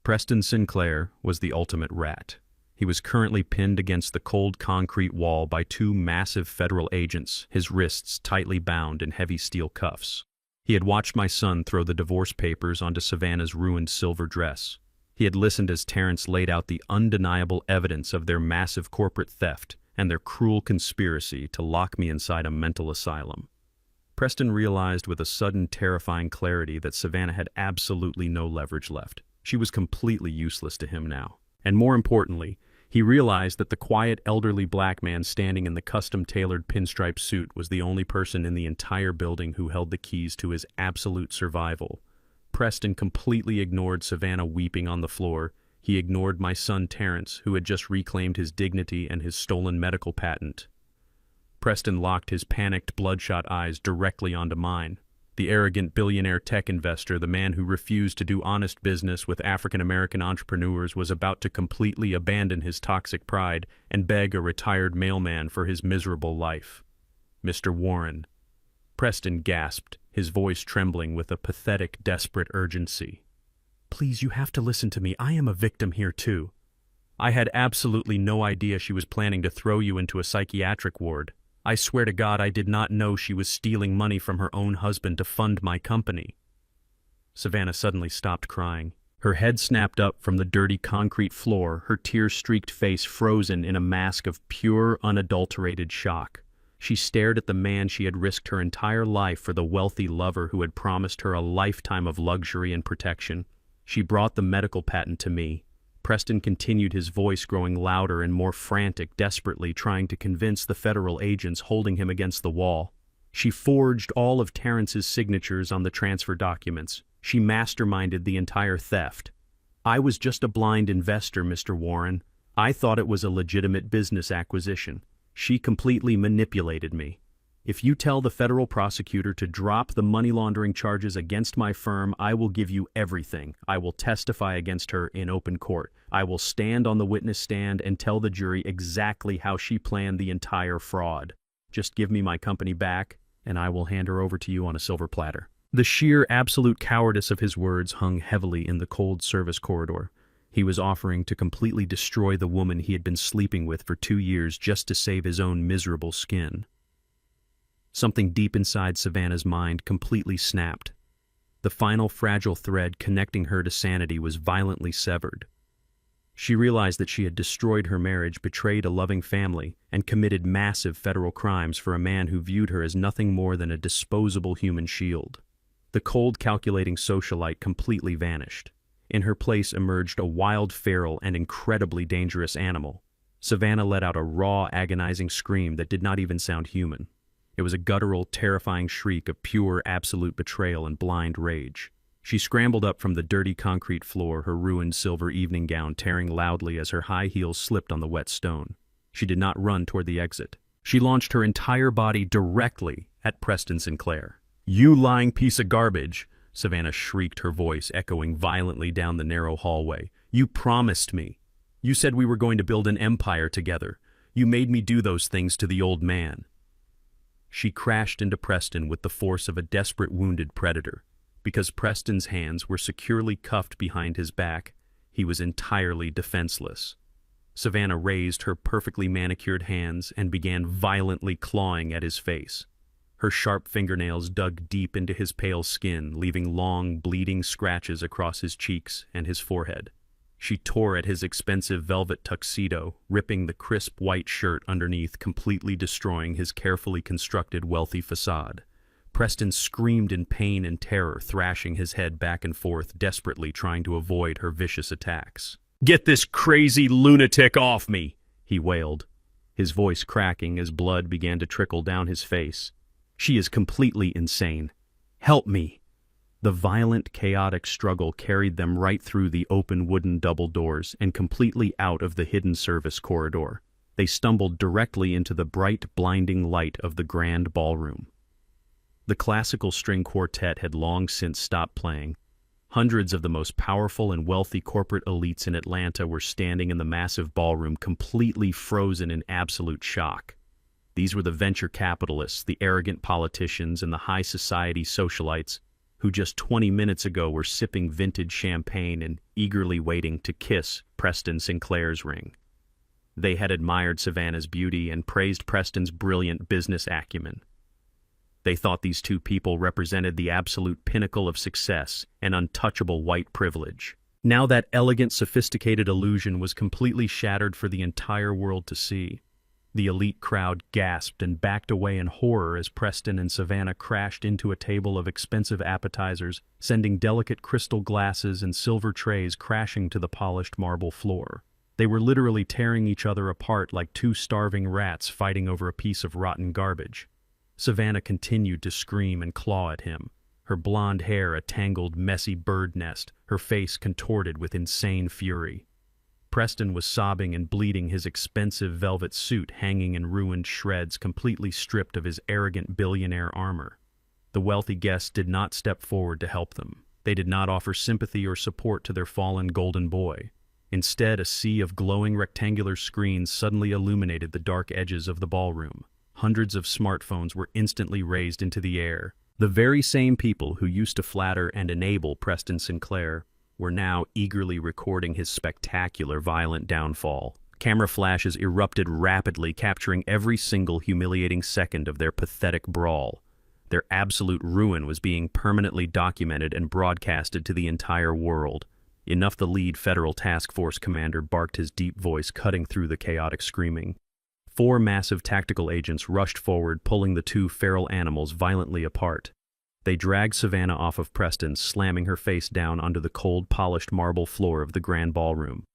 Preston Sinclair was the ultimate rat. He was currently pinned against the cold concrete wall by 2 massive federal agents, his wrists tightly bound in heavy steel cuffs. He had watched my son throw the divorce papers onto Savannah's ruined silver dress. He had listened as Terrence laid out the undeniable evidence of their massive corporate theft and their cruel conspiracy to lock me inside a mental asylum. Preston realized with a sudden, terrifying clarity that Savannah had absolutely no leverage left. She was completely useless to him now. And more importantly, he realized that the quiet, elderly black man standing in the custom-tailored pinstripe suit was the only person in the entire building who held the keys to his absolute survival. Preston completely ignored Savannah weeping on the floor. He ignored my son Terrence, who had just reclaimed his dignity and his stolen medical patent. Preston locked his panicked, bloodshot eyes directly onto mine. The arrogant billionaire tech investor, the man who refused to do honest business with African-American entrepreneurs, was about to completely abandon his toxic pride and beg a retired mailman for his miserable life. "Mr. Warren." Preston gasped, his voice trembling with a pathetic, desperate urgency. "Please, you have to listen to me. I am a victim here too. I had absolutely no idea she was planning to throw you into a psychiatric ward. I swear to God I did not know she was stealing money from her own husband to fund my company." Savannah suddenly stopped crying. Her head snapped up from the dirty concrete floor, her tear-streaked face frozen in a mask of pure, unadulterated shock. She stared at the man she had risked her entire life for, the wealthy lover who had promised her a lifetime of luxury and protection. She brought the medical patent to me. Preston continued, his voice growing louder and more frantic, desperately trying to convince the federal agents holding him against the wall. She forged all of Terrence's signatures on the transfer documents. She masterminded the entire theft. I was just a blind investor, Mr. Warren. I thought it was a legitimate business acquisition. She completely manipulated me. If you tell the federal prosecutor to drop the money laundering charges against my firm, I will give you everything. I will testify against her in open court. I will stand on the witness stand and tell the jury exactly how she planned the entire fraud. Just give me my company back, and I will hand her over to you on a silver platter." The sheer, absolute cowardice of his words hung heavily in the cold service corridor. He was offering to completely destroy the woman he had been sleeping with for 2 years just to save his own miserable skin. Something deep inside Savannah's mind completely snapped. The final fragile thread connecting her to sanity was violently severed. She realized that she had destroyed her marriage, betrayed a loving family, and committed massive federal crimes for a man who viewed her as nothing more than a disposable human shield. The cold, calculating socialite completely vanished. In her place emerged a wild, feral, and incredibly dangerous animal. Savannah let out a raw, agonizing scream that did not even sound human. It was a guttural, terrifying shriek of pure, absolute betrayal and blind rage. She scrambled up from the dirty concrete floor, her ruined silver evening gown tearing loudly as her high heels slipped on the wet stone. She did not run toward the exit. She launched her entire body directly at Preston Sinclair. "You lying piece of garbage!" Savannah shrieked, her voice echoing violently down the narrow hallway. "You promised me. You said we were going to build an empire together. You made me do those things to the old man." She crashed into Preston with the force of a desperate, wounded predator. Because Preston's hands were securely cuffed behind his back, he was entirely defenseless. Savannah raised her perfectly manicured hands and began violently clawing at his face. Her sharp fingernails dug deep into his pale skin, leaving long, bleeding scratches across his cheeks and his forehead. She tore at his expensive velvet tuxedo, ripping the crisp white shirt underneath, completely destroying his carefully constructed wealthy facade. Preston screamed in pain and terror, thrashing his head back and forth, desperately trying to avoid her vicious attacks. "Get this crazy lunatic off me!" he wailed, his voice cracking as blood began to trickle down his face. "She is completely insane. Help me!" The violent, chaotic struggle carried them right through the open wooden double doors and completely out of the hidden service corridor. They stumbled directly into the bright, blinding light of the grand ballroom. The classical string quartet had long since stopped playing. Hundreds of the most powerful and wealthy corporate elites in Atlanta were standing in the massive ballroom, completely frozen in absolute shock. These were the venture capitalists, the arrogant politicians, and the high society socialites who just 20 minutes ago were sipping vintage champagne and eagerly waiting to kiss Preston Sinclair's ring. They had admired Savannah's beauty and praised Preston's brilliant business acumen. They thought these two people represented the absolute pinnacle of success and untouchable white privilege. Now that elegant, sophisticated illusion was completely shattered for the entire world to see. The elite crowd gasped and backed away in horror as Preston and Savannah crashed into a table of expensive appetizers, sending delicate crystal glasses and silver trays crashing to the polished marble floor. They were literally tearing each other apart like two starving rats fighting over a piece of rotten garbage. Savannah continued to scream and claw at him, her blonde hair a tangled, messy bird nest, her face contorted with insane fury. Preston was sobbing and bleeding, his expensive velvet suit hanging in ruined shreds, completely stripped of his arrogant billionaire armor. The wealthy guests did not step forward to help them. They did not offer sympathy or support to their fallen golden boy. Instead, a sea of glowing rectangular screens suddenly illuminated the dark edges of the ballroom. Hundreds of smartphones were instantly raised into the air. The very same people who used to flatter and enable Preston Sinclair were now eagerly recording his spectacular violent downfall. Camera flashes erupted rapidly, capturing every single humiliating second of their pathetic brawl. Their absolute ruin was being permanently documented and broadcasted to the entire world. Enough, the lead federal task force commander barked, his deep voice cutting through the chaotic screaming. 4 massive tactical agents rushed forward, pulling the two feral animals violently apart. They dragged Savannah off of Preston, slamming her face down onto the cold, polished marble floor of the grand ballroom.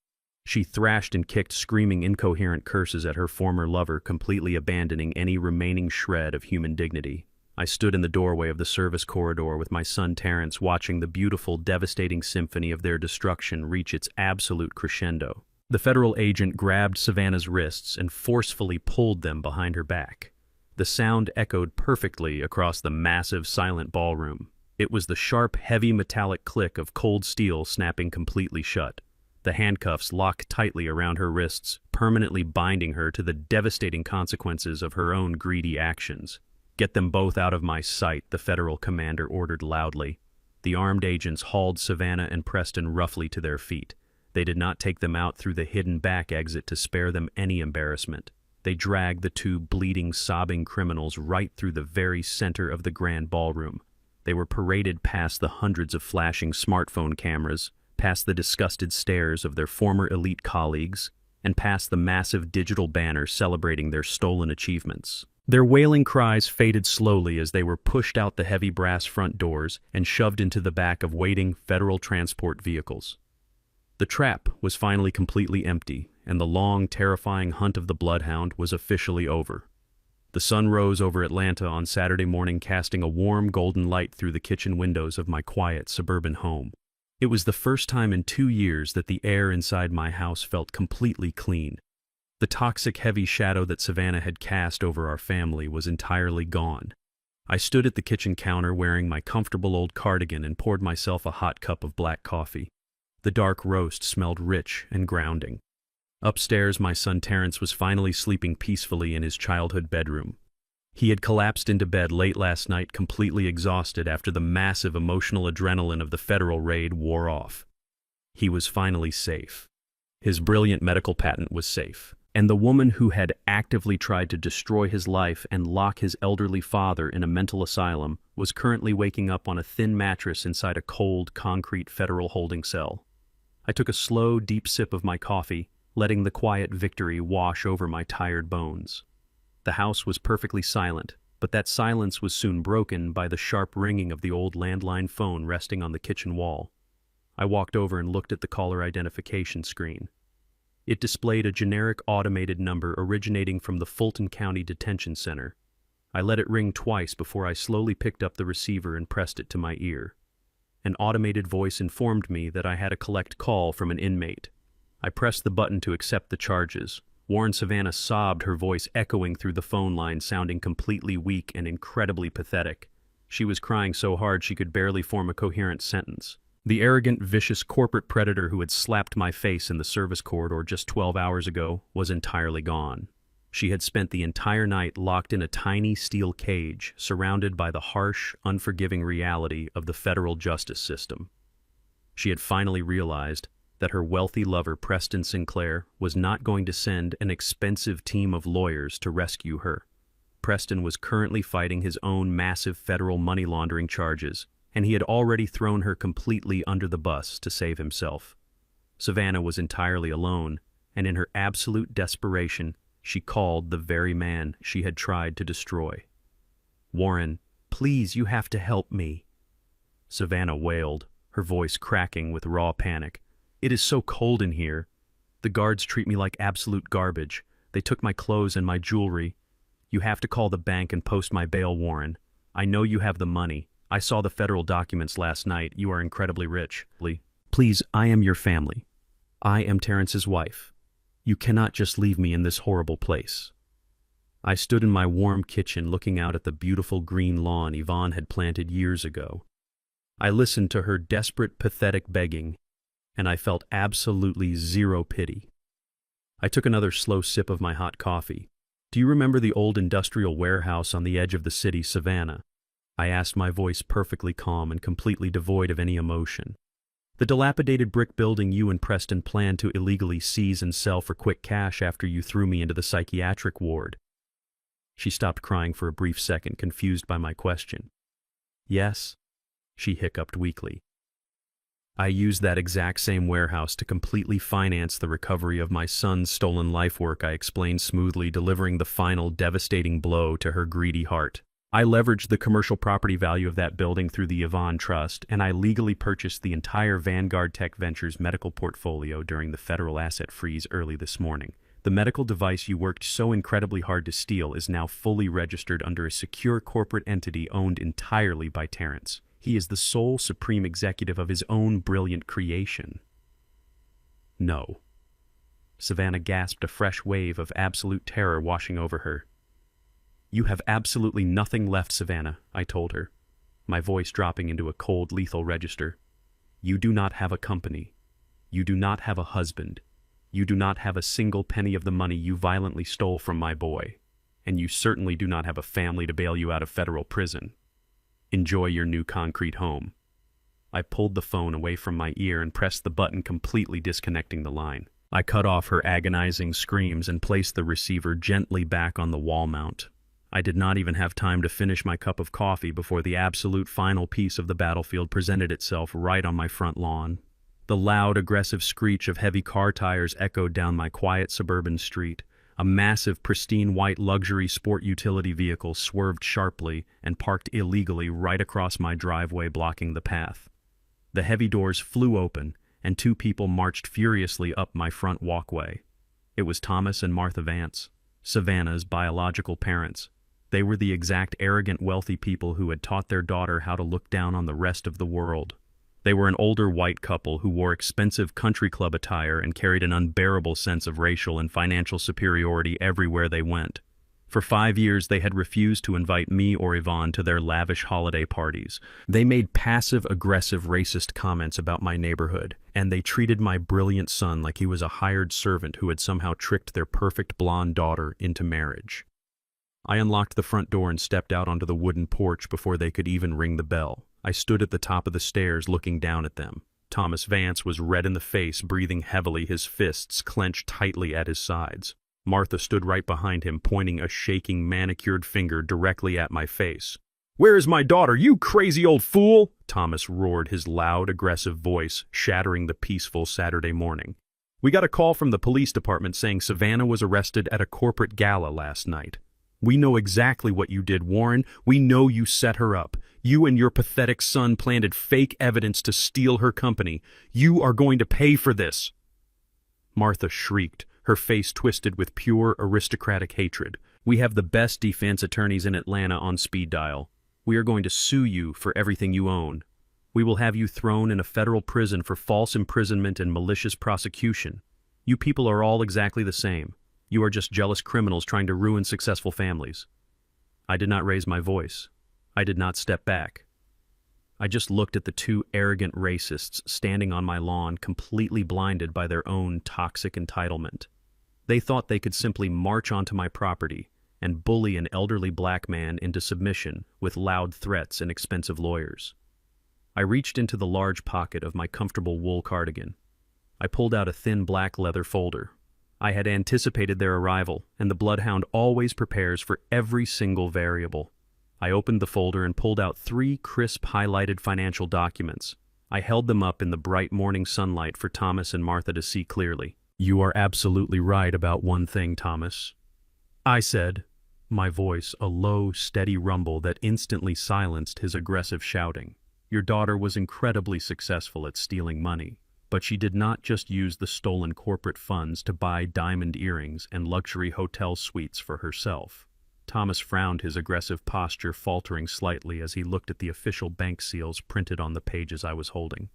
She thrashed and kicked, screaming incoherent curses at her former lover, completely abandoning any remaining shred of human dignity. I stood in the doorway of the service corridor with my son Terrence, watching the beautiful, devastating symphony of their destruction reach its absolute crescendo. The federal agent grabbed Savannah's wrists and forcefully pulled them behind her back. The sound echoed perfectly across the massive, silent ballroom. It was the sharp, heavy metallic click of cold steel snapping completely shut. The handcuffs locked tightly around her wrists, permanently binding her to the devastating consequences of her own greedy actions. "Get them both out of my sight," the federal commander ordered loudly. The armed agents hauled Savannah and Preston roughly to their feet. They did not take them out through the hidden back exit to spare them any embarrassment. They dragged the two bleeding, sobbing criminals right through the very center of the grand ballroom. They were paraded past the hundreds of flashing smartphone cameras, past the disgusted stares of their former elite colleagues, and past the massive digital banner celebrating their stolen achievements. Their wailing cries faded slowly as they were pushed out the heavy brass front doors and shoved into the back of waiting federal transport vehicles. The trap was finally completely empty, and the long, terrifying hunt of the bloodhound was officially over. The sun rose over Atlanta on Saturday morning, casting a warm, golden light through the kitchen windows of my quiet suburban home. It was the first time in 2 years that the air inside my house felt completely clean. The toxic, heavy shadow that Savannah had cast over our family was entirely gone. I stood at the kitchen counter wearing my comfortable old cardigan and poured myself a hot cup of black coffee. The dark roast smelled rich and grounding. Upstairs, my son Terrence was finally sleeping peacefully in his childhood bedroom. He had collapsed into bed late last night, completely exhausted after the massive emotional adrenaline of the federal raid wore off. He was finally safe. His brilliant medical patent was safe. And the woman who had actively tried to destroy his life and lock his elderly father in a mental asylum was currently waking up on a thin mattress inside a cold, concrete federal holding cell. I took a slow, deep sip of my coffee, letting the quiet victory wash over my tired bones. The house was perfectly silent, but that silence was soon broken by the sharp ringing of the old landline phone resting on the kitchen wall. I walked over and looked at the caller identification screen. It displayed a generic automated number originating from the Fulton County Detention Center. I let it ring twice before I slowly picked up the receiver and pressed it to my ear. An automated voice informed me that I had a collect call from an inmate. I pressed the button to accept the charges. Warren Savannah sobbed, her voice echoing through the phone line, sounding completely weak and incredibly pathetic. She was crying so hard she could barely form a coherent sentence. The arrogant, vicious corporate predator who had slapped my face in the service corridor just 12 hours ago was entirely gone. She had spent the entire night locked in a tiny steel cage, surrounded by the harsh, unforgiving reality of the federal justice system. She had finally realized that her wealthy lover, Preston Sinclair, was not going to send an expensive team of lawyers to rescue her. Preston was currently fighting his own massive federal money laundering charges, and he had already thrown her completely under the bus to save himself. Savannah was entirely alone, and in her absolute desperation, she called the very man she had tried to destroy. "Warren, please, you have to help me." Savannah wailed, her voice cracking with raw panic. "It is so cold in here. The guards treat me like absolute garbage. They took my clothes and my jewelry. You have to call the bank and post my bail, Warren. I know you have the money. I saw the federal documents last night. You are incredibly rich. Please, I am your family. I am Terrence's wife. You cannot just leave me in this horrible place." I stood in my warm kitchen looking out at the beautiful green lawn Yvonne had planted years ago. I listened to her desperate, pathetic begging, and I felt absolutely zero pity. I took another slow sip of my hot coffee. "Do you remember the old industrial warehouse on the edge of the city, Savannah?" I asked, my voice perfectly calm and completely devoid of any emotion. "The dilapidated brick building you and Preston planned to illegally seize and sell for quick cash after you threw me into the psychiatric ward." She stopped crying for a brief second, confused by my question. "Yes," she hiccuped weakly. "I used that exact same warehouse to completely finance the recovery of my son's stolen life work," I explained smoothly, delivering the final devastating blow to her greedy heart. "I leveraged the commercial property value of that building through the Yvonne Trust, and I legally purchased the entire Vanguard Tech Ventures medical portfolio during the federal asset freeze early this morning. The medical device you worked so incredibly hard to steal is now fully registered under a secure corporate entity owned entirely by Terrence. He is the sole supreme executive of his own brilliant creation." "No." Savannah gasped, a fresh wave of absolute terror washing over her. "You have absolutely nothing left, Savannah," I told her, my voice dropping into a cold, lethal register. "You do not have a company. You do not have a husband. You do not have a single penny of the money you violently stole from my boy. And you certainly do not have a family to bail you out of federal prison. Enjoy your new concrete home." I pulled the phone away from my ear and pressed the button, completely disconnecting the line. I cut off her agonizing screams and placed the receiver gently back on the wall mount. I did not even have time to finish my cup of coffee before the absolute final piece of the battlefield presented itself right on my front lawn. The loud, aggressive screech of heavy car tires echoed down my quiet suburban street. A massive, pristine white luxury sport utility vehicle swerved sharply and parked illegally right across my driveway, blocking the path. The heavy doors flew open, and two people marched furiously up my front walkway. It was Thomas and Martha Vance, Savannah's biological parents. They were the exact arrogant, wealthy people who had taught their daughter how to look down on the rest of the world. They were an older white couple who wore expensive country club attire and carried an unbearable sense of racial and financial superiority everywhere they went. For 5 years, they had refused to invite me or Yvonne to their lavish holiday parties. They made passive-aggressive racist comments about my neighborhood, and they treated my brilliant son like he was a hired servant who had somehow tricked their perfect blonde daughter into marriage. I unlocked the front door and stepped out onto the wooden porch before they could even ring the bell. I stood at the top of the stairs looking down at them. Thomas Vance was red in the face, breathing heavily, his fists clenched tightly at his sides. Martha stood right behind him, pointing a shaking, manicured finger directly at my face. "Where is my daughter, you crazy old fool?" Thomas roared, his loud, aggressive voice shattering the peaceful Saturday morning. "We got a call from the police department saying Savannah was arrested at a corporate gala last night. We know exactly what you did, Warren. We know you set her up. You and your pathetic son planted fake evidence to steal her company. You are going to pay for this." Martha shrieked, her face twisted with pure aristocratic hatred. "We have the best defense attorneys in Atlanta on speed dial. We are going to sue you for everything you own. We will have you thrown in a federal prison for false imprisonment and malicious prosecution. You people are all exactly the same. You are just jealous criminals trying to ruin successful families." I did not raise my voice. I did not step back. I just looked at the two arrogant racists standing on my lawn, completely blinded by their own toxic entitlement. They thought they could simply march onto my property and bully an elderly black man into submission with loud threats and expensive lawyers. I reached into the large pocket of my comfortable wool cardigan. I pulled out a thin black leather folder. I had anticipated their arrival, and the bloodhound always prepares for every single variable. I opened the folder and pulled out 3 crisp, highlighted financial documents. I held them up in the bright morning sunlight for Thomas and Martha to see clearly. "You are absolutely right about one thing, Thomas," I said, my voice a low, steady rumble that instantly silenced his aggressive shouting. "Your daughter was incredibly successful at stealing money. But she did not just use the stolen corporate funds to buy diamond earrings and luxury hotel suites for herself." Thomas frowned, his aggressive posture faltering slightly as he looked at the official bank seals printed on the pages I was holding.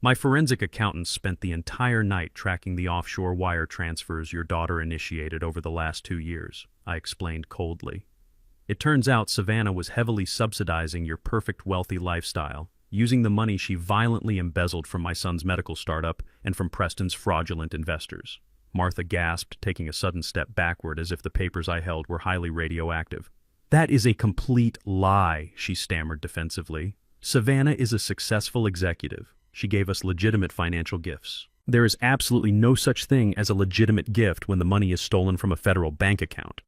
"My forensic accountant spent the entire night tracking the offshore wire transfers your daughter initiated over the last 2 years, I explained coldly. "It turns out Savannah was heavily subsidizing your perfect wealthy lifestyle, using the money she violently embezzled from my son's medical startup and from Preston's fraudulent investors." Martha gasped, taking a sudden step backward as if the papers I held were highly radioactive. "That is a complete lie," she stammered defensively. "Savannah is a successful executive. She gave us legitimate financial gifts. There is absolutely no such thing as a legitimate gift when the money is stolen from a federal bank account."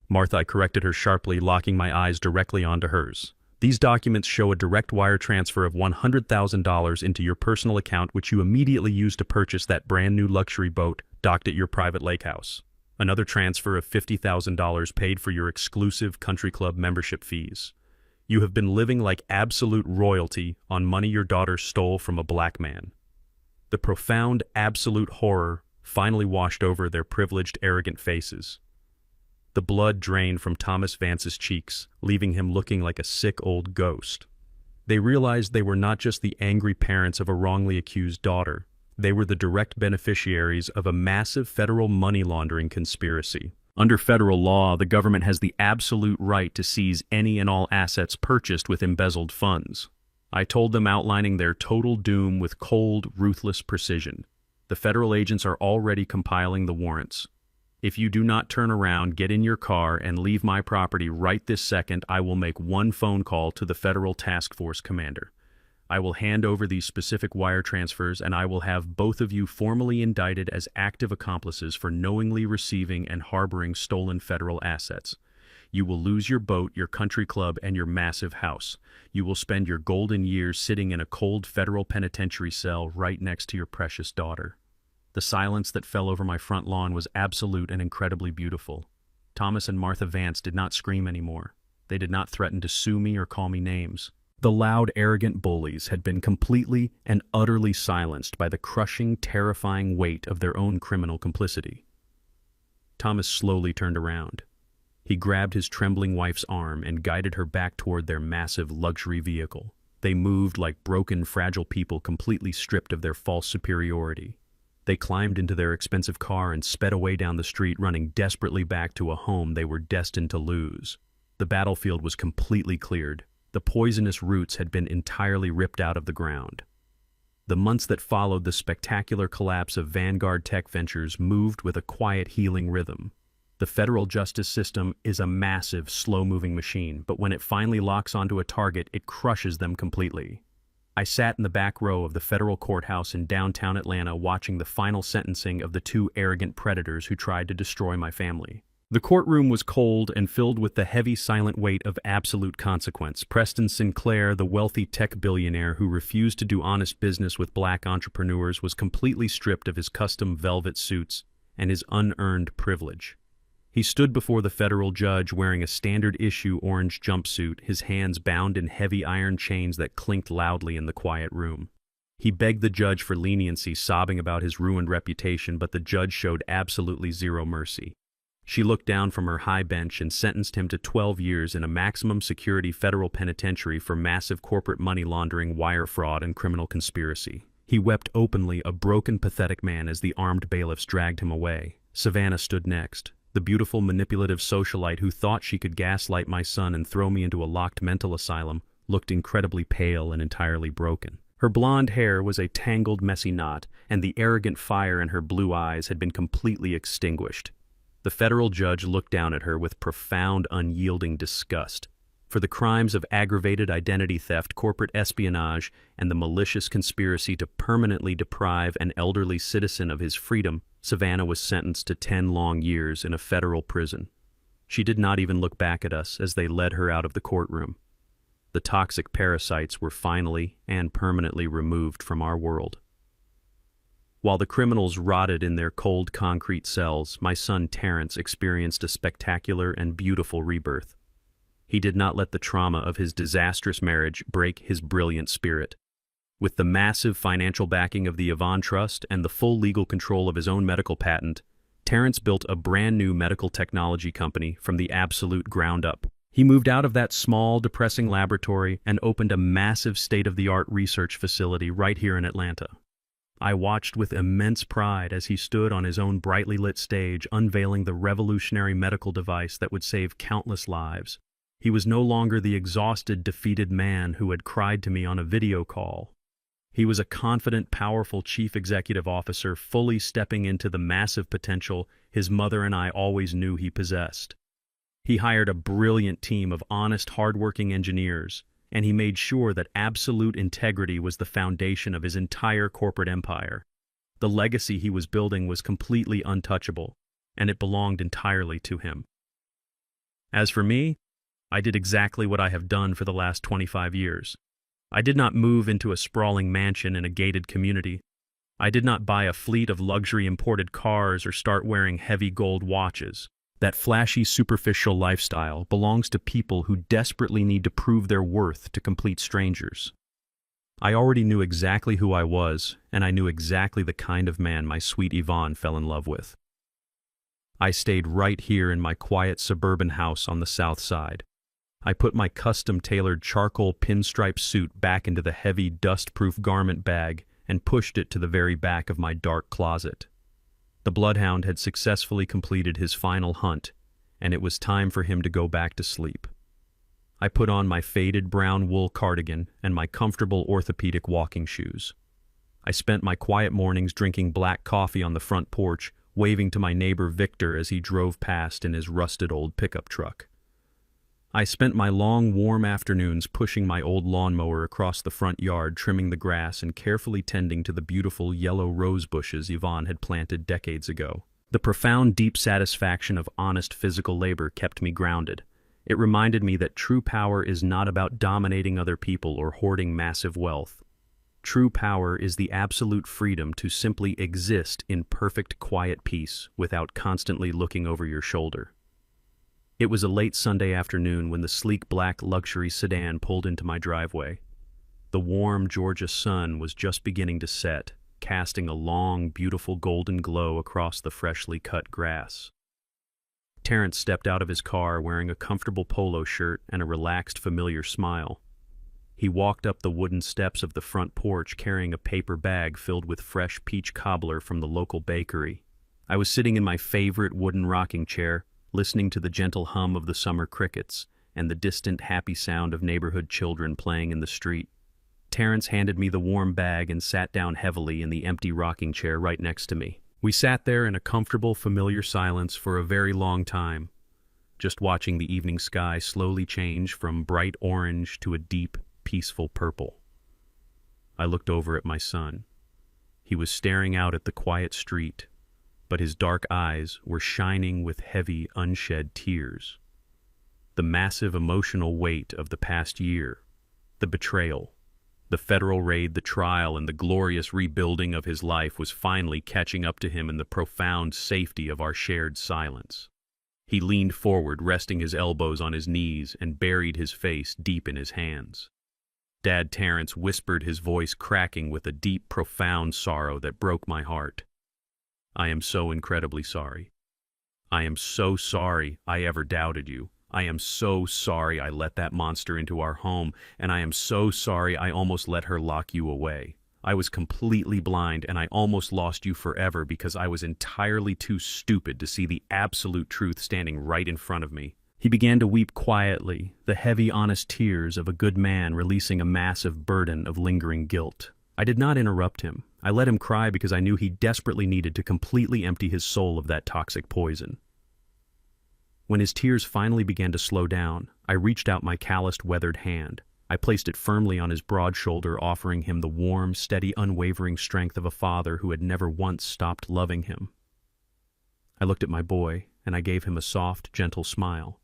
"Martha," I corrected her sharply, locking my eyes directly onto hers. "These documents show a direct wire transfer of $100,000 into your personal account, which you immediately used to purchase that brand new luxury boat docked at your private lake house. Another transfer of $50,000 paid for your exclusive country club membership fees. You have been living like absolute royalty on money your daughter stole from a black man." The profound, absolute horror finally washed over their privileged, arrogant faces. The blood drained from Thomas Vance's cheeks, leaving him looking like a sick old ghost. They realized they were not just the angry parents of a wrongly accused daughter. They were the direct beneficiaries of a massive federal money laundering conspiracy. Under federal law, the government has the absolute right to seize any and all assets purchased with embezzled funds. I told them, outlining their total doom with cold, ruthless precision. "The federal agents are already compiling the warrants. If you do not turn around, get in your car, and leave my property right this second, I will make one phone call to the federal task force commander. I will hand over these specific wire transfers, and I will have both of you formally indicted as active accomplices for knowingly receiving and harboring stolen federal assets. You will lose your boat, your country club, and your massive house. You will spend your golden years sitting in a cold federal penitentiary cell right next to your precious daughter." The silence that fell over my front lawn was absolute and incredibly beautiful. Thomas and Martha Vance did not scream anymore. They did not threaten to sue me or call me names. The loud, arrogant bullies had been completely and utterly silenced by the crushing, terrifying weight of their own criminal complicity. Thomas slowly turned around. He grabbed his trembling wife's arm and guided her back toward their massive luxury vehicle. They moved like broken, fragile people completely stripped of their false superiority. They climbed into their expensive car and sped away down the street, running desperately back to a home they were destined to lose. The battlefield was completely cleared. The poisonous roots had been entirely ripped out of the ground. The months that followed the spectacular collapse of Vanguard Tech Ventures moved with a quiet, healing rhythm. The federal justice system is a massive, slow-moving machine, but when it finally locks onto a target, it crushes them completely. I sat in the back row of the federal courthouse in downtown Atlanta watching the final sentencing of the two arrogant predators who tried to destroy my family. The courtroom was cold and filled with the heavy, silent weight of absolute consequence. Preston Sinclair, the wealthy tech billionaire who refused to do honest business with black entrepreneurs, was completely stripped of his custom velvet suits and his unearned privilege. He stood before the federal judge wearing a standard-issue orange jumpsuit, his hands bound in heavy iron chains that clinked loudly in the quiet room. He begged the judge for leniency, sobbing about his ruined reputation, but the judge showed absolutely zero mercy. She looked down from her high bench and sentenced him to 12 years in a maximum security federal penitentiary for massive corporate money laundering, wire fraud, and criminal conspiracy. He wept openly, a broken, pathetic man, as the armed bailiffs dragged him away. Savannah stood next, the beautiful, manipulative socialite who thought she could gaslight my son and throw me into a locked mental asylum, looked incredibly pale and entirely broken. Her blonde hair was a tangled, messy knot, and the arrogant fire in her blue eyes had been completely extinguished. The federal judge looked down at her with profound, unyielding disgust. For the crimes of aggravated identity theft, corporate espionage, and the malicious conspiracy to permanently deprive an elderly citizen of his freedom, Savannah was sentenced to 10 long years in a federal prison. She did not even look back at us as they led her out of the courtroom. The toxic parasites were finally and permanently removed from our world. While the criminals rotted in their cold concrete cells, my son Terrence experienced a spectacular and beautiful rebirth. He did not let the trauma of his disastrous marriage break his brilliant spirit. With the massive financial backing of the Yvonne Trust and the full legal control of his own medical patent, Terrence built a brand new medical technology company from the absolute ground up. He moved out of that small, depressing laboratory and opened a massive state-of-the-art research facility right here in Atlanta. I watched with immense pride as he stood on his own brightly lit stage, unveiling the revolutionary medical device that would save countless lives. He was no longer the exhausted, defeated man who had cried to me on a video call. He was a confident, powerful chief executive officer, fully stepping into the massive potential his mother and I always knew he possessed. He hired a brilliant team of honest, hardworking engineers, and he made sure that absolute integrity was the foundation of his entire corporate empire. The legacy he was building was completely untouchable, and it belonged entirely to him. As for me, I did exactly what I have done for the last 25 years. I did not move into a sprawling mansion in a gated community. I did not buy a fleet of luxury imported cars or start wearing heavy gold watches. That flashy, superficial lifestyle belongs to people who desperately need to prove their worth to complete strangers. I already knew exactly who I was, and I knew exactly the kind of man my sweet Yvonne fell in love with. I stayed right here in my quiet suburban house on the south side. I put my custom-tailored charcoal pinstripe suit back into the heavy, dust-proof garment bag and pushed it to the very back of my dark closet. The bloodhound had successfully completed his final hunt, and it was time for him to go back to sleep. I put on my faded brown wool cardigan and my comfortable orthopedic walking shoes. I spent my quiet mornings drinking black coffee on the front porch, waving to my neighbor Victor as he drove past in his rusted old pickup truck. I spent my long, warm afternoons pushing my old lawnmower across the front yard, trimming the grass and carefully tending to the beautiful yellow rose bushes Yvonne had planted decades ago. The profound, deep satisfaction of honest physical labor kept me grounded. It reminded me that true power is not about dominating other people or hoarding massive wealth. True power is the absolute freedom to simply exist in perfect, quiet peace without constantly looking over your shoulder. It was a late Sunday afternoon when the sleek black luxury sedan pulled into my driveway. The warm Georgia sun was just beginning to set, casting a long, beautiful golden glow across the freshly cut grass. Terrence stepped out of his car wearing a comfortable polo shirt and a relaxed, familiar smile. He walked up the wooden steps of the front porch carrying a paper bag filled with fresh peach cobbler from the local bakery. I was sitting in my favorite wooden rocking chair, listening to the gentle hum of the summer crickets and the distant happy sound of neighborhood children playing in the street. Terrence handed me the warm bag and sat down heavily in the empty rocking chair right next to me. We sat there in a comfortable, familiar silence for a very long time, just watching the evening sky slowly change from bright orange to a deep, peaceful purple. I looked over at my son. He was staring out at the quiet street, but his dark eyes were shining with heavy, unshed tears. The massive emotional weight of the past year, the betrayal, the federal raid, the trial, and the glorious rebuilding of his life was finally catching up to him in the profound safety of our shared silence. He leaned forward, resting his elbows on his knees, and buried his face deep in his hands. Dad Terrence whispered, his voice cracking with a deep, profound sorrow that broke my heart. "I am so incredibly sorry. I am so sorry I ever doubted you. I am so sorry I let that monster into our home, and I am so sorry I almost let her lock you away. I was completely blind, and I almost lost you forever because I was entirely too stupid to see the absolute truth standing right in front of me." He began to weep quietly, the heavy, honest tears of a good man releasing a massive burden of lingering guilt. I did not interrupt him. I let him cry because I knew he desperately needed to completely empty his soul of that toxic poison. When his tears finally began to slow down, I reached out my calloused, weathered hand. I placed it firmly on his broad shoulder, offering him the warm, steady, unwavering strength of a father who had never once stopped loving him. I looked at my boy, and I gave him a soft, gentle smile.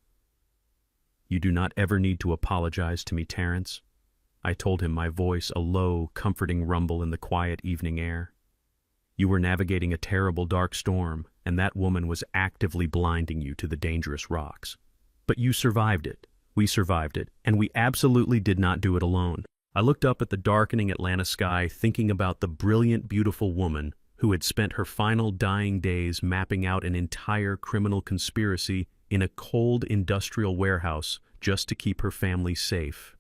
"You do not ever need to apologize to me, Terrence," I told him, my voice a low, comforting rumble in the quiet evening air. "You were navigating a terrible, dark storm, and that woman was actively blinding you to the dangerous rocks. But you survived it. We survived it, and we absolutely did not do it alone." I looked up at the darkening Atlanta sky, thinking about the brilliant, beautiful woman who had spent her final dying days mapping out an entire criminal conspiracy in a cold industrial warehouse just to keep her family safe.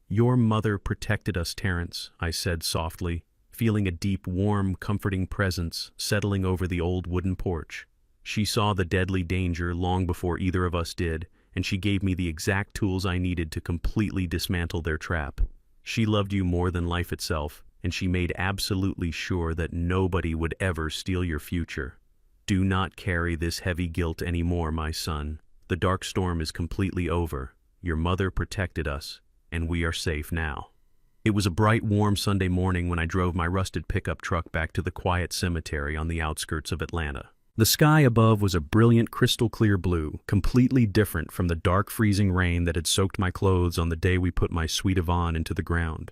"Your mother protected us, Terrence," I said softly, feeling a deep, warm, comforting presence settling over the old wooden porch. "She saw the deadly danger long before either of us did, and she gave me the exact tools I needed to completely dismantle their trap. She loved you more than life itself, and she made absolutely sure that nobody would ever steal your future. Do not carry this heavy guilt anymore, my son. The dark storm is completely over. Your mother protected us, and we are safe now." It was a bright, warm Sunday morning when I drove my rusted pickup truck back to the quiet cemetery on the outskirts of Atlanta. The sky above was a brilliant, crystal-clear blue, completely different from the dark, freezing rain that had soaked my clothes on the day we put my sweet Yvonne into the ground.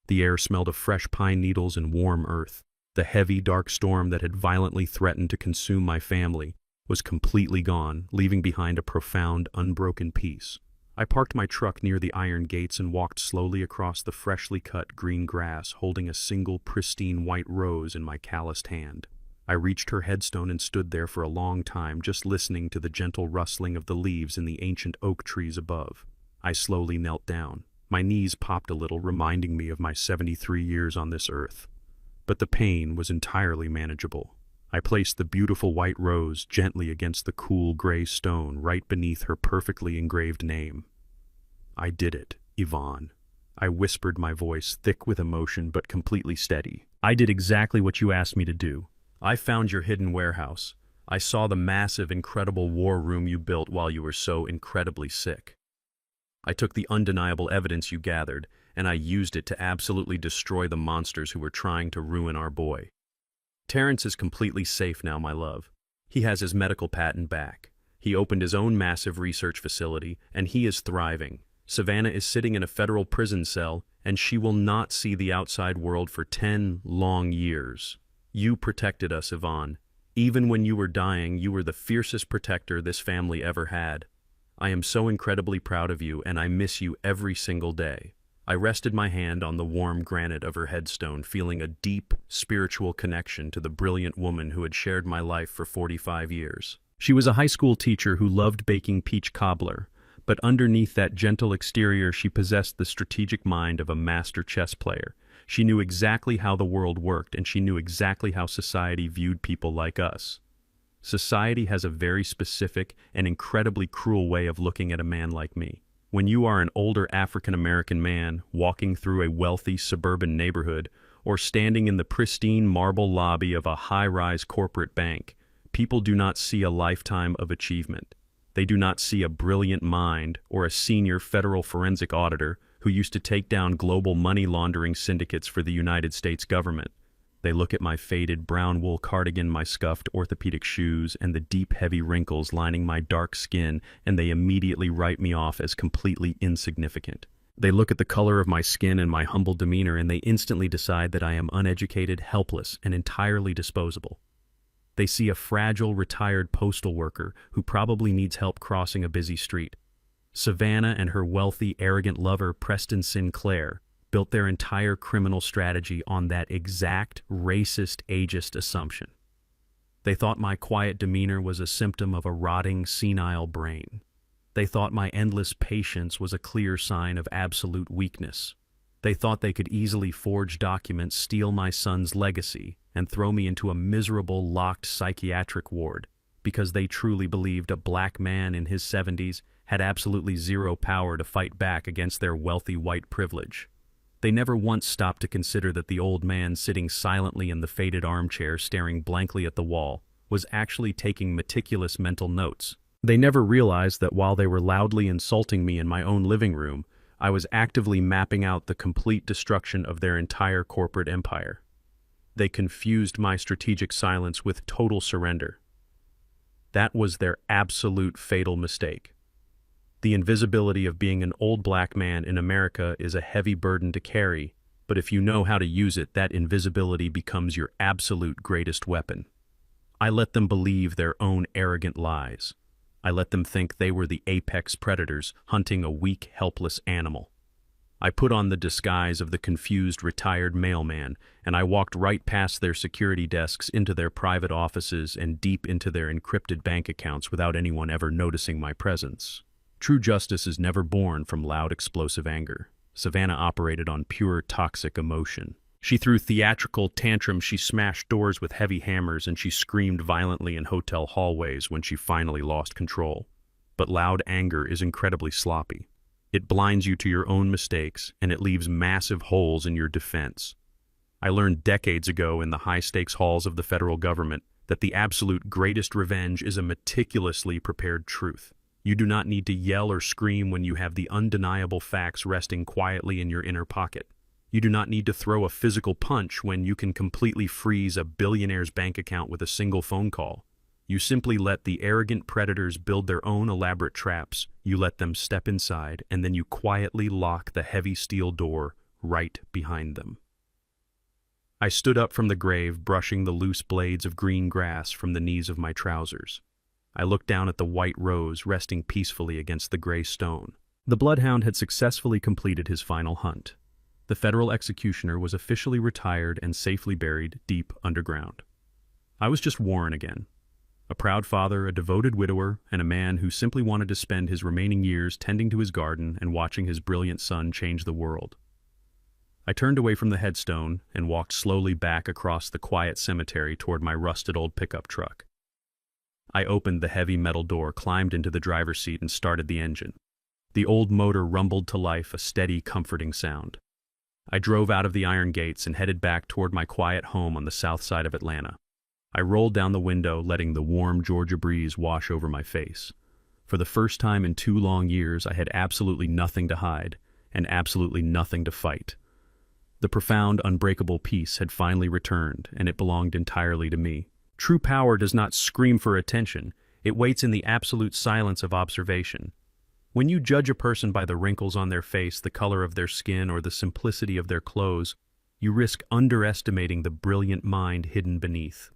The air smelled of fresh pine needles and warm earth. The heavy, dark storm that had violently threatened to consume my family was completely gone, leaving behind a profound, unbroken peace. I parked my truck near the iron gates and walked slowly across the freshly cut green grass, holding a single pristine white rose in my calloused hand. I reached her headstone and stood there for a long time, just listening to the gentle rustling of the leaves in the ancient oak trees above. I slowly knelt down. My knees popped a little, reminding me of my 73 years on this earth. But the pain was entirely manageable. I placed the beautiful white rose gently against the cool gray stone right beneath her perfectly engraved name. "I did it, Yvonne." I whispered, my voice thick with emotion but completely steady. "I did exactly what you asked me to do. I found your hidden warehouse. I saw the massive, incredible war room you built while you were so incredibly sick. I took the undeniable evidence you gathered, and I used it to absolutely destroy the monsters who were trying to ruin our boy. Terrence is completely safe now, my love. He has his medical patent back. He opened his own massive research facility, and he is thriving. Savannah is sitting in a federal prison cell, and she will not see the outside world for 10 long years. You protected us, Yvonne. Even when you were dying, you were the fiercest protector this family ever had. I am so incredibly proud of you, and I miss you every single day." I rested my hand on the warm granite of her headstone, feeling a deep, spiritual connection to the brilliant woman who had shared my life for 45 years. She was a high school teacher who loved baking peach cobbler, but underneath that gentle exterior she possessed the strategic mind of a master chess player. She knew exactly how the world worked, and she knew exactly how society viewed people like us. Society has a very specific and incredibly cruel way of looking at a man like me. When you are an older African-American man walking through a wealthy suburban neighborhood, or standing in the pristine marble lobby of a high-rise corporate bank, people do not see a lifetime of achievement. They do not see a brilliant mind or a senior federal forensic auditor who used to take down global money laundering syndicates for the United States government. They look at my faded brown wool cardigan, my scuffed orthopedic shoes, and the deep, heavy wrinkles lining my dark skin, and they immediately write me off as completely insignificant. They look at the color of my skin and my humble demeanor, and they instantly decide that I am uneducated, helpless, and entirely disposable. They see a fragile, retired postal worker who probably needs help crossing a busy street. Savannah and her wealthy, arrogant lover, Preston Sinclair, built their entire criminal strategy on that exact racist, ageist assumption. They thought my quiet demeanor was a symptom of a rotting, senile brain. They thought my endless patience was a clear sign of absolute weakness. They thought they could easily forge documents, steal my son's legacy, and throw me into a miserable, locked psychiatric ward because they truly believed a black man in his 70s had absolutely zero power to fight back against their wealthy white privilege. They never once stopped to consider that the old man sitting silently in the faded armchair staring blankly at the wall was actually taking meticulous mental notes. They never realized that while they were loudly insulting me in my own living room, I was actively mapping out the complete destruction of their entire corporate empire. They confused my strategic silence with total surrender. That was their absolute fatal mistake. The invisibility of being an old black man in America is a heavy burden to carry, but if you know how to use it, that invisibility becomes your absolute greatest weapon. I let them believe their own arrogant lies. I let them think they were the apex predators hunting a weak, helpless animal. I put on the disguise of the confused, retired mailman, and I walked right past their security desks into their private offices and deep into their encrypted bank accounts without anyone ever noticing my presence. True justice is never born from loud, explosive anger. Savannah operated on pure, toxic emotion. She threw theatrical tantrums, she smashed doors with heavy hammers, and she screamed violently in hotel hallways when she finally lost control. But loud anger is incredibly sloppy. It blinds you to your own mistakes, and it leaves massive holes in your defense. I learned decades ago in the high-stakes halls of the federal government that the absolute greatest revenge is a meticulously prepared truth. You do not need to yell or scream when you have the undeniable facts resting quietly in your inner pocket. You do not need to throw a physical punch when you can completely freeze a billionaire's bank account with a single phone call. You simply let the arrogant predators build their own elaborate traps, you let them step inside, and then you quietly lock the heavy steel door right behind them. I stood up from the grave, brushing the loose blades of green grass from the knees of my trousers. I looked down at the white rose resting peacefully against the gray stone. The bloodhound had successfully completed his final hunt. The federal executioner was officially retired and safely buried deep underground. I was just Warren again. A proud father, a devoted widower, and a man who simply wanted to spend his remaining years tending to his garden and watching his brilliant son change the world. I turned away from the headstone and walked slowly back across the quiet cemetery toward my rusted old pickup truck. I opened the heavy metal door, climbed into the driver's seat, and started the engine. The old motor rumbled to life, a steady, comforting sound. I drove out of the iron gates and headed back toward my quiet home on the south side of Atlanta. I rolled down the window, letting the warm Georgia breeze wash over my face. For the first time in 2 long years, I had absolutely nothing to hide and absolutely nothing to fight. The profound, unbreakable peace had finally returned, and it belonged entirely to me. True power does not scream for attention. It waits in the absolute silence of observation. When you judge a person by the wrinkles on their face, the color of their skin, or the simplicity of their clothes, you risk underestimating the brilliant mind hidden beneath.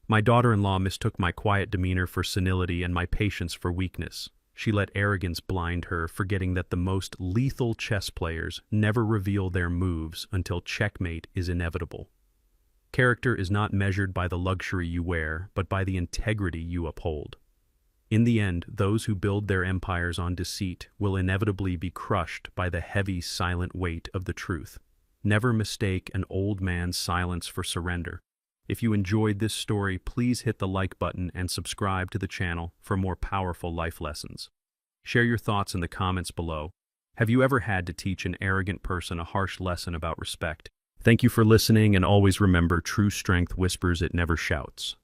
My daughter-in-law mistook my quiet demeanor for senility and my patience for weakness. She let arrogance blind her, forgetting that the most lethal chess players never reveal their moves until checkmate is inevitable. Character is not measured by the luxury you wear, but by the integrity you uphold. In the end, those who build their empires on deceit will inevitably be crushed by the heavy, silent weight of the truth. Never mistake an old man's silence for surrender. If you enjoyed this story, please hit the like button and subscribe to the channel for more powerful life lessons. Share your thoughts in the comments below. Have you ever had to teach an arrogant person a harsh lesson about respect? Thank you for listening, and always remember, true strength whispers, it never shouts.